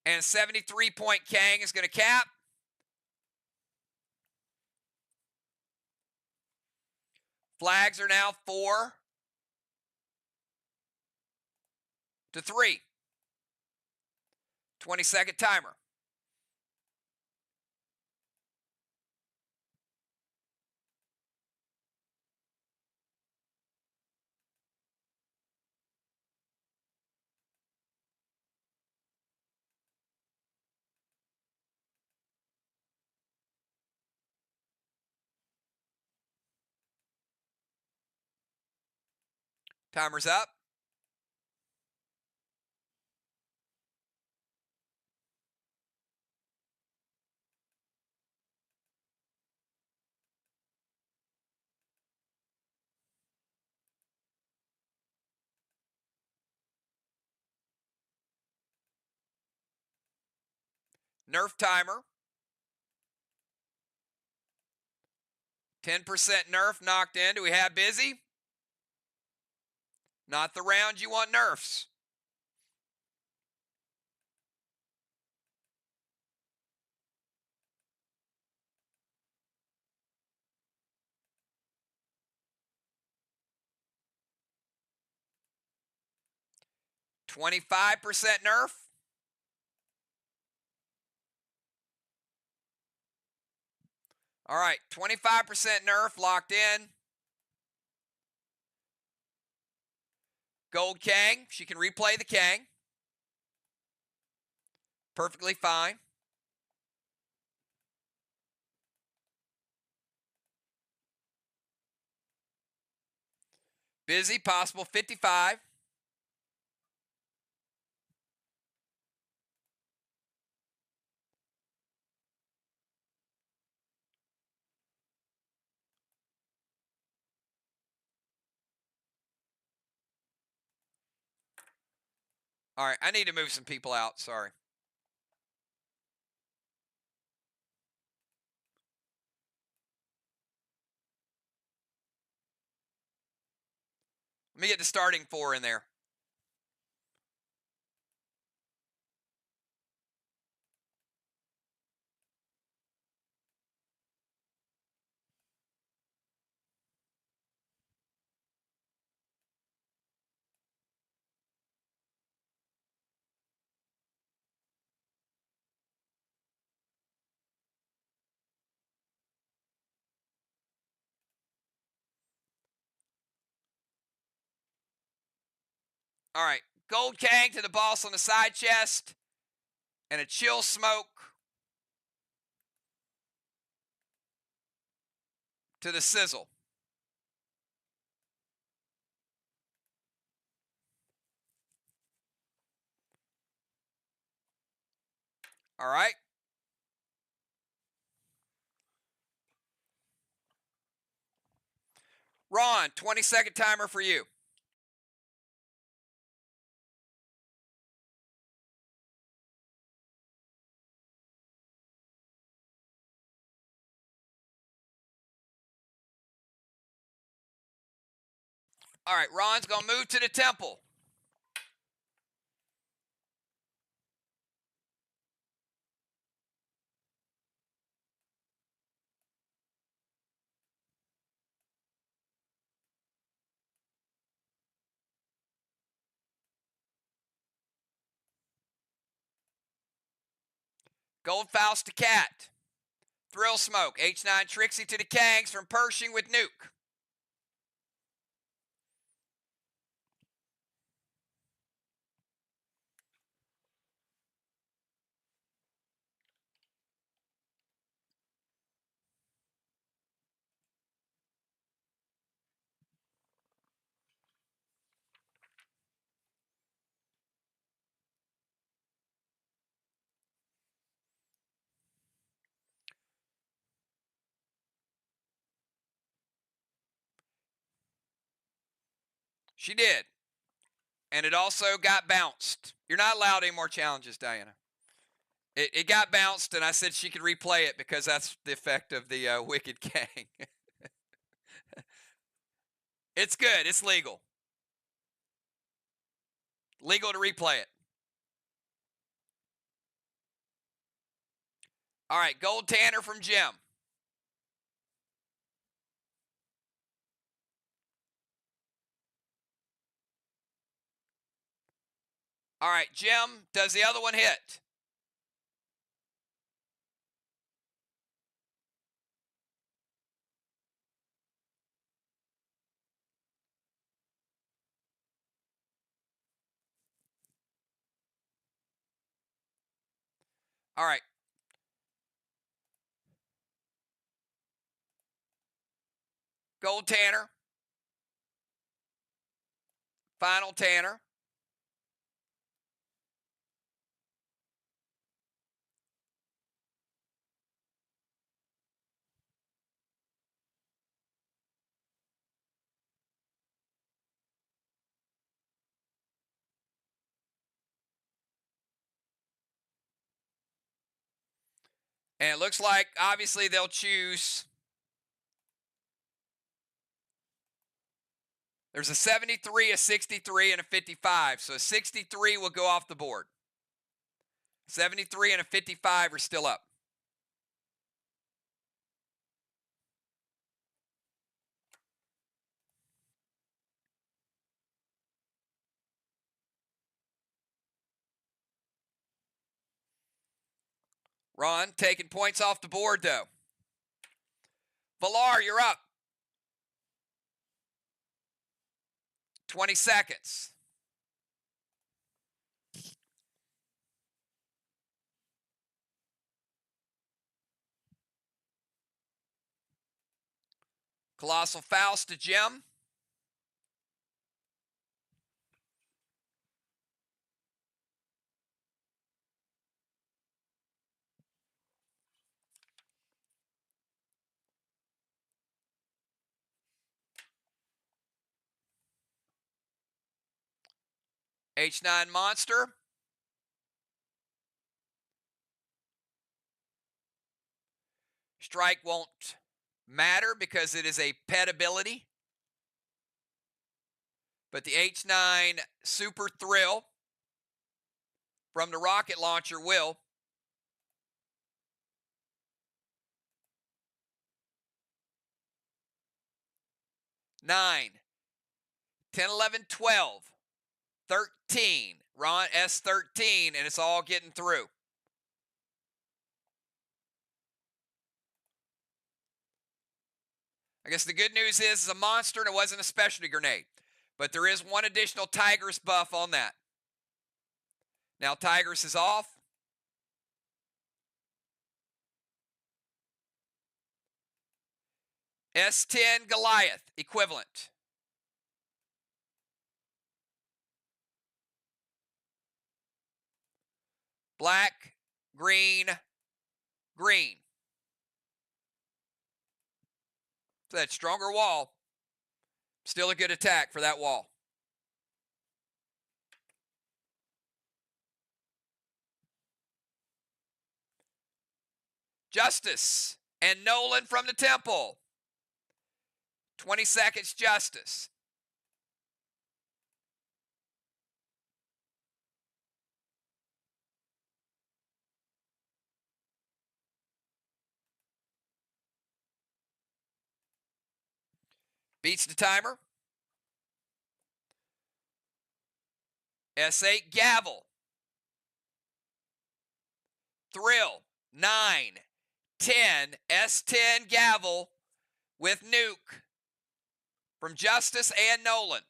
And 73-point Kang is going to cap. Flags are now 4 to 3. 20-second timer. Timer's up. Nerf timer. 10% nerf knocked in. Do we have busy? Not the round you want nerfs. $25 nerf. All right, 25% nerf locked in. Gold Kang, she can replay the Kang. Perfectly fine. Busy, possible 55. All right, I need to move some people out. Sorry. Let me get the starting 4 in there. All right, Gold Kang to the boss on the side chest, and a chill smoke to the sizzle. All right. Ron, 20-second timer for you. All right, Ron's going to move to the temple. Gold Faust to Cat. Thrill Smoke. H9 Trixie to the Kangs from Pershing with Nuke. She did. And it also got bounced. You're not allowed any more challenges, Diana. It got bounced, and I said she could replay it because that's the effect of the Wicked Kang. It's good. It's legal. Legal to replay it. All right, Gold Tanner from Jim. All right, Jim, does the other one hit? All right. Gold Tanner. Final Tanner. And it looks like, obviously, they'll choose. There's a 73, a 63, and a 55. So a 63 will go off the board. 73 and a 55 are still up. Ron taking points off the board, though. Villar, you're up. 20 seconds. Colossal Faust to Jim. H9 Monster. Strike won't matter because it is a pet ability. But the H9 Super Thrill from the rocket launcher will. Nine, 10, 11, 12, 13. Ron, S13, and it's all getting through. I guess the good news is it's a monster and it wasn't a specialty grenade. But there is one additional Tigress buff on that. Now Tigress is off. S10 Goliath equivalent. Black, green, green. So that stronger wall. Still a good attack for that wall. Justice and Nolan from the Temple. 20 seconds, Justice. Beats the timer. S8 Gavel. Thrill. 9, 10. S10 Gavel with Nuke from Justice and Nolan.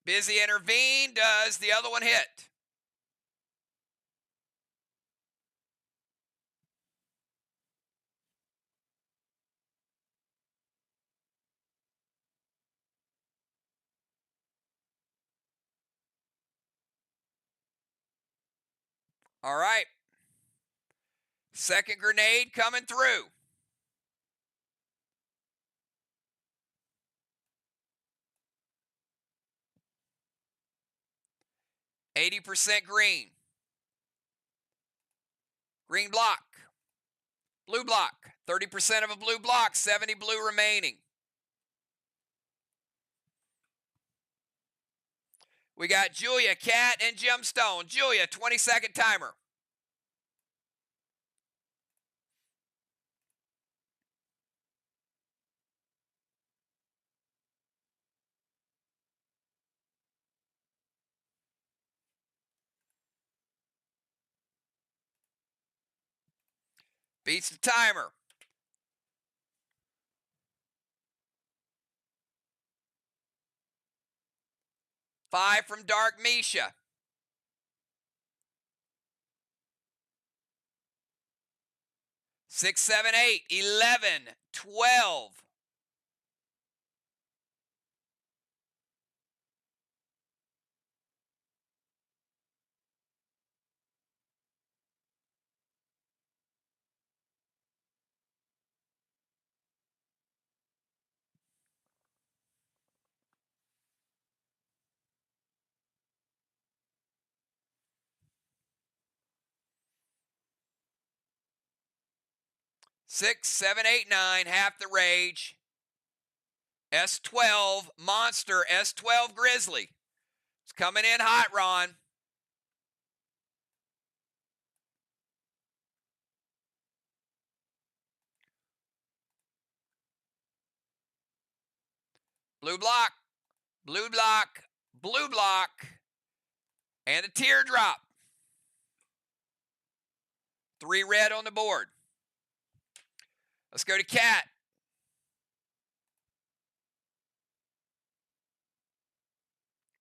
Busy intervene. Does the other one hit? All right. Second grenade coming through. %, green. Green block. Blue block. 30% of a blue block. 70 blue remaining. We got Julia, Cat, and Gemstone. Julia, 20-second timer. Beats the timer. 5 from Dark Misha. 6, 7, 8, 11, 12. Six, 7, 8, 9, half the rage. S12 Monster, S12 Grizzly. It's coming in hot, Ron. Blue block, blue block, blue block, and a teardrop. 3 red on the board. Let's go to Cat.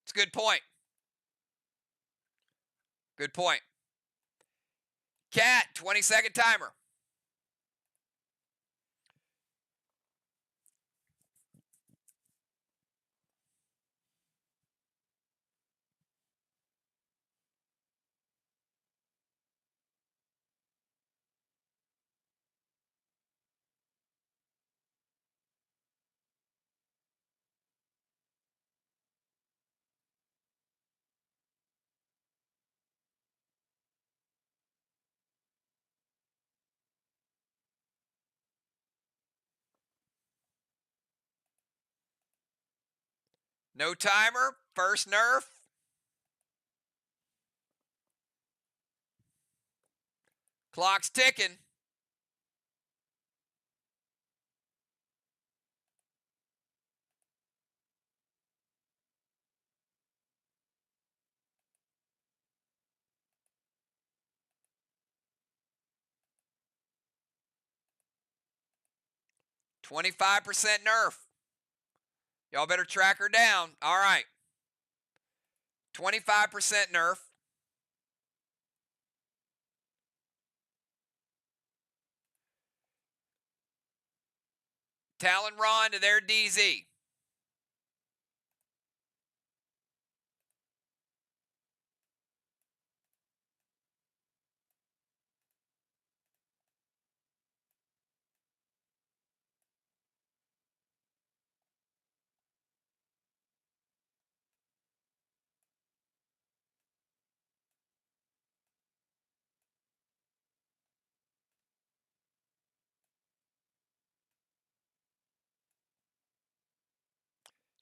It's a good point. Good point. Cat, 20-second timer. No timer. First nerf. Clock's ticking. $25 nerf. Y'all better track her down. All right. 25% nerf. Talon Ron to their DZ.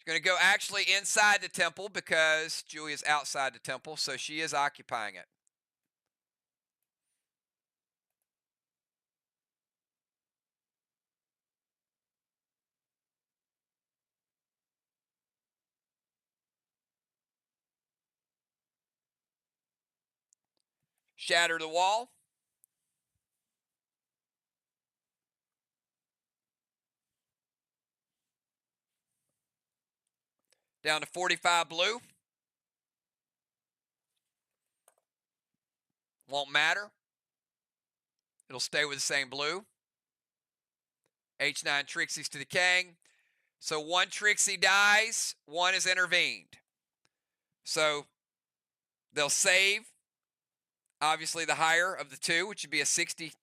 She's going to go actually inside the temple because Julia's outside the temple, so she is occupying it. Shatter the wall. Down to 45 blue. Won't matter. It'll stay with the same blue. H9 Trixies to the king. So one Trixie dies, one is intervened. So they'll save, obviously, the higher of the two, which would be a 60,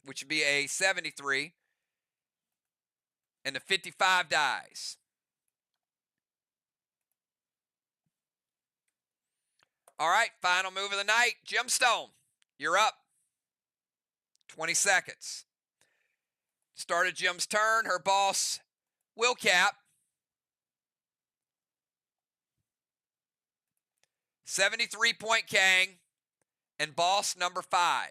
which would be a 73. And the 55 dies. All right, final move of the night. Gemstone, you're up. 20 seconds. Started Jim's turn. Her boss will cap. 73-point Kang and boss number 5.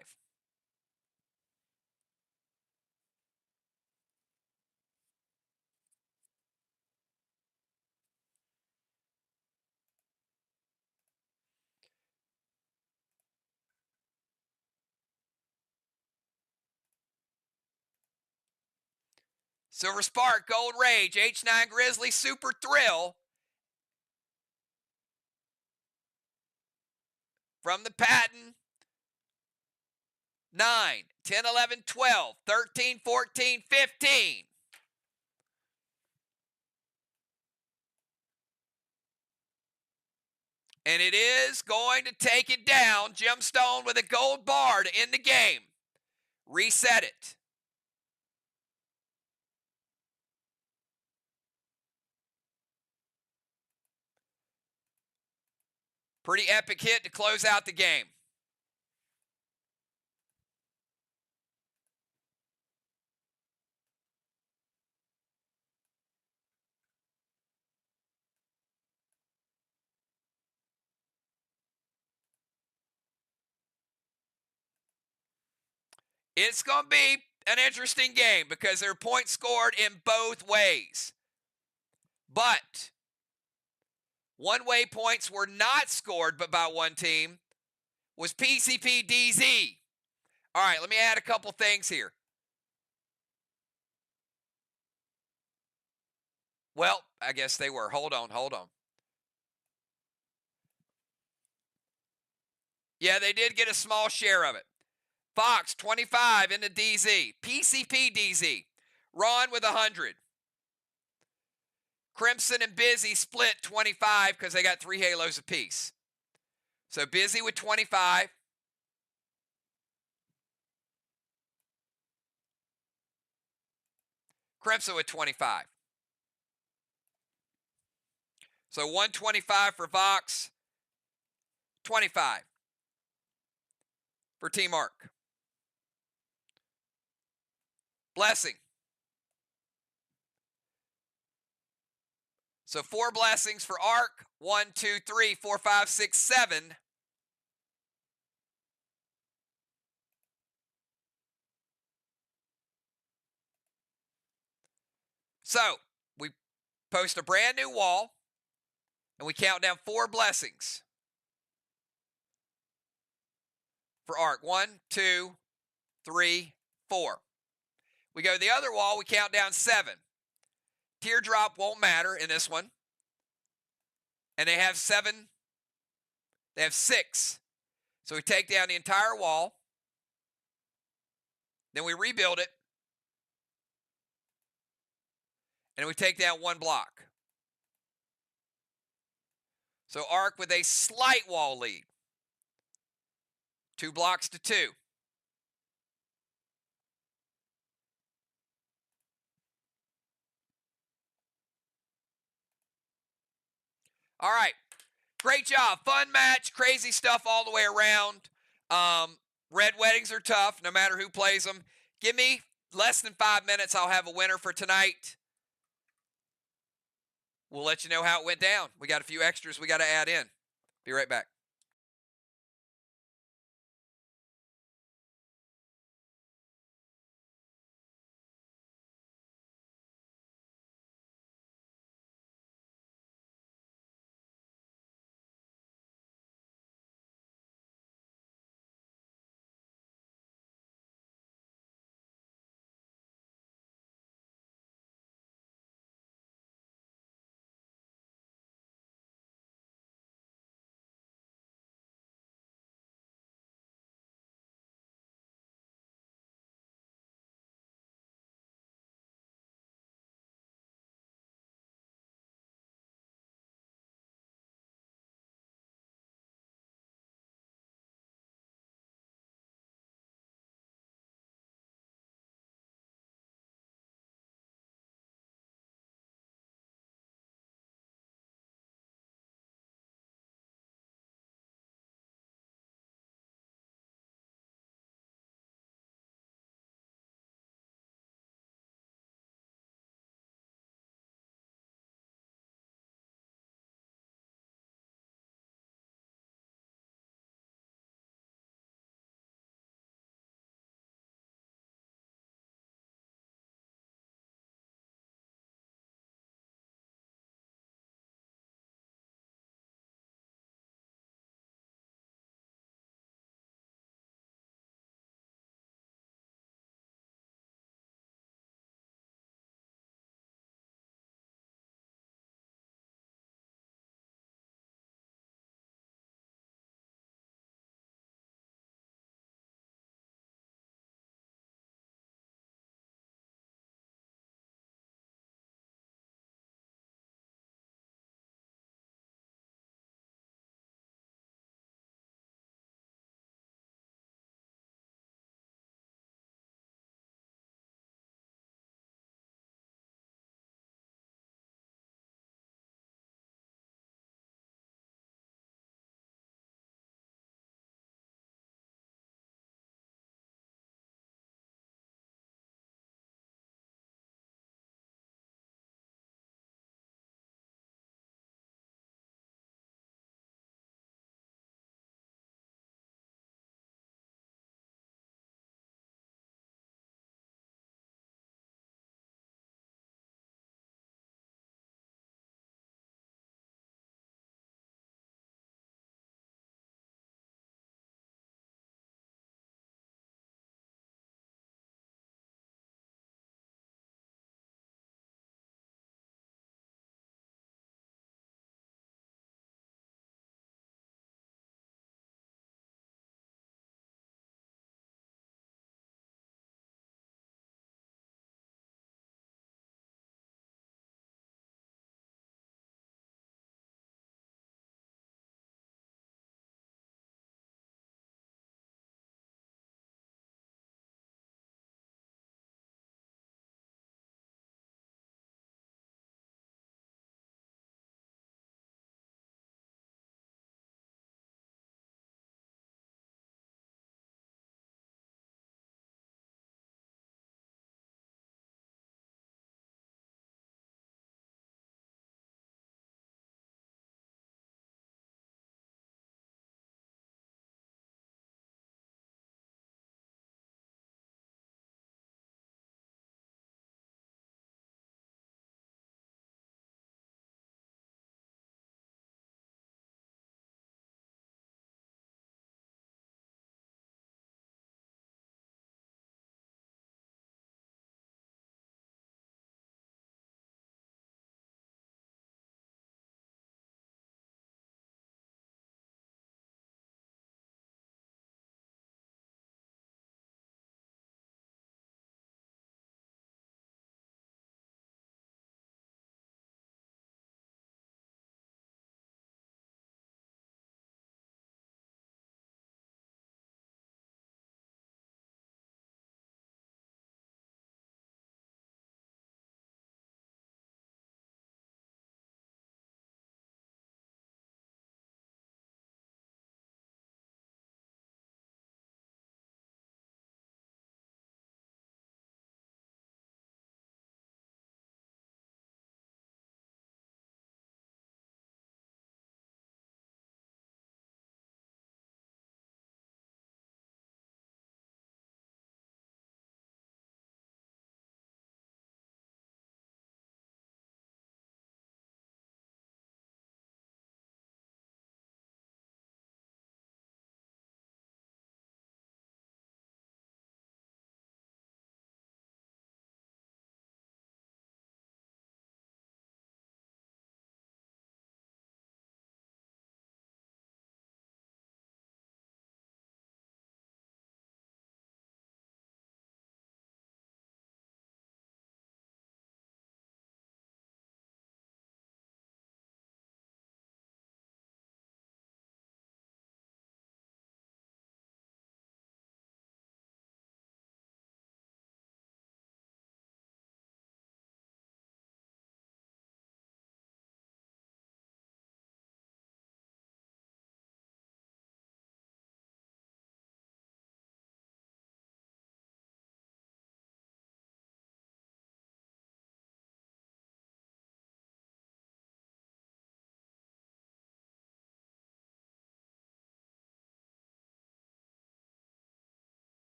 Silver Spark, Gold Rage, H9 Grizzly, Super Thrill. From the patent, 9, 10, 11, 12, 13, 14, 15. And it is going to take it down. Gemstone with a gold bar to end the game. Reset it. Pretty epic hit to close out the game. It's going to be an interesting game because there are points scored in both ways. But one-way points were not scored but by one team was PCP DZ. All right, let me add a couple things here. Well, I guess they were. Hold on. Yeah, they did get a small share of it. VOX, 25 into DZ. PCP DZ. Ron with 100. Crimson and Busy split 25 because they got 3 halos apiece. So Busy with 25. Crimson with 25. So 125 for VOX, 25 for Team Arc. Blessing. So 4 blessings for Arc. 1, 2, 3, 4, 5, 6, 7. So we post a brand new wall and we count down 4 blessings for Arc. 1, 2, 3, 4. We go to the other wall, we count down 7. Teardrop won't matter in this one. And they have 7. They have 6. So we take down the entire wall. Then we rebuild it. And we take down 1 block. So Arc with a slight wall lead. 2 blocks to 2. All right. Great job. Fun match. Crazy stuff all the way around. Red weddings are tough no matter who plays them. Give me less than 5 minutes. I'll have a winner for tonight. We'll let you know how it went down. We got a few extras we got to add in. Be right back.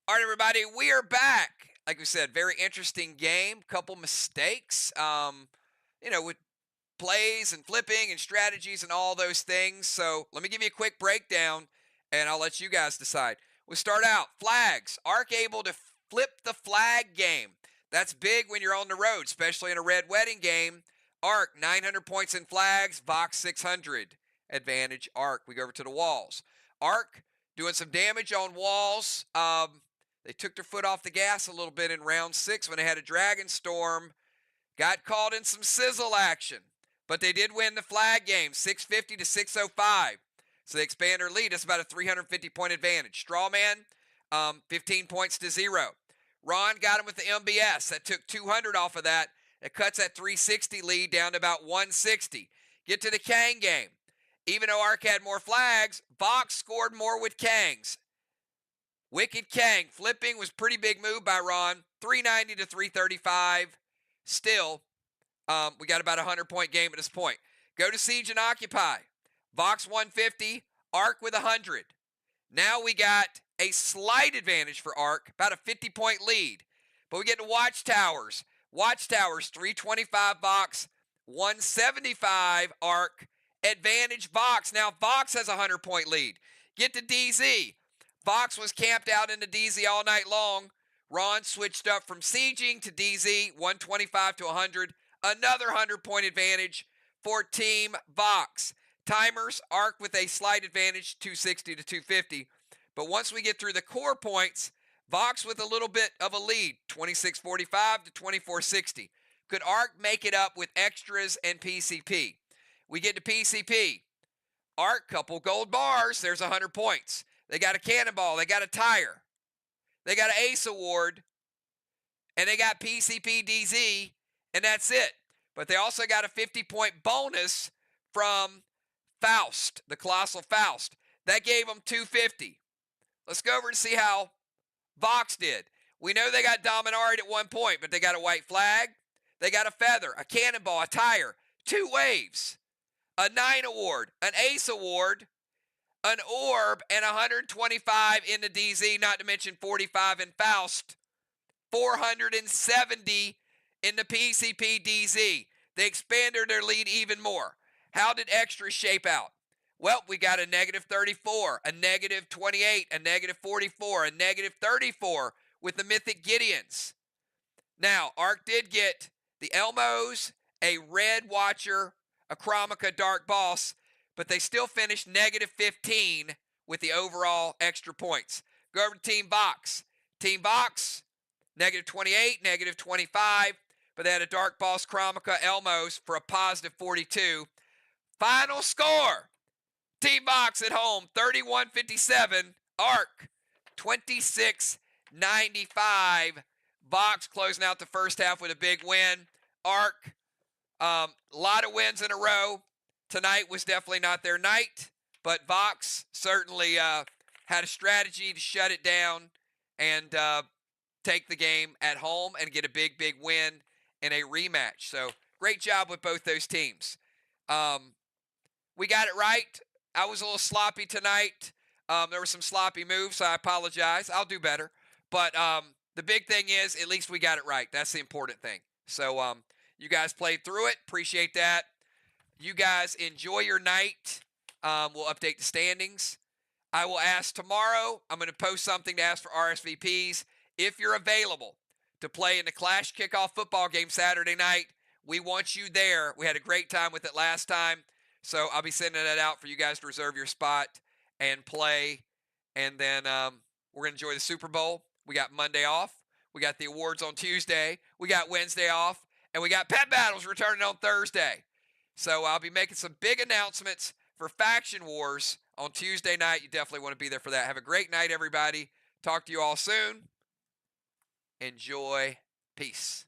All right, everybody, we are back. Like we said, very interesting game. Couple mistakes, with plays and flipping and strategies and all those things. So let me give you a quick breakdown, and I'll let you guys decide. We start out, flags. Arc able to flip the flag game. That's big when you're on the road, especially in a red wedding game. Arc, 900 points in flags. VOX, 600. Advantage, Arc. We go over to the walls. Arc doing some damage on walls. They took their foot off the gas a little bit in round 6 when they had a Dragon Storm. Got caught in some sizzle action. But they did win the flag game, 650 to 605. So they expand their lead. That's about a 350-point advantage. Strawman, 15 points to 0. Ron got him with the MBS. That took 200 off of that. It cuts that 360 lead down to about 160. Get to the Kang game. Even though Arc had more flags, VOX scored more with Kangs. Wicked Kang. Flipping was pretty big move by Ron. 390 to 335. Still, we got about a 100-point game at this point. Go to Siege and Occupy. VOX 150, Arc with 100. Now we got a slight advantage for Arc, about a 50-point lead. But we get to Watchtowers. Watchtowers, 325 VOX, 175 Arc. Advantage VOX. Now VOX has a 100-point lead. Get to DZ. VOX was camped out in the DZ all night long. Ron switched up from sieging to DZ, 125 to 100. Another 100-point advantage for Team VOX. Timers, Arc with a slight advantage, 260 to 250. But once we get through the core points, VOX with a little bit of a lead, 2645 to 2460. Could Arc make it up with extras and PCP? We get to PCP. Arc, couple gold bars, there's 100 points. They got a cannonball, they got a tire. They got an Ace Award, and they got PCP DZ, and that's it. But they also got a 50-point bonus from Faust, the Colossal Faust. That gave them 250. Let's go over and see how VOX did. We know they got Dominarid at one point, but they got a white flag. They got a feather, a cannonball, a tire, 2 waves, a 9 award, an Ace Award, an orb, and 125 in the DZ, not to mention 45 in Faust. 470 in the PCP DZ. They expanded their lead even more. How did extras shape out? Well, we got a negative 34, a negative 28, a negative 44, a negative 34 with the Mythic Gideons. Now, Arc did get the Elmos, a Red Watcher, a Chromica Dark Boss, but they still finished negative 15 with the overall extra points. Go over to Team VOX. Team VOX, negative 28, negative 25, but they had a Dark Boss Chromica Elmos for a positive 42. Final score, Team VOX at home, 31-57. Arc, 26-95. VOX closing out the first half with a big win. Arc, a lot of wins in a row. Tonight was definitely not their night, but VOX certainly had a strategy to shut it down and take the game at home and get a big, big win in a rematch. So great job with both those teams. We got it right. I was a little sloppy tonight. There were some sloppy moves, so I apologize. I'll do better. But the big thing is, at least we got it right. That's the important thing. So you guys played through it. Appreciate that. You guys enjoy your night. We'll update the standings. I will ask tomorrow. I'm going to post something to ask for RSVPs. If you're available to play in the Clash Kickoff football game Saturday night, we want you there. We had a great time with it last time. So I'll be sending that out for you guys to reserve your spot and play. And then we're going to enjoy the Super Bowl. We got Monday off. We got the awards on Tuesday. We got Wednesday off. And we got Pet Battles returning on Thursday. So I'll be making some big announcements for Faction Wars on Tuesday night. You definitely want to be there for that. Have a great night, everybody. Talk to you all soon. Enjoy. Peace.